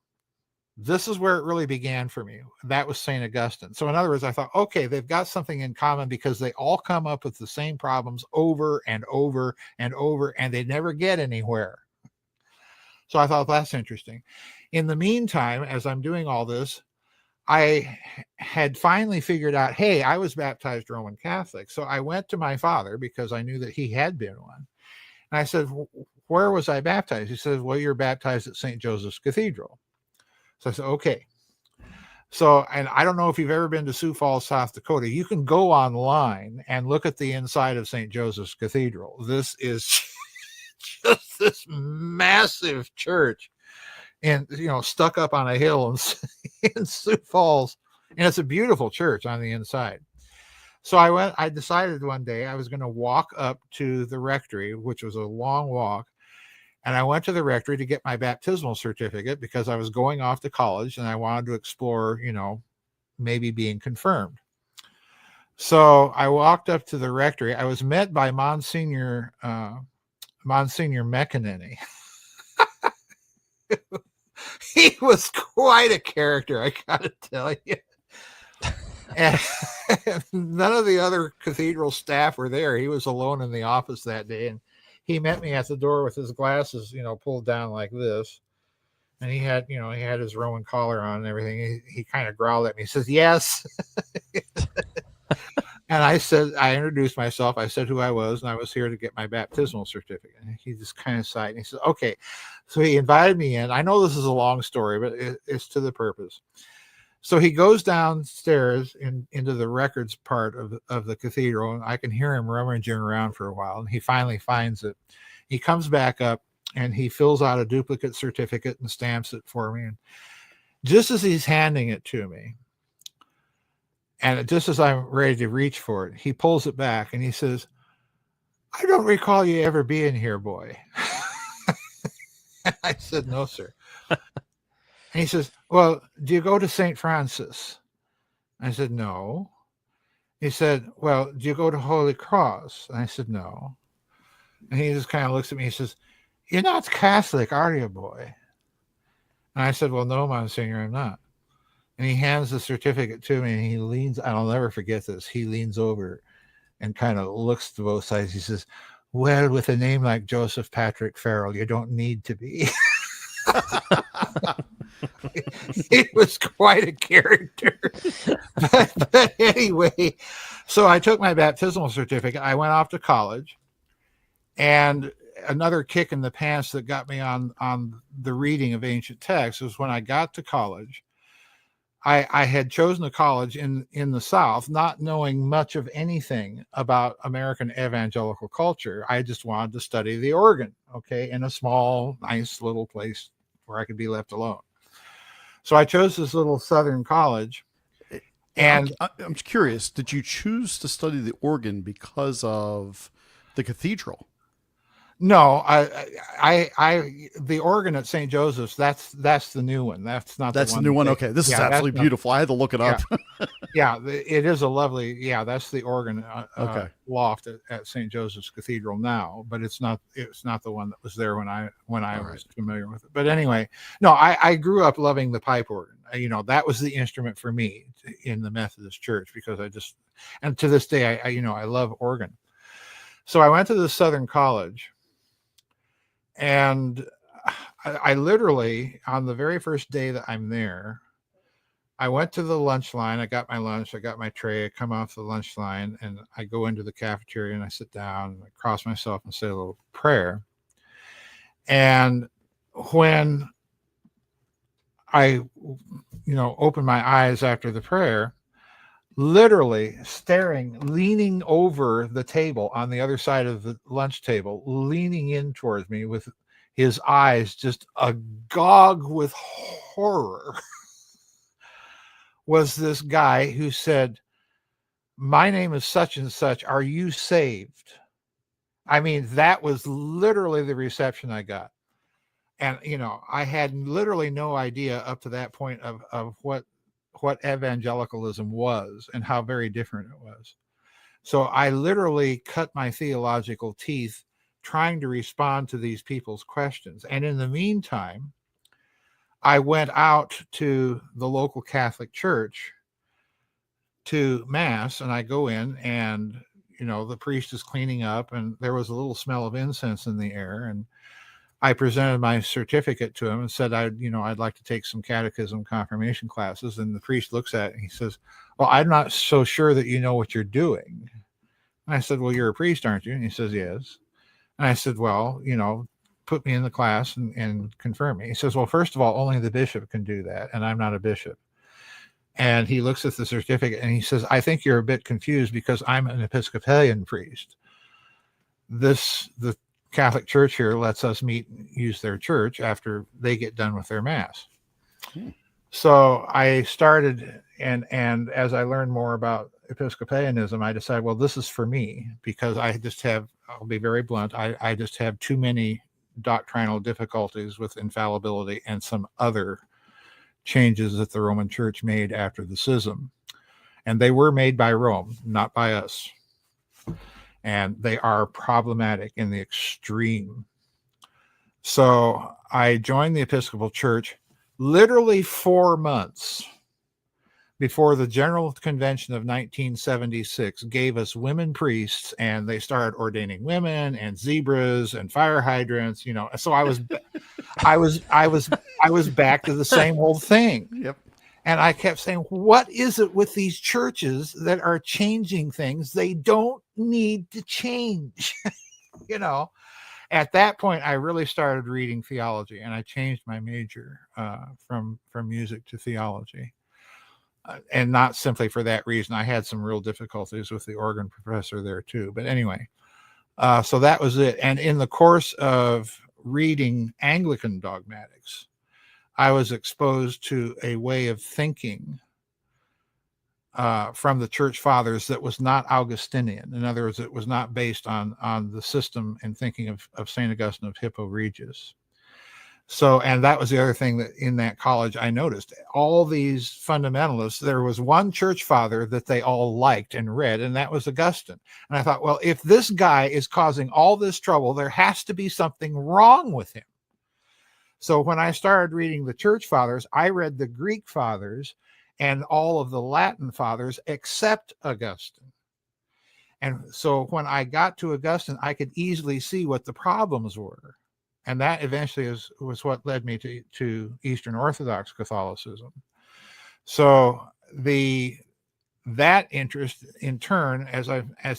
This is where it really began for me. That was St. Augustine. So in other words, I thought, okay, they've got something in common because they all come up with the same problems over and over and over, and they never get anywhere. So I thought, that's interesting. In the meantime, as I'm doing all this, I had finally figured out, hey, I was baptized Roman Catholic. So I went to my father because I knew that he had been one. And I said, where was I baptized? He said, well, you're baptized at St. Joseph's Cathedral. So I said, okay. So, and I don't know if you've ever been to Sioux Falls, South Dakota. You can go online and look at the inside of St. Joseph's Cathedral. This is just this massive church, and stuck up on a hill in Sioux Falls. And it's a beautiful church on the inside. So I decided one day I was going to walk up to the rectory, which was a long walk. And I went to the rectory to get my baptismal certificate because I was going off to college and I wanted to explore, maybe being confirmed. So I walked up to the rectory. I was met by Monsignor McEnany. He was quite a character, I gotta tell you. And none of the other cathedral staff were there. He was alone in the office that day, and he met me at the door with his glasses, pulled down like this. And he had his Roman collar on and everything. He kind of growled at me. He says, yes. And I introduced myself. I said who I was, and I was here to get my baptismal certificate. And he just kind of sighed and he said, okay. So he invited me in. I know this is a long story, but it's to the purpose. So he goes downstairs into the records part of the cathedral, and I can hear him rummaging around for a while, and he finally finds it. He comes back up and he fills out a duplicate certificate and stamps it for me. And just as he's handing it to me, and just as I'm ready to reach for it, he pulls it back and he says, I don't recall you ever being here, boy. I said, no, sir. And he says, well, do you go to St. Francis? I said, no. He said, well, do you go to Holy Cross? And I said, no. And he just kind of looks at me. He says, you're not Catholic, are you, boy? And I said, well, no, Monsignor, I'm not. And he hands the certificate to me, and he leans, and I'll never forget this. He leans over and kind of looks to both sides. He says, well, with a name like Joseph Patrick Farrell, you don't need to be. It was quite a character. But anyway, so I took my baptismal certificate. I went off to college, and another kick in the pants that got me on the reading of ancient texts was when I got to college. I had chosen a college in the South, not knowing much of anything about American evangelical culture. I just wanted to study the organ, okay, in a small, nice little place where I could be left alone. So I chose this little Southern college. And I'm curious, did you choose to study the organ because of the cathedral? No, I the organ at St. Joseph's, that's the new one. That's not that's the one. The new one. Okay, this is absolutely beautiful. I had to look it up. Yeah, it is a lovely. Yeah, that's the organ okay. Loft at St. Joseph's Cathedral now, but it's not the one that was there when I was familiar with it. But anyway, no, I grew up loving the pipe organ. That was the instrument for me in the Methodist Church, because and to this day I love organ. So I went to the Southern College. And I literally, on the very first day that I'm there, I went to the lunch line. I got my lunch. I got my tray. I come off the lunch line, and I go into the cafeteria, and I sit down, and I cross myself and say a little prayer. And when I, open my eyes after the prayer, literally leaning over the table on the other side of the lunch table, leaning in towards me with his eyes just agog with horror, was this guy who said, my name is such and such. Are you saved? I mean, that was literally the reception I got. And, I had literally no idea up to that point of what evangelicalism was and how very different it was. So I literally cut my theological teeth trying to respond to these people's questions. And in the meantime, I went out to the local Catholic church to Mass, and I go in, and, the priest is cleaning up, and there was a little smell of incense in the air. And I presented my certificate to him and said, I'd like to take some catechism confirmation classes. And the priest looks at it and he says, well, I'm not so sure that you know what you're doing. And I said, well, you're a priest, aren't you? And he says, yes. And I said, well, put me in the class and confirm me. He says, well, first of all, only the bishop can do that, and I'm not a bishop. And he looks at the certificate and he says, I think you're a bit confused because I'm an Episcopalian priest. The Catholic Church here lets us meet and use their church after they get done with their Mass. So I started, and as I learned more about Episcopalianism, I decided, well, this is for me, because I'll be very blunt, I just have too many doctrinal difficulties with infallibility and some other changes that the Roman Church made after the schism. And they were made by Rome, not by us. And they are problematic in the extreme. So I joined the Episcopal Church literally 4 months before the General Convention of 1976 gave us women priests, and they started ordaining women and zebras and fire hydrants, So I was back to the same old thing. Yep. And I kept saying, what is it with these churches that are changing things they don't need to change? at that point, I really started reading theology, and I changed my major from music to theology. And not simply for that reason. I had some real difficulties with the organ professor there too. But anyway, so that was it. And in the course of reading Anglican dogmatics, I was exposed to a way of thinking from the church fathers that was not Augustinian. In other words, it was not based on the system and thinking of St. Augustine of Hippo Regius. So, and that was the other thing that in that college I noticed. All these fundamentalists, there was one church father that they all liked and read, and that was Augustine. And I thought, well, if this guy is causing all this trouble, there has to be something wrong with him. So when I started reading the church fathers, I read the Greek fathers and all of the Latin fathers except Augustine. And so when I got to Augustine, I could easily see what the problems were. And that eventually was what led me to Eastern Orthodox Catholicism. So that interest in turn, as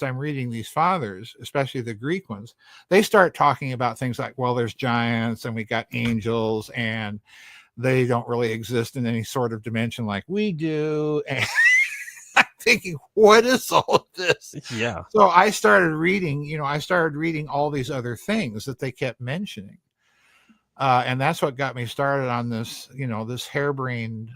I'm reading these fathers, especially the Greek ones, they start talking about things like, well, there's giants and we got angels and they don't really exist in any sort of dimension like we do. And I'm thinking, what is all of this? Yeah. So I started reading all these other things that they kept mentioning. And that's what got me started on this, this harebrained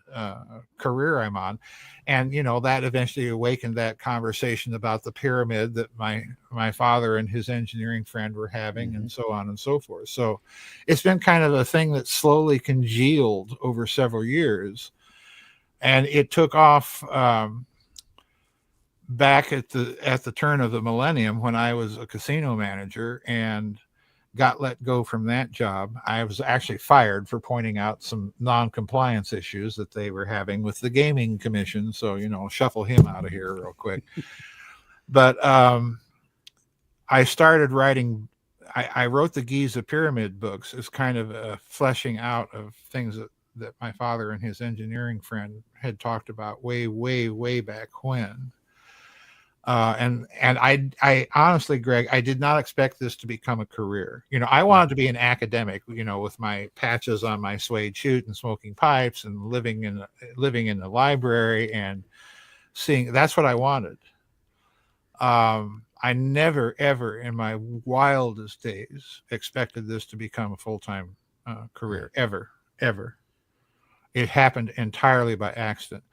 career I'm on. And, that eventually awakened that conversation about the pyramid that my father and his engineering friend were having, and so on and so forth. So it's been kind of a thing that slowly congealed over several years. And it took off back at the turn of the millennium when I was a casino manager and got let go from that job. I was actually fired for pointing out some non-compliance issues that they were having with the gaming commission. So, shuffle him out of here real quick. But I started writing. I wrote the Giza Pyramid books as kind of a fleshing out of things that my father and his engineering friend had talked about way, way, way back when. And I honestly, Greg, I did not expect this to become a career. I wanted to be an academic, with my patches on my suede chute and smoking pipes and living in the library and seeing. That's what I wanted. I never, ever in my wildest days expected this to become a full-time career. Ever. It happened entirely by accident.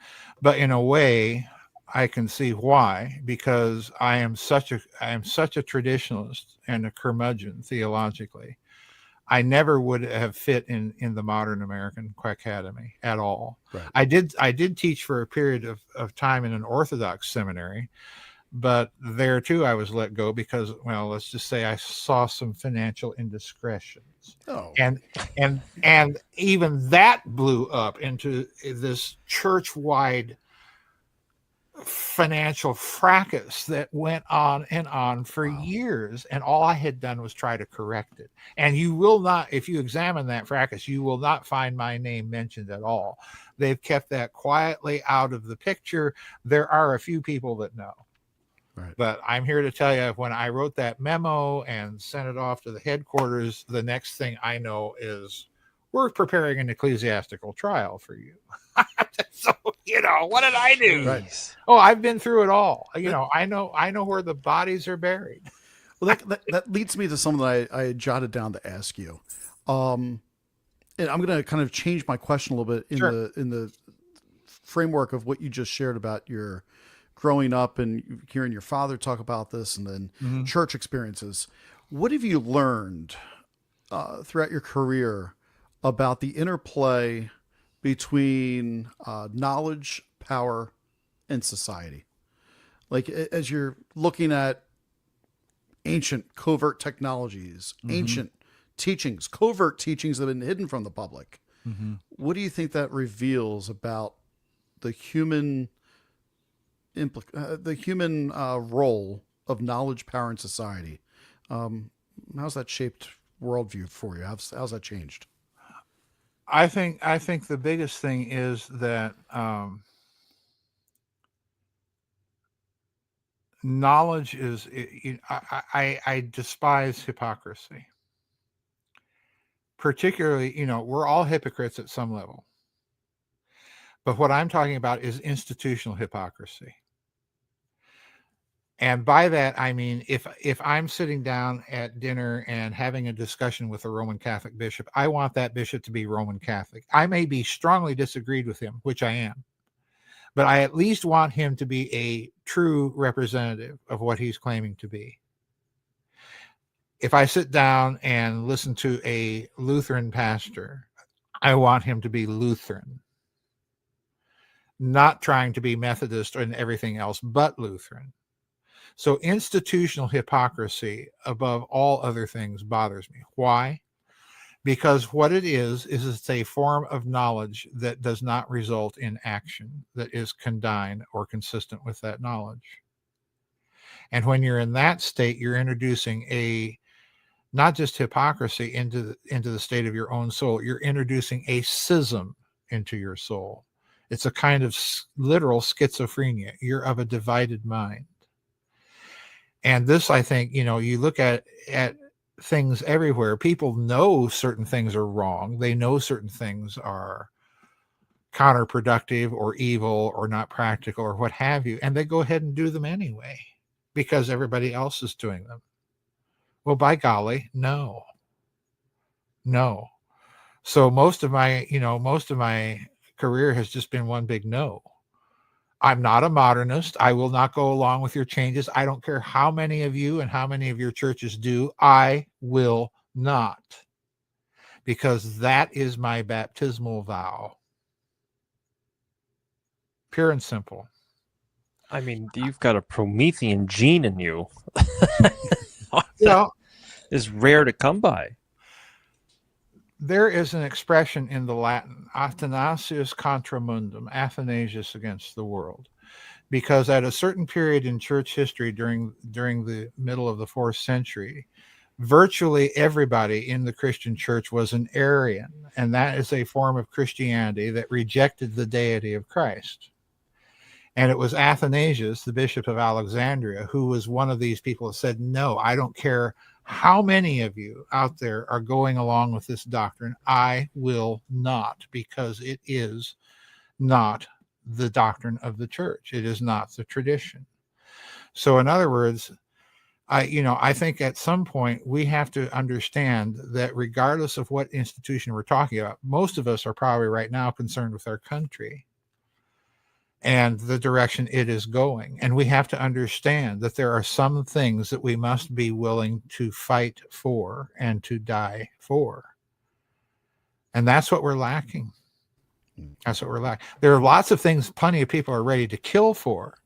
But in a way, I can see why, because I am such a traditionalist and a curmudgeon theologically. I never would have fit in the modern American academy at all. Right. I did teach for a period of time in an Orthodox seminary, but there too I was let go because, well, let's just say I saw some financial indiscretions. Oh. And even that blew up into this church-wide financial fracas that went on and on for years, and all I had done was try to correct it. And you will not, if you examine that fracas, you will not find my name mentioned at all. They've kept that quietly out of the picture. There are a few people that know. Right. But I'm here to tell you, when I wrote that memo and sent it off to the headquarters, the next thing I know is we're preparing an ecclesiastical trial for you. So, what did I do? Right. Oh, I've been through it all. I know where the bodies are buried. Well, that leads me to something that I jotted down to ask you. And I'm going to kind of change my question a little bit in the framework of what you just shared about your growing up and hearing your father talk about this, and then church experiences. What have you learned throughout your career about the interplay between knowledge, power, and society? Like, as you're looking at ancient covert technologies, ancient teachings, covert teachings that have been hidden from the public, what do you think that reveals about the human role of knowledge, power, and society? How's that shaped worldview for you? How's that changed? I think the biggest thing is that knowledge is. I despise hypocrisy. particularly, we're all hypocrites at some level. But what I'm talking about is institutional hypocrisy. And by that, I mean, if I'm sitting down at dinner and having a discussion with a Roman Catholic bishop, I want that bishop to be Roman Catholic. I may be strongly disagreed with him, which I am, but I at least want him to be a true representative of what he's claiming to be. If I sit down and listen to a Lutheran pastor, I want him to be Lutheran, not trying to be Methodist and everything else but Lutheran. So institutional hypocrisy, above all other things, bothers me. Why? Because what it is it's a form of knowledge that does not result in action, that is condign or consistent with that knowledge. And when you're in that state, you're introducing not just hypocrisy into the state of your own soul, you're introducing a schism into your soul. It's a kind of literal schizophrenia. You're of a divided mind. And this, I think, you look at things everywhere. People know certain things are wrong. They know certain things are counterproductive or evil or not practical or what have you. And they go ahead and do them anyway because everybody else is doing them. Well, by golly, no. So most of my career has just been one big no. I'm not a modernist. I will not go along with your changes. I don't care how many of you and how many of your churches do. I will not. Because that is my baptismal vow. Pure and simple. I mean, you've got a Promethean gene in you. Is rare to come by. There is an expression in the Latin, Athanasius contra mundum, Athanasius against the world, because at a certain period in church history during the middle of the 4th century, virtually everybody in the Christian church was an Arian, and that is a form of Christianity that rejected the deity of Christ. And it was Athanasius, the Bishop of Alexandria, who was one of these people that said, no, I don't care how many of you out there are going along with this doctrine. I will not, because it is not the doctrine of the church. It is not the tradition. So in other words, I think at some point we have to understand that regardless of what institution we're talking about, most of us are probably right now concerned with our country and the direction it is going. And we have to understand that there are some things that we must be willing to fight for and to die for. And that's what we're lacking. There are lots of things plenty of people are ready to kill for,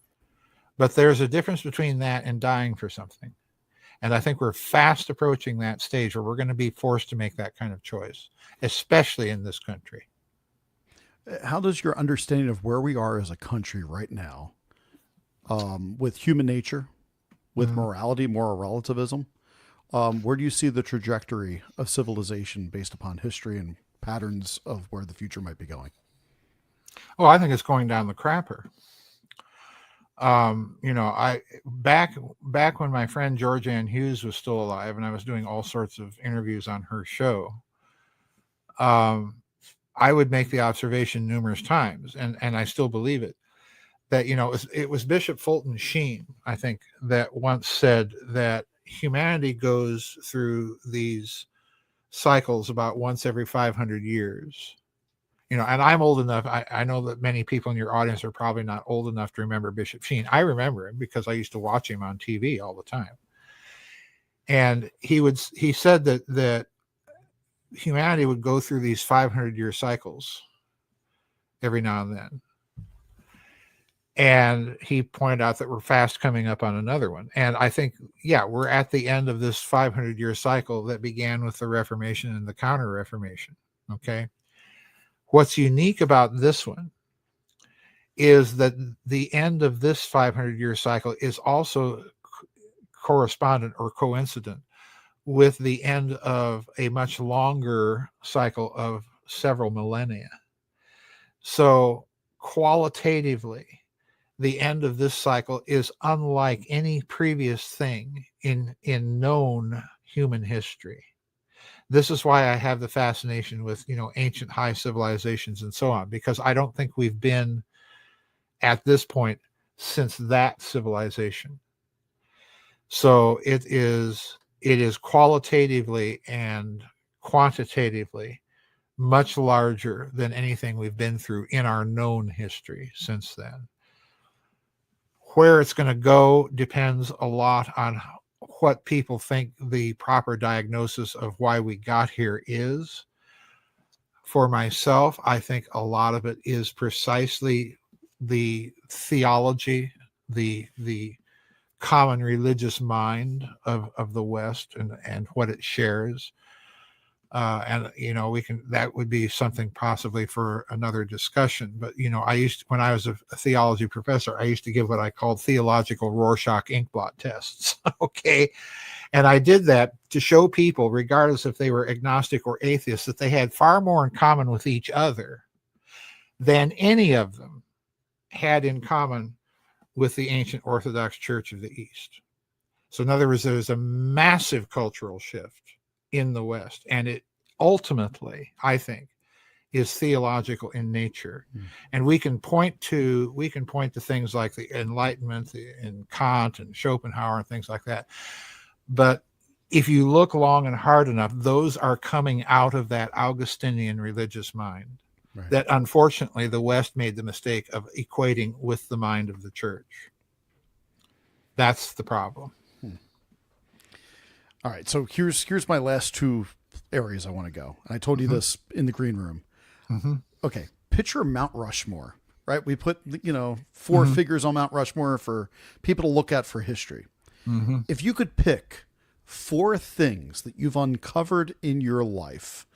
but there's a difference between that and dying for something. And I think we're fast approaching that stage where we're going to be forced to make that kind of choice, especially in this country. How does your understanding of where we are as a country right now, with human nature, with morality, moral relativism, where do you see the trajectory of civilization based upon history and patterns of where the future might be going? Oh, I think it's going down the crapper. I back when my friend George Ann Hughes was still alive and I was doing all sorts of interviews on her show, I would make the observation numerous times, and I still believe it, that, it was Bishop Fulton Sheen, I think, that once said that humanity goes through these cycles about once every 500 years. And I'm old enough. I know that many people in your audience are probably not old enough to remember Bishop Sheen. I remember him because I used to watch him on TV all the time. And he said that humanity would go through these 500-year cycles every now and then. And he pointed out that we're fast coming up on another one. And I think, we're at the end of this 500-year cycle that began with the Reformation and the Counter-Reformation. Okay. What's unique about this one is that the end of this 500-year cycle is also correspondent or coincident with the end of a much longer cycle of several millennia. So qualitatively, the end of this cycle is unlike any previous thing in known human history. This is why I have the fascination with, ancient high civilizations and so on, because I don't think we've been at this point since that civilization. So it is qualitatively and quantitatively much larger than anything we've been through in our known history since then. Where it's going to go depends a lot on what people think the proper diagnosis of why we got here is. For myself, I think a lot of it is precisely the theology, the common religious mind of the West and what it shares. And that would be something possibly for another discussion. But when I was a theology professor, I used to give what I called theological Rorschach inkblot tests. Okay. And I did that to show people, regardless if they were agnostic or atheists, that they had far more in common with each other than any of them had in common with the ancient Orthodox Church of the East. So in other words, there's a massive cultural shift in the West, and it ultimately, I think, is theological in nature. And we can point to things like the Enlightenment and Kant and Schopenhauer and things like that. But if you look long and hard enough, those are coming out of that Augustinian religious mind. Right. That unfortunately the West made the mistake of equating with the mind of the church. That's the problem. All right, so here's my last two areas I want to go. And I told you this in the green room. Okay, picture Mount Rushmore, right? We put, four figures on Mount Rushmore for people to look at for history. If you could pick four things that you've uncovered in your life,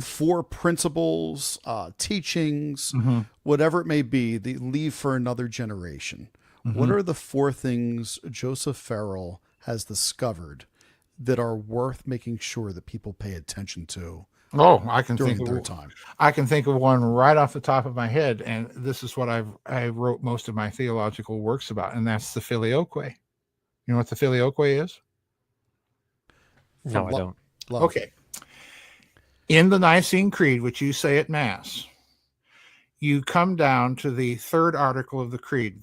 four principles, teachings, whatever it may be, that you leave for another generation, what are the four things Joseph Farrell has discovered that are worth making sure that people pay attention to? I can think of one right off the top of my head, and this is what I wrote most of my theological works about, and that's the filioque. You know what the filioque is? No, I don't. Okay. In the Nicene Creed, which you say at Mass, you come down to the third article of the Creed.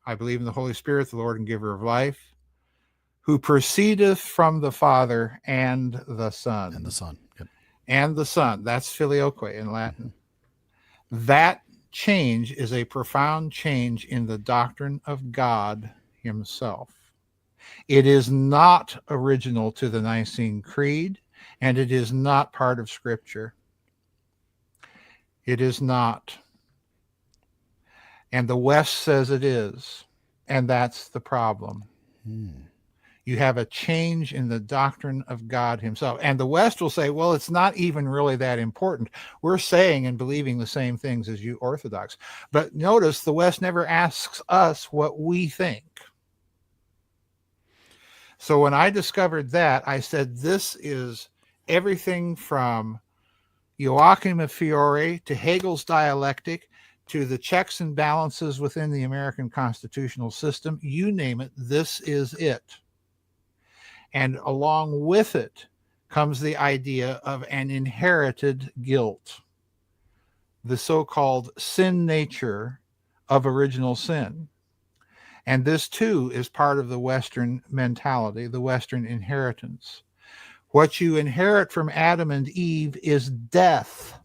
I believe in the Holy Spirit, the Lord and giver of life, who proceedeth from the Father and the Son. And the Son. Yep. And the Son. That's filioque in Latin. That change is a profound change in the doctrine of God himself. It is not original to the Nicene Creed, and it is not part of Scripture. It is not. And the West says it is, and that's the problem. You have a change in the doctrine of God himself. And the West will say, well, it's not even really that important. We're saying and believing the same things as you Orthodox. But notice the West never asks us what we think. So when I discovered that, I said, this is everything from Joachim of Fiore to Hegel's dialectic to the checks and balances within the American constitutional system. You name it, this is it. And along with it comes the idea of an inherited guilt, the so-called sin nature of original sin. And this too is part of the Western mentality, the Western inheritance. What you inherit from Adam and Eve is death,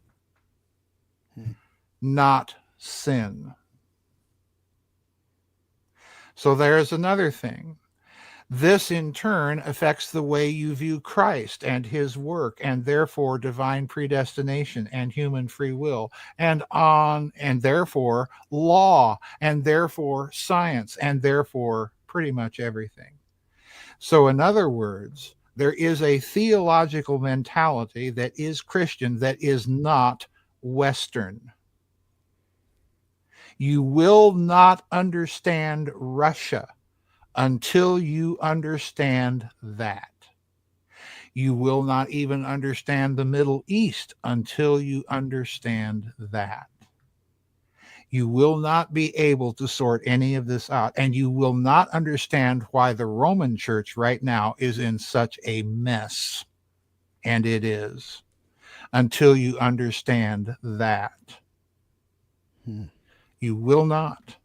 not sin. So there's another thing. This in turn affects the way you view Christ and his work, and therefore divine predestination and human free will, and therefore law, and therefore science, and therefore pretty much everything. So in other words, there is a theological mentality that is Christian that is not Western. You will not understand Russia until you understand that. You will not even understand the Middle East until you understand that. You will not be able to sort any of this out, and you will not understand why the Roman Church right now is in such a mess. and it is, until you understand that. You will not.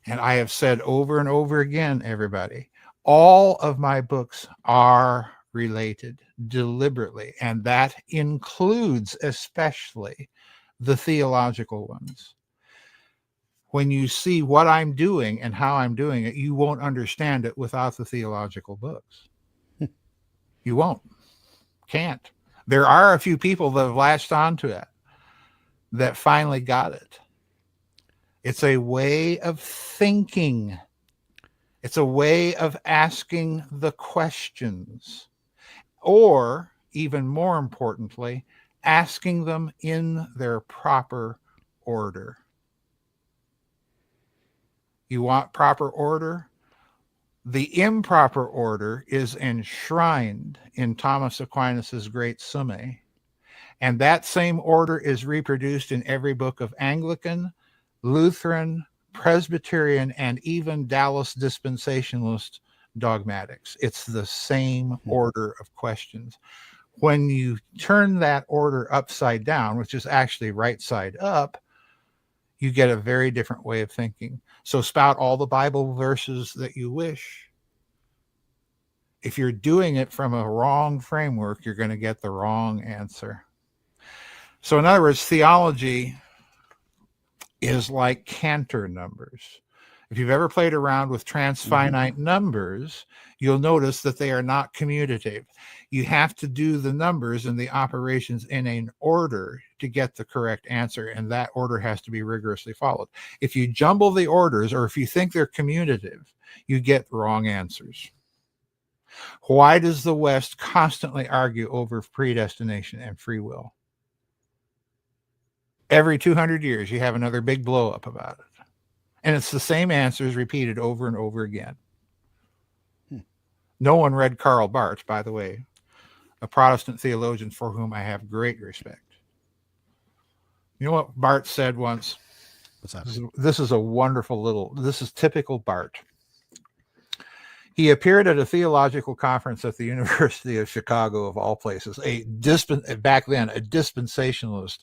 And I have said over and over again, everybody, all of my books are related deliberately, and that includes especially the theological ones. When you see what I'm doing and how I'm doing it, you won't understand it without the theological books. You won't. Can't. There are a few people that have latched onto it that finally got it. It's a way of thinking. It's a way of asking the questions, or even more importantly, asking them in their proper order. You want proper order? The improper order is enshrined in Thomas Aquinas's great Summa, and that same order is reproduced in every book of Anglican, Lutheran, Presbyterian, and even Dallas dispensationalist dogmatics. It's the same order of questions. When you turn that order upside down, which is actually right side up, you get a very different way of thinking. So spout all the Bible verses that you wish. If you're doing it from a wrong framework, you're going to get the wrong answer. So in other words, theology is like Cantor numbers. If you've ever played around with transfinite numbers, you'll notice that they are not commutative. You have to do the numbers and the operations in an order to get the correct answer, and that order has to be rigorously followed. If you jumble the orders, or if you think they're commutative, you get wrong answers. Why does the West constantly argue over predestination and free will? Every 200 years, you have another big blow up about it. And it's the same answers repeated over and over again. No one read Karl Barth, by the way, a Protestant theologian for whom I have great respect. You know what Barth said once? What's that? This is a wonderful this is typical Barth. He appeared at a theological conference at the University of Chicago, of all places, back then, a dispensationalist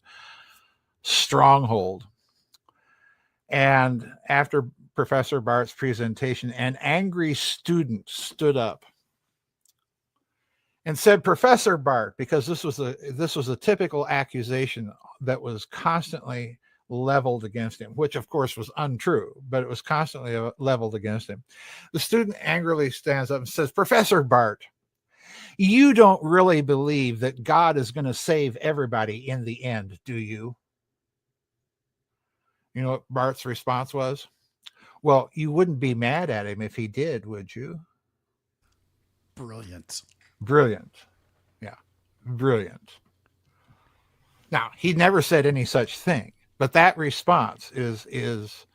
stronghold. And after Professor Barth's presentation, an angry student stood up and said, "Professor Barth," because this was a typical accusation that was constantly leveled against him, which of course was untrue, but it was constantly leveled against him. The student angrily stands up and says, "Professor Barth, you don't really believe that God is going to save everybody in the end, do you?" You know what Barth's response was? "Well, you wouldn't be mad at him if he did, would you?" Brilliant. Brilliant. Yeah, brilliant. Now, he never said any such thing, but that response is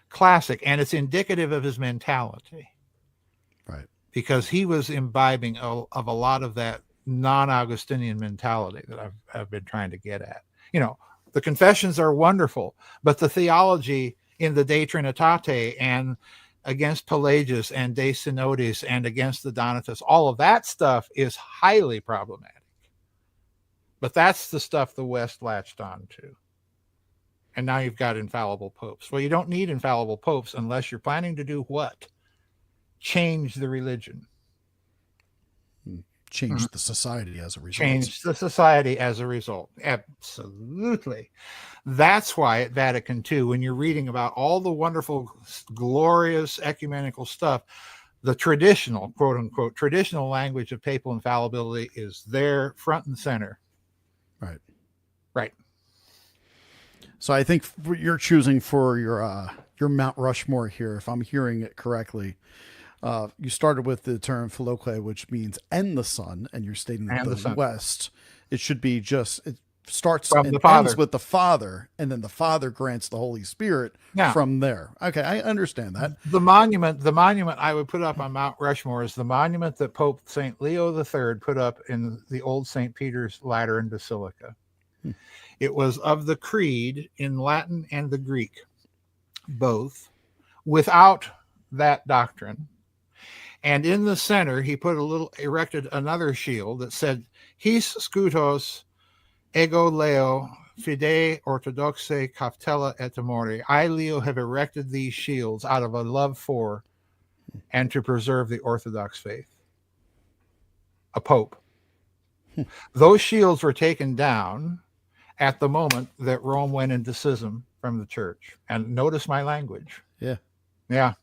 classic, and it's indicative of his mentality. Right. Because he was imbibing of a lot of that non-Augustinian mentality that I've been trying to get at. You know, the confessions are wonderful, but the theology in the De Trinitate and against Pelagius and De Synodis and against the Donatists, all of that stuff is highly problematic. But that's the stuff the West latched on to. And now you've got infallible popes. Well, you don't need infallible popes unless you're planning to do what? Change the religion. Change the society as a result. Change the society as a result. Absolutely. That's why at Vatican II, when you're reading about all the wonderful, glorious ecumenical stuff, the traditional, quote unquote, traditional language of papal infallibility is there front and center. Right. Right. So I think you're choosing for your Mount Rushmore here, if I'm hearing it correctly. You started with the term philoque, which means "and the Son," and you're stating that the West, it should be it starts from and the Father. ends with the Father, and then the Father grants the Holy Spirit from there. Okay, I understand that. The monument I would put up on Mount Rushmore is the monument that Pope St. Leo III put up in the old St. Peter's Lateran Basilica. It was of the Creed in Latin and the Greek, both. Without that doctrine, And in the center, he erected another shield that said, His scutos ego leo fide orthodoxe caftella et amore. I, Leo, have erected these shields out of a love for and to preserve the Orthodox faith. A pope. Those shields were taken down at the moment that Rome went into schism from the church. And notice my language. Yeah. Yeah.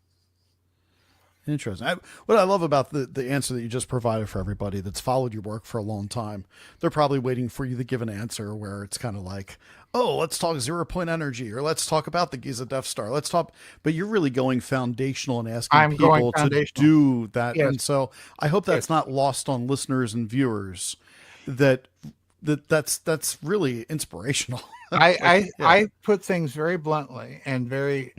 Interesting. What I love about the answer that you just provided for everybody that's followed your work for a long time, they're probably waiting for you to give an answer where it's kind of like, oh, let's talk 0 point energy, or let's talk about the Giza Death Star. Let's talk, but you're really going foundational and asking people to do that. Yes. And so I hope that's not lost on listeners and viewers that's really inspirational. I put things very bluntly and very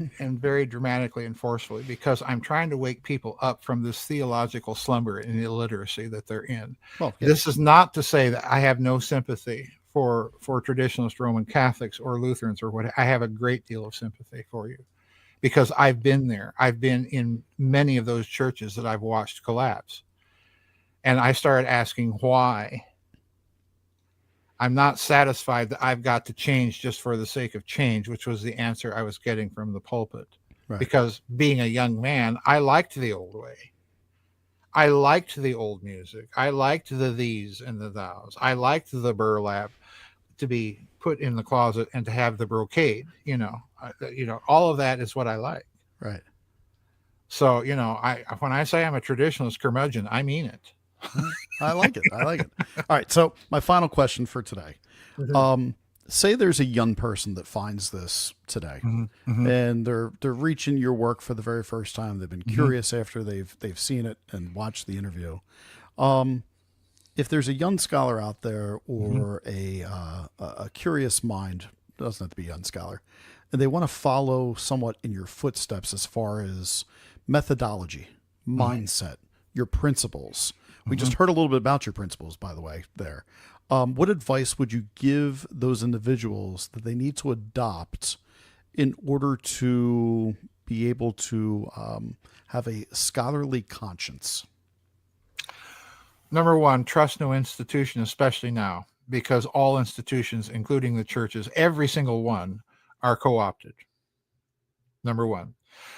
dramatically and forcefully because I'm trying to wake people up from this theological slumber and illiteracy that they're in. Well, yeah. This is not to say that I have no sympathy for traditionalist Roman Catholics or Lutherans or what. I have a great deal of sympathy for you because I've been there. I've been in many of those churches that I've watched collapse. And I started asking why. I'm not satisfied that I've got to change just for the sake of change, which was the answer I was getting from the pulpit. Right. Because being a young man, I liked the old way. I liked the old music. I liked the these and the thous. I liked the burlap to be put in the closet and to have the brocade. All of that is what I like. Right. So, when I say I'm a traditionalist curmudgeon, I mean it. I like it. All right. So my final question for today, say there's a young person that finds this today and they're reaching your work for the very first time. They've been curious after they've seen it and watched the interview. If there's a young scholar out there or a curious mind, doesn't have to be a young scholar, and they want to follow somewhat in your footsteps as far as methodology, mindset, your principles. We just heard a little bit about your principles, by the way, there. What advice would you give those individuals that they need to adopt in order to be able to have a scholarly conscience? Number one, trust no institution, especially now, because all institutions, including the churches, every single one, are co-opted. Number one.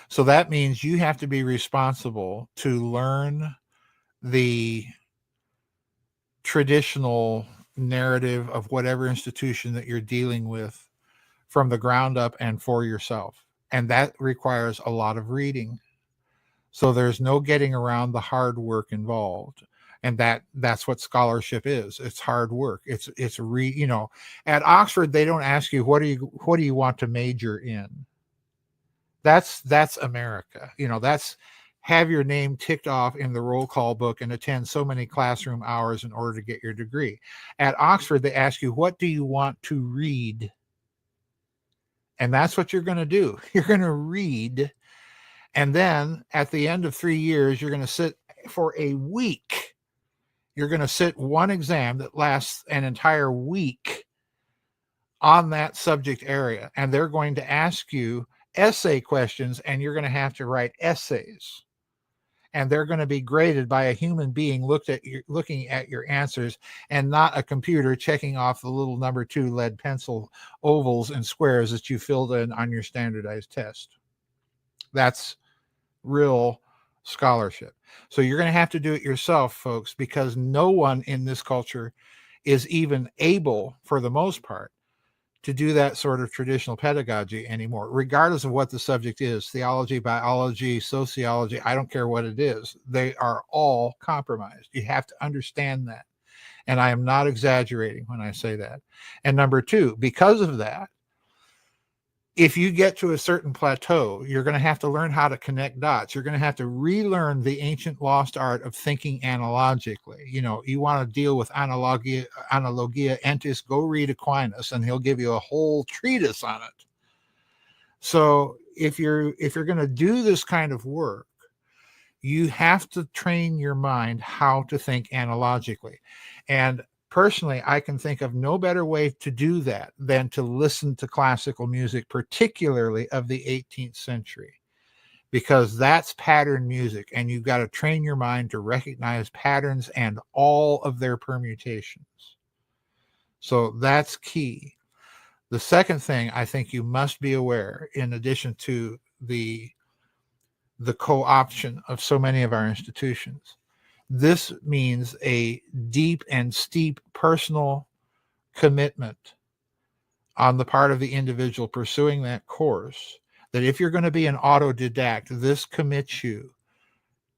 So that means you have to be responsible to learn the traditional narrative of whatever institution that you're dealing with from the ground up and for yourself. And that requires a lot of reading. So there's no getting around the hard work involved. And that's what scholarship is. It's hard work. It's at Oxford, they don't ask you, what do you want to major in? That's America. That's have your name ticked off in the roll call book and attend so many classroom hours in order to get your degree. At Oxford, they ask you, what do you want to read? And that's what you're going to do. You're going to read. And then at the end of 3 years, you're going to sit for a week. You're going to sit one exam that lasts an entire week on that subject area. And they're going to ask you essay questions, and you're going to have to write essays. And they're going to be graded by a human being looking at your answers and not a computer checking off the little number 2 lead pencil ovals and squares that you filled in on your standardized test. That's real scholarship. So you're going to have to do it yourself, folks, because no one in this culture is even able, for the most part, to do that sort of traditional pedagogy anymore, regardless of what the subject is, theology, biology, sociology, I don't care what it is. They are all compromised. You have to understand that. And I am not exaggerating when I say that. And number 2, because of that, if you get to a certain plateau, you're going to have to learn how to connect dots. You're going to have to relearn the ancient lost art of thinking analogically. You want to deal with analogia entis, go read Aquinas, and he'll give you a whole treatise on it. So if you're going to do this kind of work, you have to train your mind how to think analogically. And personally, I can think of no better way to do that than to listen to classical music, particularly of the 18th century, because that's pattern music, and you've got to train your mind to recognize patterns and all of their permutations. So that's key. The second thing I think you must be aware, in addition to the co-option of so many of our institutions, this means a deep and steep personal commitment on the part of the individual pursuing that course, that if you're going to be an autodidact, this commits you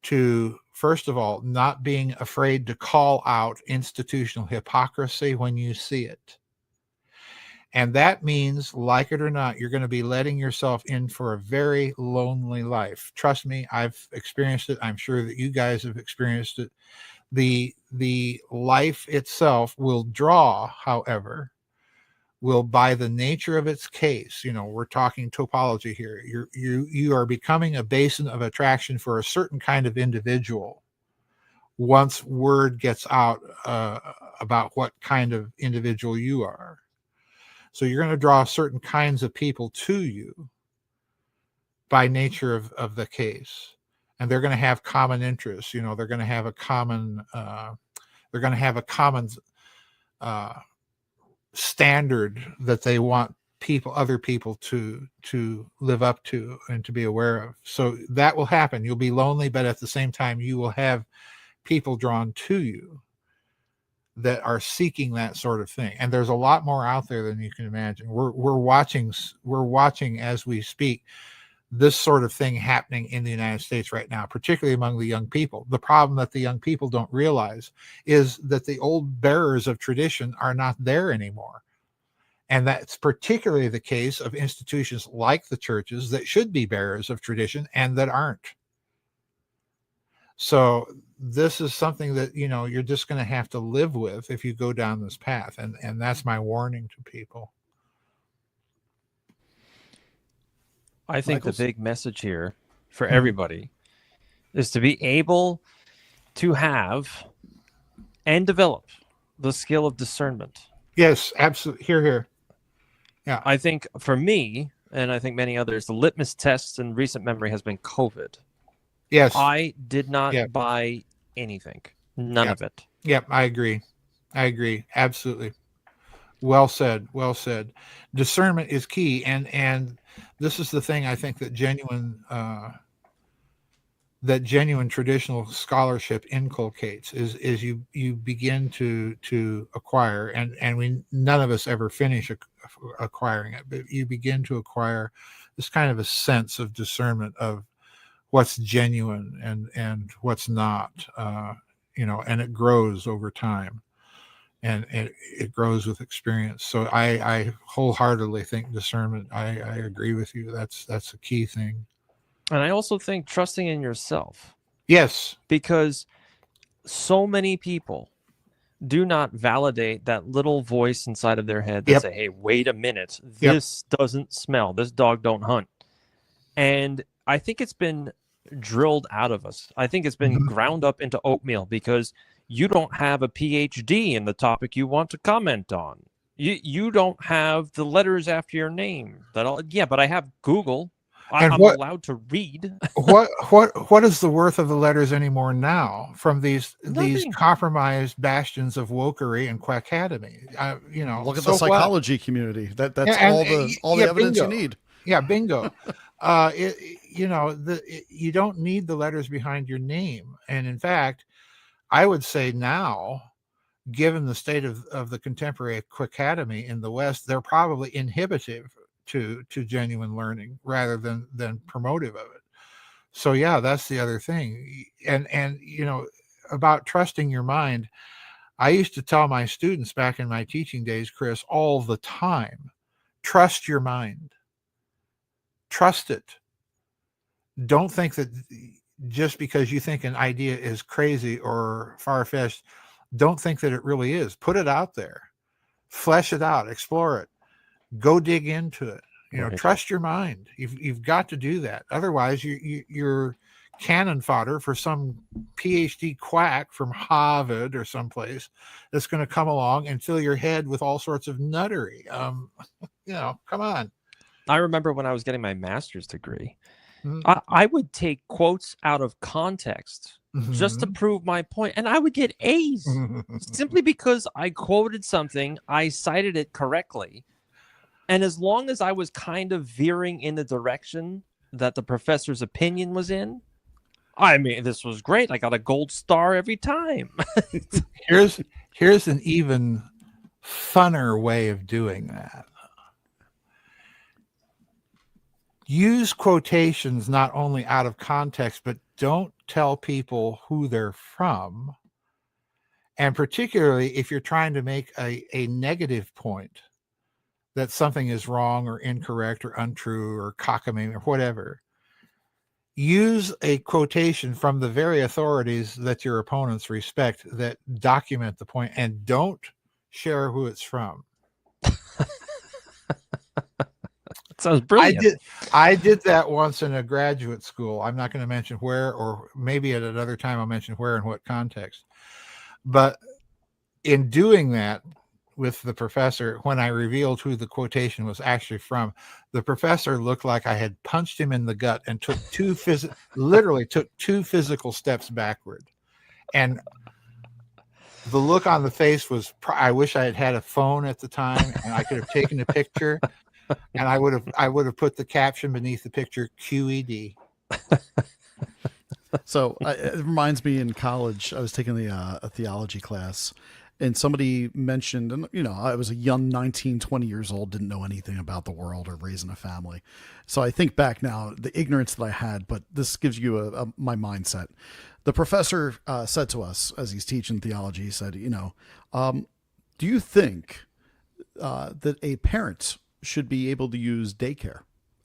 to, first of all, not being afraid to call out institutional hypocrisy when you see it. And that means, like it or not, you're going to be letting yourself in for a very lonely life. Trust me, I've experienced it. I'm sure that you guys have experienced it. The life itself will draw, however, will, by the nature of its case, we're talking topology here. You are becoming a basin of attraction for a certain kind of individual once word gets out about what kind of individual you are. So you're going to draw certain kinds of people to you by nature of the case, and they're going to have common interests. They're going to have a common standard that they want other people to live up to and to be aware of. So that will happen. You'll be lonely, but at the same time, you will have people drawn to you that are seeking that sort of thing. And there's a lot more out there than you can imagine. We're watching as we speak this sort of thing happening in the United States right now, particularly among the young people. The problem that the young people don't realize is that the old bearers of tradition are not there anymore. And that's particularly the case of institutions like the churches that should be bearers of tradition and that aren't. So this is something that, you're just going to have to live with if you go down this path. And that's my warning to people. I think Michaels? the big message here for everybody is to be able to have and develop the skill of discernment. Yes, absolutely. Here. Yeah. I think for me, and I think many others, the litmus test in recent memory has been COVID. Yes. I did not buy anything. None of it. Yep, I agree. Absolutely. Well said. Discernment is key, and this is the thing I think that genuine traditional scholarship inculcates is you begin to acquire, and none of us ever finish acquiring it, but you begin to acquire this kind of a sense of discernment of what's genuine and what's not, and it grows over time, and it grows with experience. So I wholeheartedly think discernment, I agree with you. That's a key thing. And I also think trusting in yourself. Yes. Because so many people do not validate that little voice inside of their head that say, hey, wait a minute, this doesn't smell, this dog don't hunt. And I think it's been drilled out of us. I think it's been ground up into oatmeal because you don't have a PhD in the topic you want to comment on. You don't have the letters after your name. But I have Google. I'm allowed to read. what is the worth of the letters anymore now from these compromised bastions of wokery and quackademy? Look at the psychology community. That's all the evidence bingo. you need. Yeah, bingo. You don't need the letters behind your name. And in fact, I would say now, given the state of the contemporary quackademy in the West, they're probably inhibitive to genuine learning rather than promotive of it. So yeah, that's the other thing. And about trusting your mind, I used to tell my students back in my teaching days, Chris, all the time, trust your mind. Trust it. Don't think that just because you think an idea is crazy or far-fetched, don't think that it really is. Put it out there. Flesh it out. Explore it. Go dig into it. Trust your mind. You've got to do that. Otherwise, you're cannon fodder for some PhD quack from Harvard or someplace that's going to come along and fill your head with all sorts of nuttery. Come on. I remember when I was getting my master's degree, I would take quotes out of context just to prove my point, and I would get A's simply because I quoted something, I cited it correctly, and as long as I was kind of veering in the direction that the professor's opinion was in, I mean, this was great. I got a gold star every time. Here's an even funner way of doing that. Use quotations not only out of context, but don't tell people who they're from. And particularly if you're trying to make a negative point that something is wrong or incorrect or untrue or cockamamie or whatever, use a quotation from the very authorities that your opponents respect that document the point, and don't share who it's from. Sounds brilliant. I did that once in a graduate school. I'm not going to mention where, or maybe at another time I'll mention where and what context. But in doing that with the professor, when I revealed who the quotation was actually from, the professor looked like I had punched him in the gut and took literally took two physical steps backward. And the look on the face was, I wish I had had a phone at the time and I could have taken a picture. And I would have put the caption beneath the picture, QED. So it reminds me, in college, I was taking a theology class, and somebody mentioned, and I was a young 19, 20 years old, didn't know anything about the world or raising a family. So I think back now, the ignorance that I had, but this gives you my mindset. The professor said to us, as he's teaching theology, he said, do you think that a parent should be able to use daycare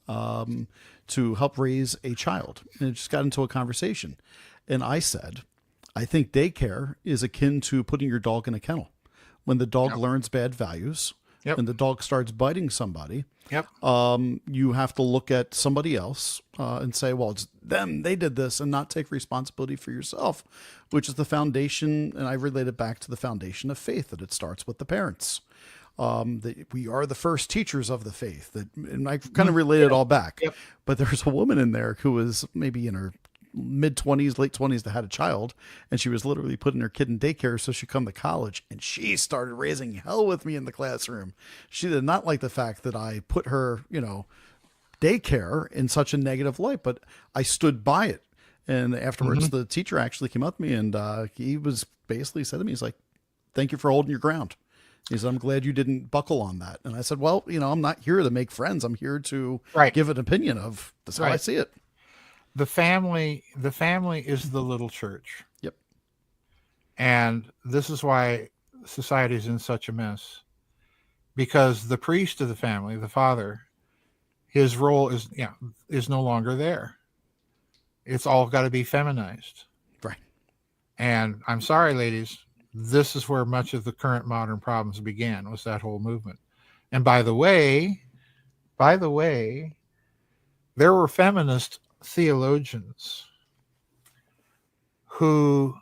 to help raise a child? And it just got into a conversation. And I said, I think daycare is akin to putting your dog in a kennel. When the dog learns bad values, and the dog starts biting somebody, you have to look at somebody else and say, well, it's them, they did this, and not take responsibility for yourself, which is the foundation. And I relate it back to the foundation of faith, that it starts with the parents. That we are the first teachers of the faith. And I kind of relate it all back. But there's a woman in there who was maybe in her mid-20s, late 20s, that had a child, and she was literally putting her kid in daycare so she'd come to college, and she started raising hell with me in the classroom. She did not like the fact that I put her, daycare in such a negative light, but I stood by it. And afterwards, the teacher actually came up to me, and he was basically said to me, he's like, thank you for holding your ground. He said, I'm glad you didn't buckle on that. And I said, well, I'm not here to make friends. I'm here to give an opinion of that's how I see it. The family is the little church. Yep. And this is why society is in such a mess, because the priest of the family, the father, his role is no longer there. It's all got to be feminized. Right. And I'm sorry, ladies, this is where much of the current modern problems began, was that whole movement. And by the way, there were feminist theologians who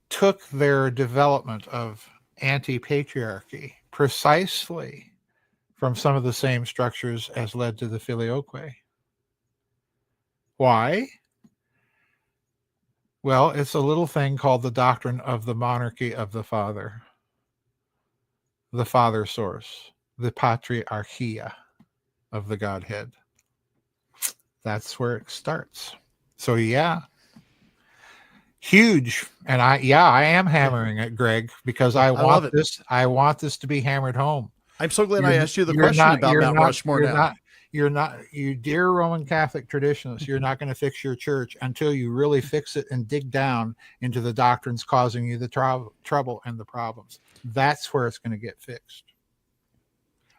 took their development of anti-patriarchy precisely from some of the same structures as led to the filioque. Why? Well, it's a little thing called the doctrine of the monarchy of the father source, the patriarchia of the Godhead. That's where it starts. So huge. And I am hammering it, Greg, because I want this to be hammered home. I'm so glad I asked you the question about Mount Rushmore now. You dear Roman Catholic traditionalists, you're not going to fix your church until you really fix it and dig down into the doctrines causing you the trouble and the problems. That's where it's going to get fixed.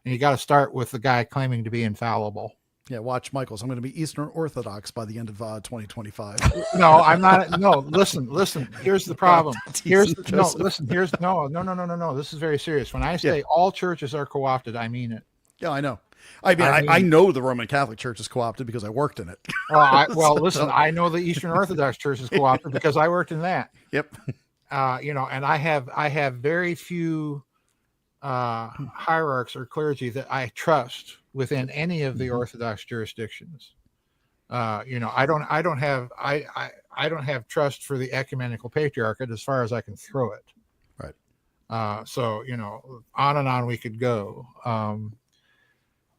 And you got to start with the guy claiming to be infallible. Yeah, watch, Michaels. I'm going to be Eastern Orthodox by the end of 2025. No, I'm not. No, listen. Here's the problem. No. This is very serious. When I say all churches are co-opted, I mean it. Yeah, I know. I know the Roman Catholic Church is co-opted because I worked in it. Listen, I know the Eastern Orthodox Church is co-opted because I worked in that. Yep. And I have very few hierarchs or clergy that I trust within any of the Orthodox jurisdictions. I don't have trust for the ecumenical patriarchate as far as I can throw it. Right. So, on and on we could go.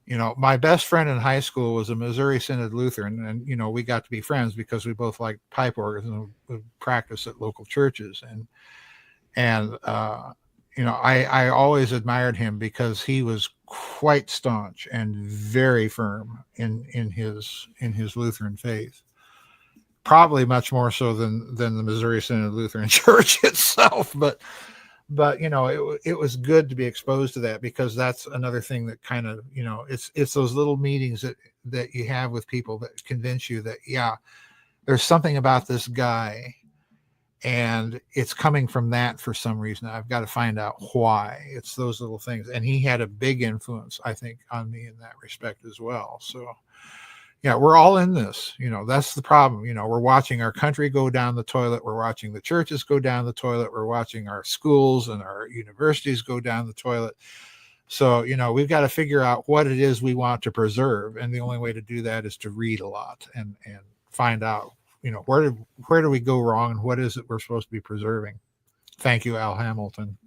My best friend in high school was a Missouri Synod Lutheran, and, we got to be friends because we both liked pipe organs and would practice at local churches. And I always admired him because he was quite staunch and very firm in his Lutheran faith. Probably much more so than the Missouri Synod Lutheran Church itself, but it was good to be exposed to that, because that's another thing that kind of, it's those little meetings that you have with people that convince you that, yeah, there's something about this guy and it's coming from that for some reason. I've got to find out why. It's those little things. And he had a big influence, I think, on me in that respect as well. So yeah, we're all in this, that's the problem. We're watching our country go down the toilet. We're watching the churches go down the toilet. We're watching our schools and our universities go down the toilet. So, we've got to figure out what it is we want to preserve. And the only way to do that is to read a lot and find out, where do we go wrong and what is it we're supposed to be preserving? Thank you, Al Hamilton.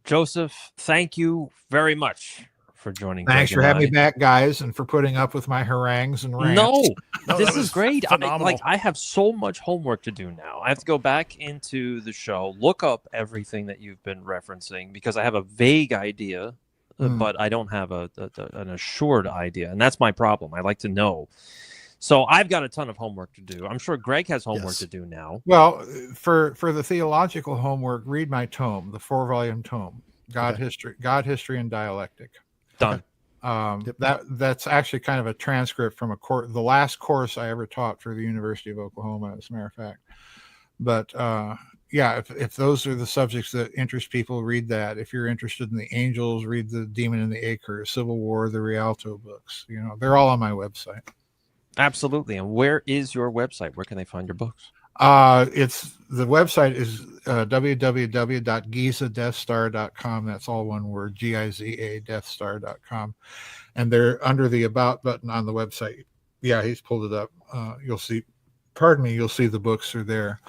Joseph, thank you very much for joining. Thanks for having me back, guys, and for putting up with my harangues and rants. No, this is great. I have so much homework to do now. I have to go back into the show, look up everything that you've been referencing, because I have a vague idea, but I don't have an assured idea, and that's my problem. I like to know. So I've got a ton of homework to do. I'm sure Greg has homework to do now. Well, for the theological homework, read my tome, the 4-volume tome, God History and Dialectic. Done. That's actually kind of a transcript from the last course I ever taught for the University of Oklahoma, as a matter of fact. But if those are the subjects that interest people, read that. If you're interested in the angels, read the Demon in the Acre, Civil War, the Rialto books. They're all on my website. Absolutely. And where is your website? Where can they find your books? The website is www.gizadeathstar.com. That's all one word, Giza deathstar.com. And they're under the About button on the website. Yeah, he's pulled it up. You'll see the books are there.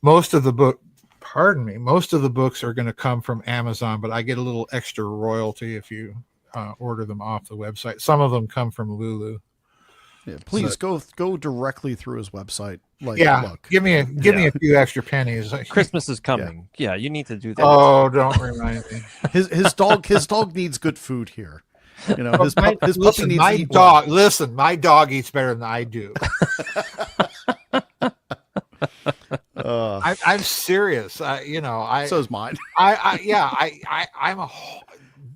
Most of the books are going to come from Amazon, but I get a little extra royalty if you order them off the website. Some of them come from Lulu. Yeah, please go directly through his website. Look. Give me a few extra pennies. Christmas is coming. Yeah, you need to do that. Oh, don't remind me. His dog needs good food here. His puppy needs my to eat dog. Well. Listen, my dog eats better than I do. I'm serious. So is mine.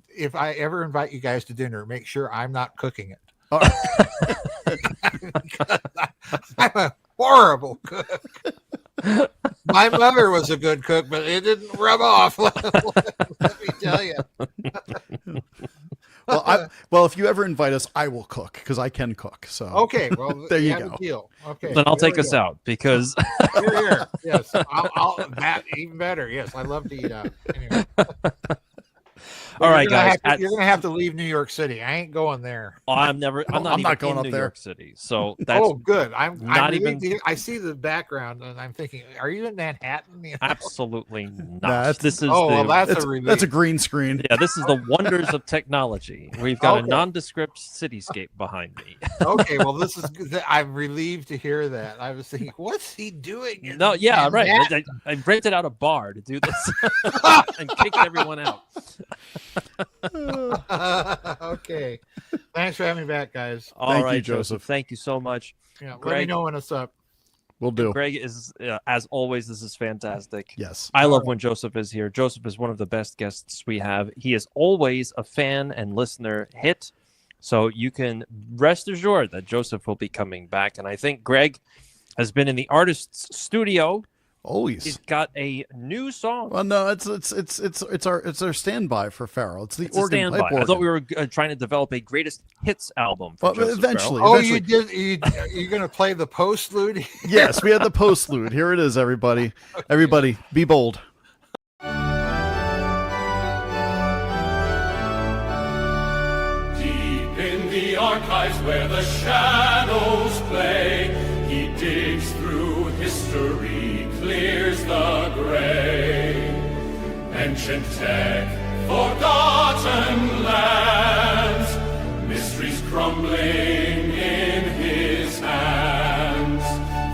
If I ever invite you guys to dinner, make sure I'm not cooking it. I'm a horrible cook. My mother was a good cook, but it didn't rub off. Let me tell you. Well, if you ever invite us, I will cook, because I can cook. So okay, well, there you have go. A deal. Okay, then I'll take us out, because here. Yes, I'll that even better. Yes, I love to eat out. Anyway. All right, guys. You're going to have to leave New York City. I ain't going there. I'm not going up New there. York City. So that's good. I'm not really even. I see the background and I'm thinking, are you in Manhattan? Absolutely not. Nah, this is that's a relief. That's a green screen. Yeah, this is the wonders of technology. We've got a nondescript cityscape behind me. Okay, well, this is good. I'm relieved to hear that. I was thinking, what's he doing? No, yeah, right. I rented out a bar to do this and kicked everyone out. Okay. Thanks for having me back, guys. All right, Joseph. Thank you so much. Yeah, Greg, let me know when it's up. Will do. Greg is, as always, this is fantastic. Yes. I love when Joseph is here. Joseph is one of the best guests we have. He is always a fan and listener hit. So you can rest assured that Joseph will be coming back. And I think Greg has been in the artist's studio. Always. He's got a new song. Well, no, it's our standby for Farrell. It's the organ. Standby. I thought we were trying to develop a greatest hits album. For eventually. Farrell. You did. You're going to play the postlude? Yes, we had the postlude. Here it is, everybody. Okay. Everybody, be bold. Deep in the archives where the shadows play. He digs through history, clears the gray. Ancient tech, forgotten lands, mysteries crumbling in his hands.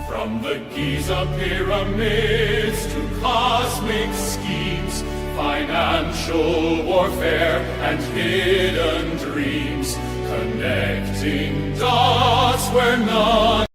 From the Giza pyramids to cosmic schemes, financial warfare and hidden dreams, connecting dots where none